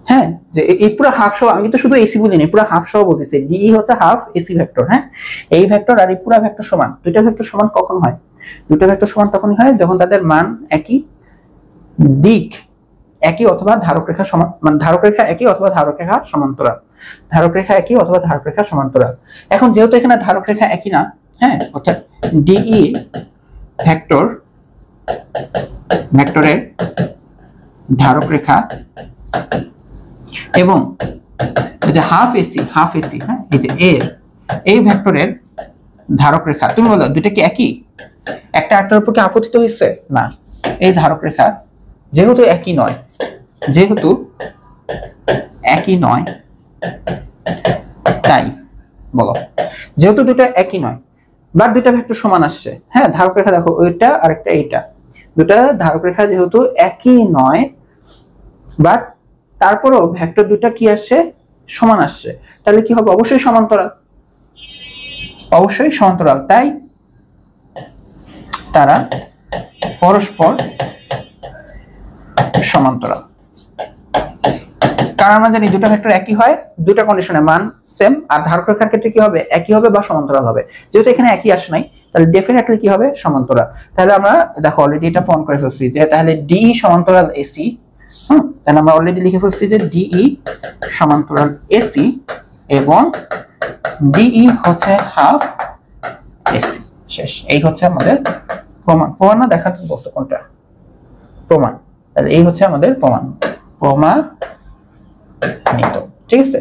হ্যাঁ, যে এই পুরো হাফ সহ, আমি তো শুধু এসি বলিনি, পুরো হাফ সহ বলতেছি, ডি হচ্ছে হাফ এসি ভেক্টর। হ্যাঁ, এই ভেক্টর আর এই পুরো ভেক্টর সমান, দুইটা ভেক্টর সমান কখন হয়? দুইটা ভেক্টর সমান তখনই হয় যখন তাদের মান একই, দিক একই অথবা ধারক রেখা সমান, মানে ধারক রেখা একই অথবা ধারক রেখা সমান্তরাল, এখন যেহেতু এখানে ধারক রেখা একই না, হ্যাঁ, অর্থাৎ ডিই ভেক্টরের ধারক রেখা এবং এই যে হাফ এসি, হ্যাঁ, এই যে এই ভেক্টরের ধারক রেখা, তুমি বলো দুইটা কি একই? একটা একটার উপর কি আপতিত হয়েছে? না, এই ধারক রেখা যেহেতু একই নয়, তাই বলো যেহেতু দুইটা একই নয়, বাট দুইটা ভেক্টর সমান আসছে, হ্যাঁ, ধারক রেখা দেখো ওইটা আর একটা এইটা, দুটা ধারক রেখা যেহেতু একই নয়, বাট তারপরও ভেক্টর দুইটা কি আসছে, সমান আসছে, তাহলে কি হবে? অবশ্যই সমান্তরাল, তাই তারা পরস্পর সমান্তরাল। কারণ আমরা জানি দুটো ভেক্টর একই হয়, দুটো কন্ডিশনে মান সেম, আর ধারক রেখার ক্ষেত্রে কি হবে? একই হবে বা সমান্তরাল হবে। যেহেতু এখানে একই আসে নাই, তাহলে ডেফিনেটলি কি হবে? সমান্তরাল। তাহলে আমরা দেখো অলরেডি এটা প্রমাণ করে ফেলছি যে তাহলে ডি সমান্তরাল এসি, তাহলে আমরা অলরেডি লিখে ফেলছি যে ডিই সমান্তরাল এসি এবং ডিই হচ্ছে হাফ এসি। শেষ, এই হচ্ছে আমাদের প্রমাণ না দেখাতে বলছে কোনটা? প্রমাণ। তাহলে এই হচ্ছে আমাদের প্রমাণিত, ঠিক আছে।